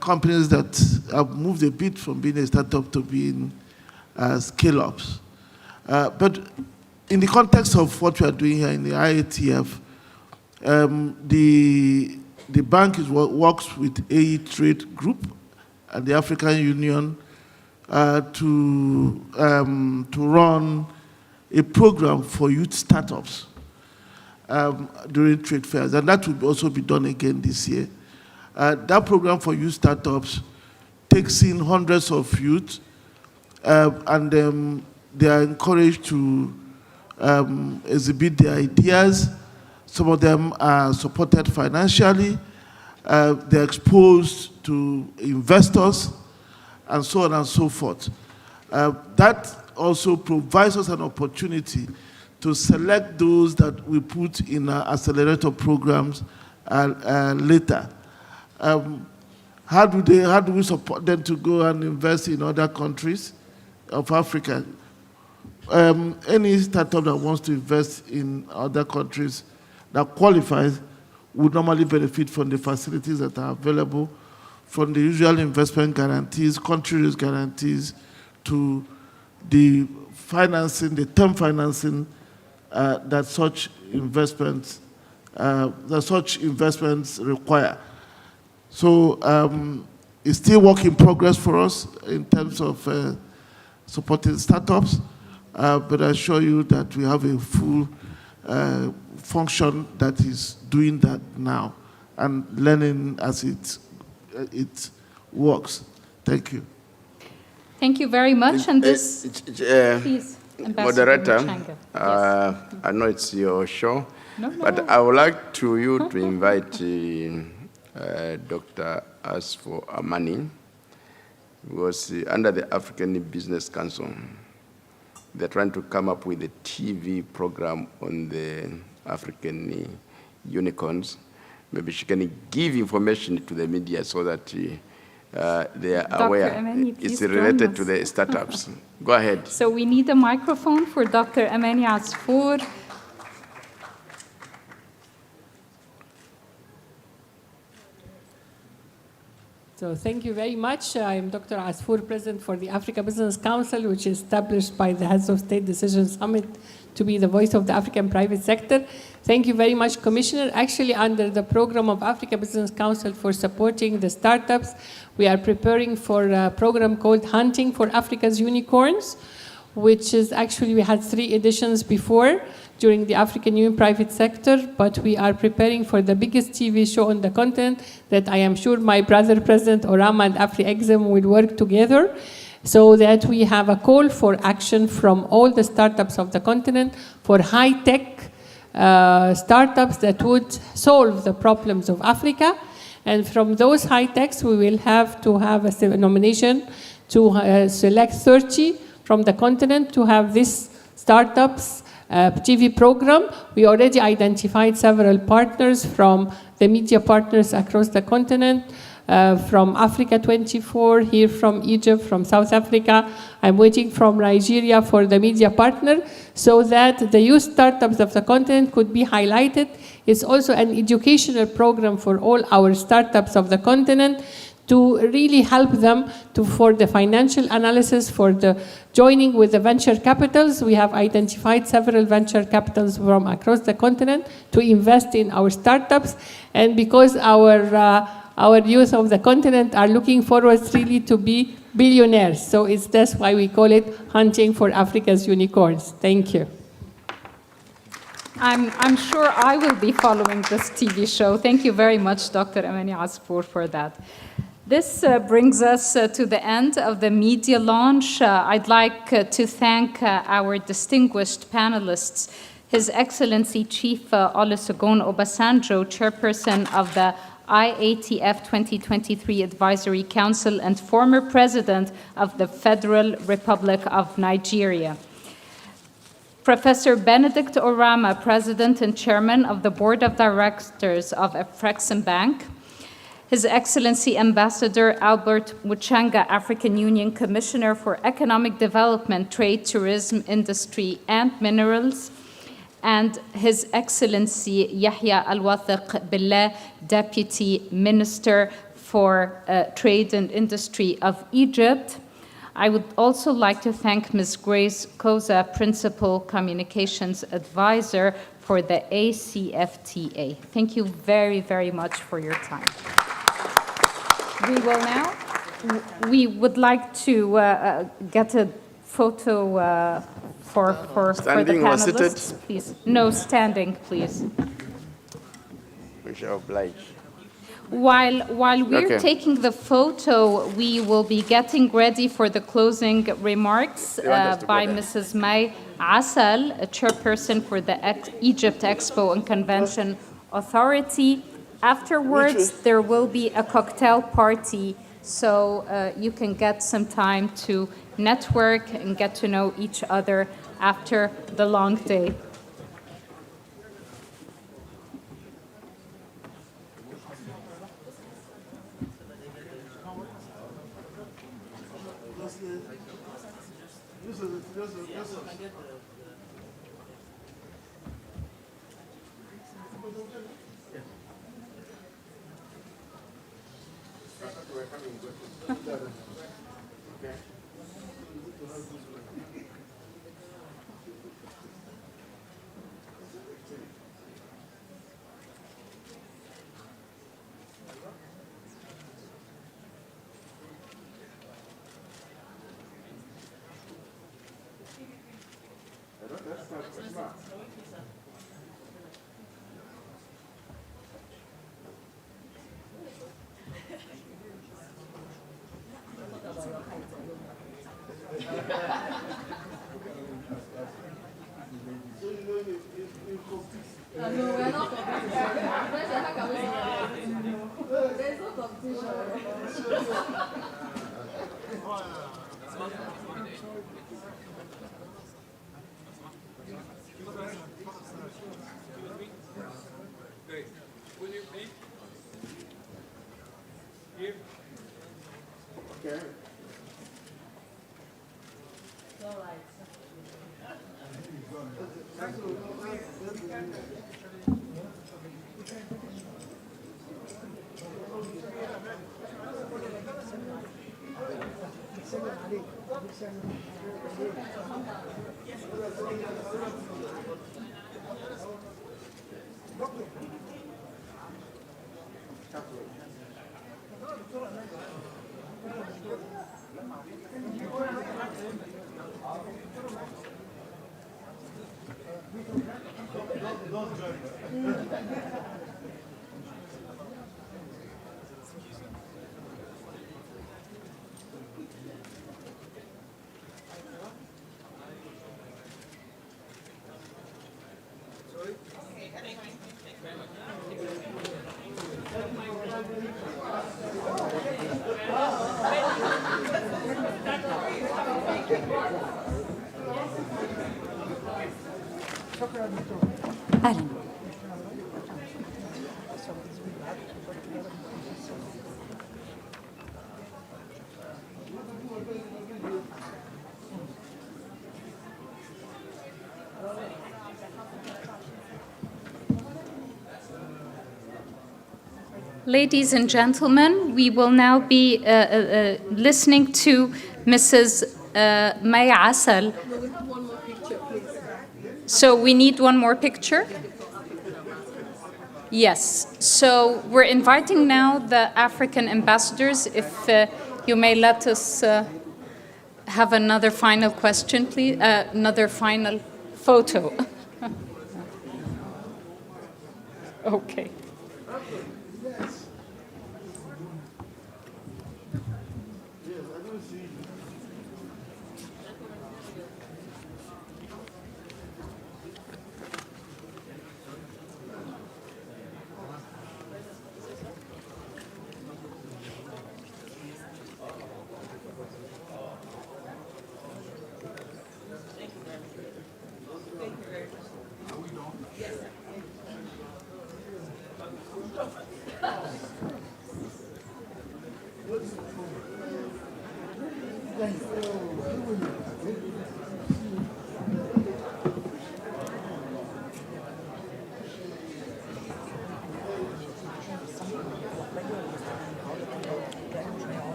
companies that have moved a bit from being a startup to being scale-ups. But in the context of what we are doing here in the IATF, the bank works with AE Trade Group and the African Union to run a program for youth startups during trade fairs, and that will also be done again this year. That program for youth startups takes in hundreds of youth, and they are encouraged to exhibit their ideas. Some of them are supported financially. They're exposed to investors, and so on and so forth. That also provides us an opportunity to select those that we put in our accelerator programs later. How do we support them to go and invest in other countries of Africa? Any startup that wants to invest in other countries that qualifies would normally benefit from the facilities that are available, from the usual investment guarantees, country risk guarantees, to the financing, the term financing that such investments require. So it's still work in progress for us in terms of supporting startups, but I assure you that we have a full function that is doing that now and learning as it works. Thank you. Thank you very much. And this, please, Moderator, Changa. I know it's your show. But I would like you to invite Dr. Asfor Amani, because under the African Business Council, they're trying to come up with a TV program on the African unicorns. Maybe she can give information to the media so that they are aware Amani, it's please related join to us. the startups. Go ahead. So we need a microphone for Dr. Amani Asfour. So thank you very much. I'm Dr. Asfour, President for the Africa Business Council, which is established by the Heads of State Decision Summit to be the voice of the African private sector. Thank you very much, Commissioner. Actually, under the program of Africa Business Council for supporting the startups, we are preparing for a program called Hunting for Africa's Unicorns, which is actually, we had 3 editions before during the African Union private sector, but we are preparing for the biggest TV show on the continent that I am sure my brother, President Orama and AfriExim will work together so that we have a call for action from all the startups of the continent for high-tech startups that would solve the problems of Africa. And from those high-techs, we will have to have a nomination to select 30 from the continent to have these startups TV program. We already identified several partners from the media partners across the continent, from Africa 24, here from Egypt, from South Africa. I'm waiting from Nigeria for the media partner so that the youth startups of the continent could be highlighted. It's also an educational program for all our startups of the continent to really help them for the financial analysis, for the joining with the venture capitals. We have identified several venture capitals from across the continent to invest in our startups. And because our youth of the continent are looking forward really to be billionaires. So that's why we call it Hunting for Africa's Unicorns. Thank you. I'm sure I will be following this TV show. Thank you very much, Dr. Amani Asfour, for that. This brings us to the end of the media launch. I'd like to thank our distinguished panelists, His Excellency Chief Olusegun Obasanjo, Chairperson of the IATF 2023 Advisory Council and former President of the Federal Republic of Nigeria. Professor Benedict Orama, President and Chairman of the Board of Directors of AfCFTA Bank. His Excellency Ambassador Albert Muchanga, African Union Commissioner for Economic Development, Trade, Tourism, Industry, and Minerals. And His Excellency Yahya Al-Wathiq Billah, Deputy Minister for Trade and Industry of Egypt. I would also like to thank Ms. Grace Koza, Principal Communications Advisor for the AfCFTA. Thank you very, very much for your time. We would like to get a photo for the panelists, please. No, standing, please. We shall oblige. While we're taking the photo, we will be getting ready for the closing remarks by Mrs. May Asal, a chairperson for the Egypt Expo and Convention Authority. Afterwards, there will be a cocktail party, so you can get some time to network and get to know each other after the long day. Alors, أهلا. Ladies and gentlemen, we will now be listening to Mrs. May Asal. So we need one more picture? Yes. So we're inviting now the African ambassadors. If you may let us have another final question, please, another final photo. Okay.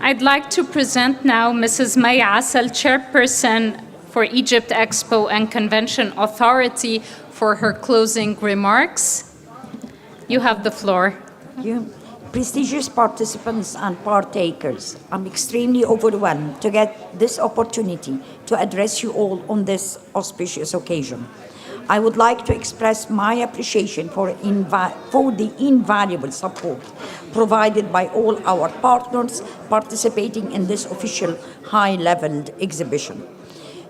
I'd like to present now Mrs. May Asal, Chairperson for Egypt Expo and Convention Authority, for her closing remarks. You have the floor. Thank you. Prestigious participants and partakers, I'm extremely overwhelmed to get this opportunity to address you all on this auspicious occasion. I would like to express my appreciation for the invaluable support provided by all our partners participating in this official high-level exhibition.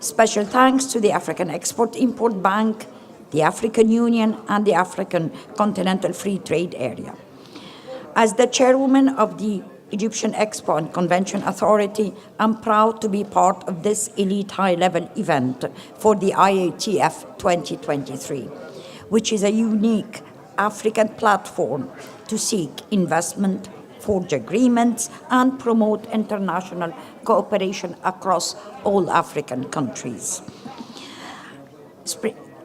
Special thanks to the African Export-Import Bank, the African Union, and the African Continental Free Trade Area. As the chairwoman of the Egyptian Expo and Convention Authority, I'm proud to be part of this elite high-level event for the IATF 2023, which is a unique African platform to seek investment, forge agreements, and promote international cooperation across all African countries.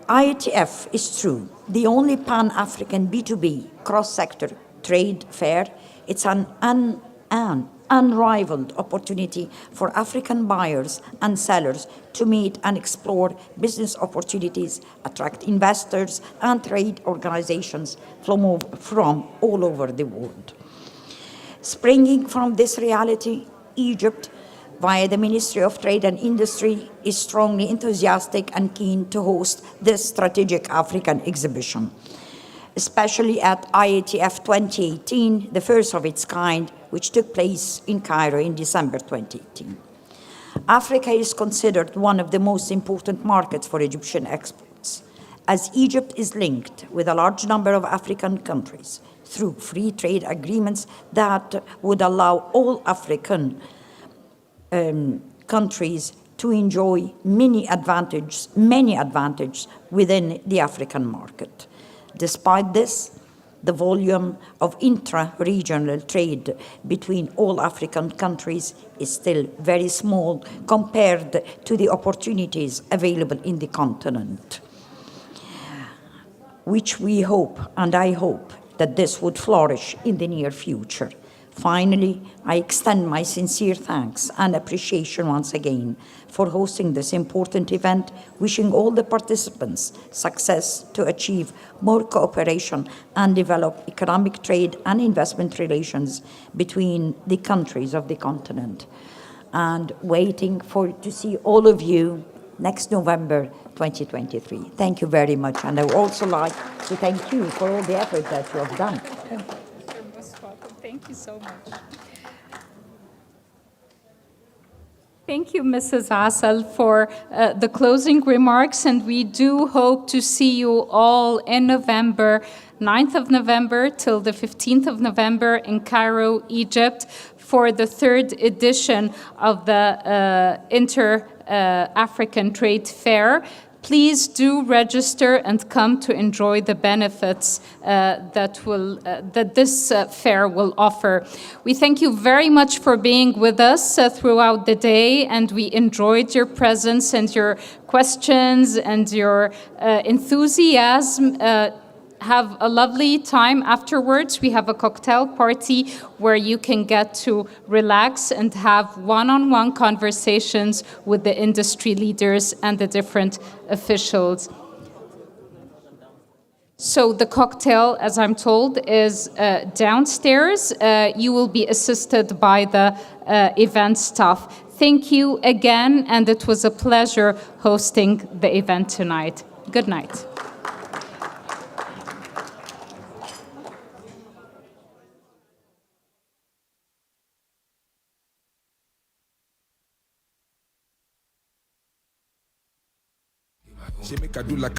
IATF is true, the only Pan-African B2B cross-sector trade fair. It's an unrivaled opportunity for African buyers and sellers to meet and explore business opportunities, attract investors and trade organizations from all over the world. Springing from this reality, Egypt, via the Ministry of Trade and Industry, is strongly enthusiastic and keen to host this strategic African exhibition, especially at IATF 2018, the first of its kind, which took place in Cairo in December 2018. Africa is considered one of the most important markets for Egyptian exports, as Egypt is linked with a large number of African countries through free trade agreements that would allow all African countries to enjoy many advantages within the African market. Despite this, the volume of intra-regional trade between all African countries is still very small compared to the opportunities available in the continent, which we hope, and I hope, that this would flourish in the near future. Finally, I extend my sincere thanks and appreciation once again for hosting this important event, wishing all the participants success to achieve more cooperation and develop economic trade and investment relations between the countries of the continent. And waiting to see all of you next November 2023. Thank you very much. And I would also like to thank you for all the effort that you have done. You're most welcome. Thank you so much. Thank you, Mrs. Asel, for the closing remarks, and we do hope to see you all in November, 9th of November till the 15th of November in Cairo, Egypt, for the third edition of the Inter-African Trade Fair. Please do register and come to enjoy the benefits that this fair will offer. We thank you very much for being with us throughout the day, and we enjoyed your presence and your questions and your enthusiasm. Have a lovely time afterwards. We have a cocktail party where you can get to relax and have one-on-one conversations with the industry leaders and the different officials. So the cocktail, as I'm told, is downstairs. You will be assisted by the event staff. Thank you again, and it was a pleasure hosting the event tonight. Good night. She make her do like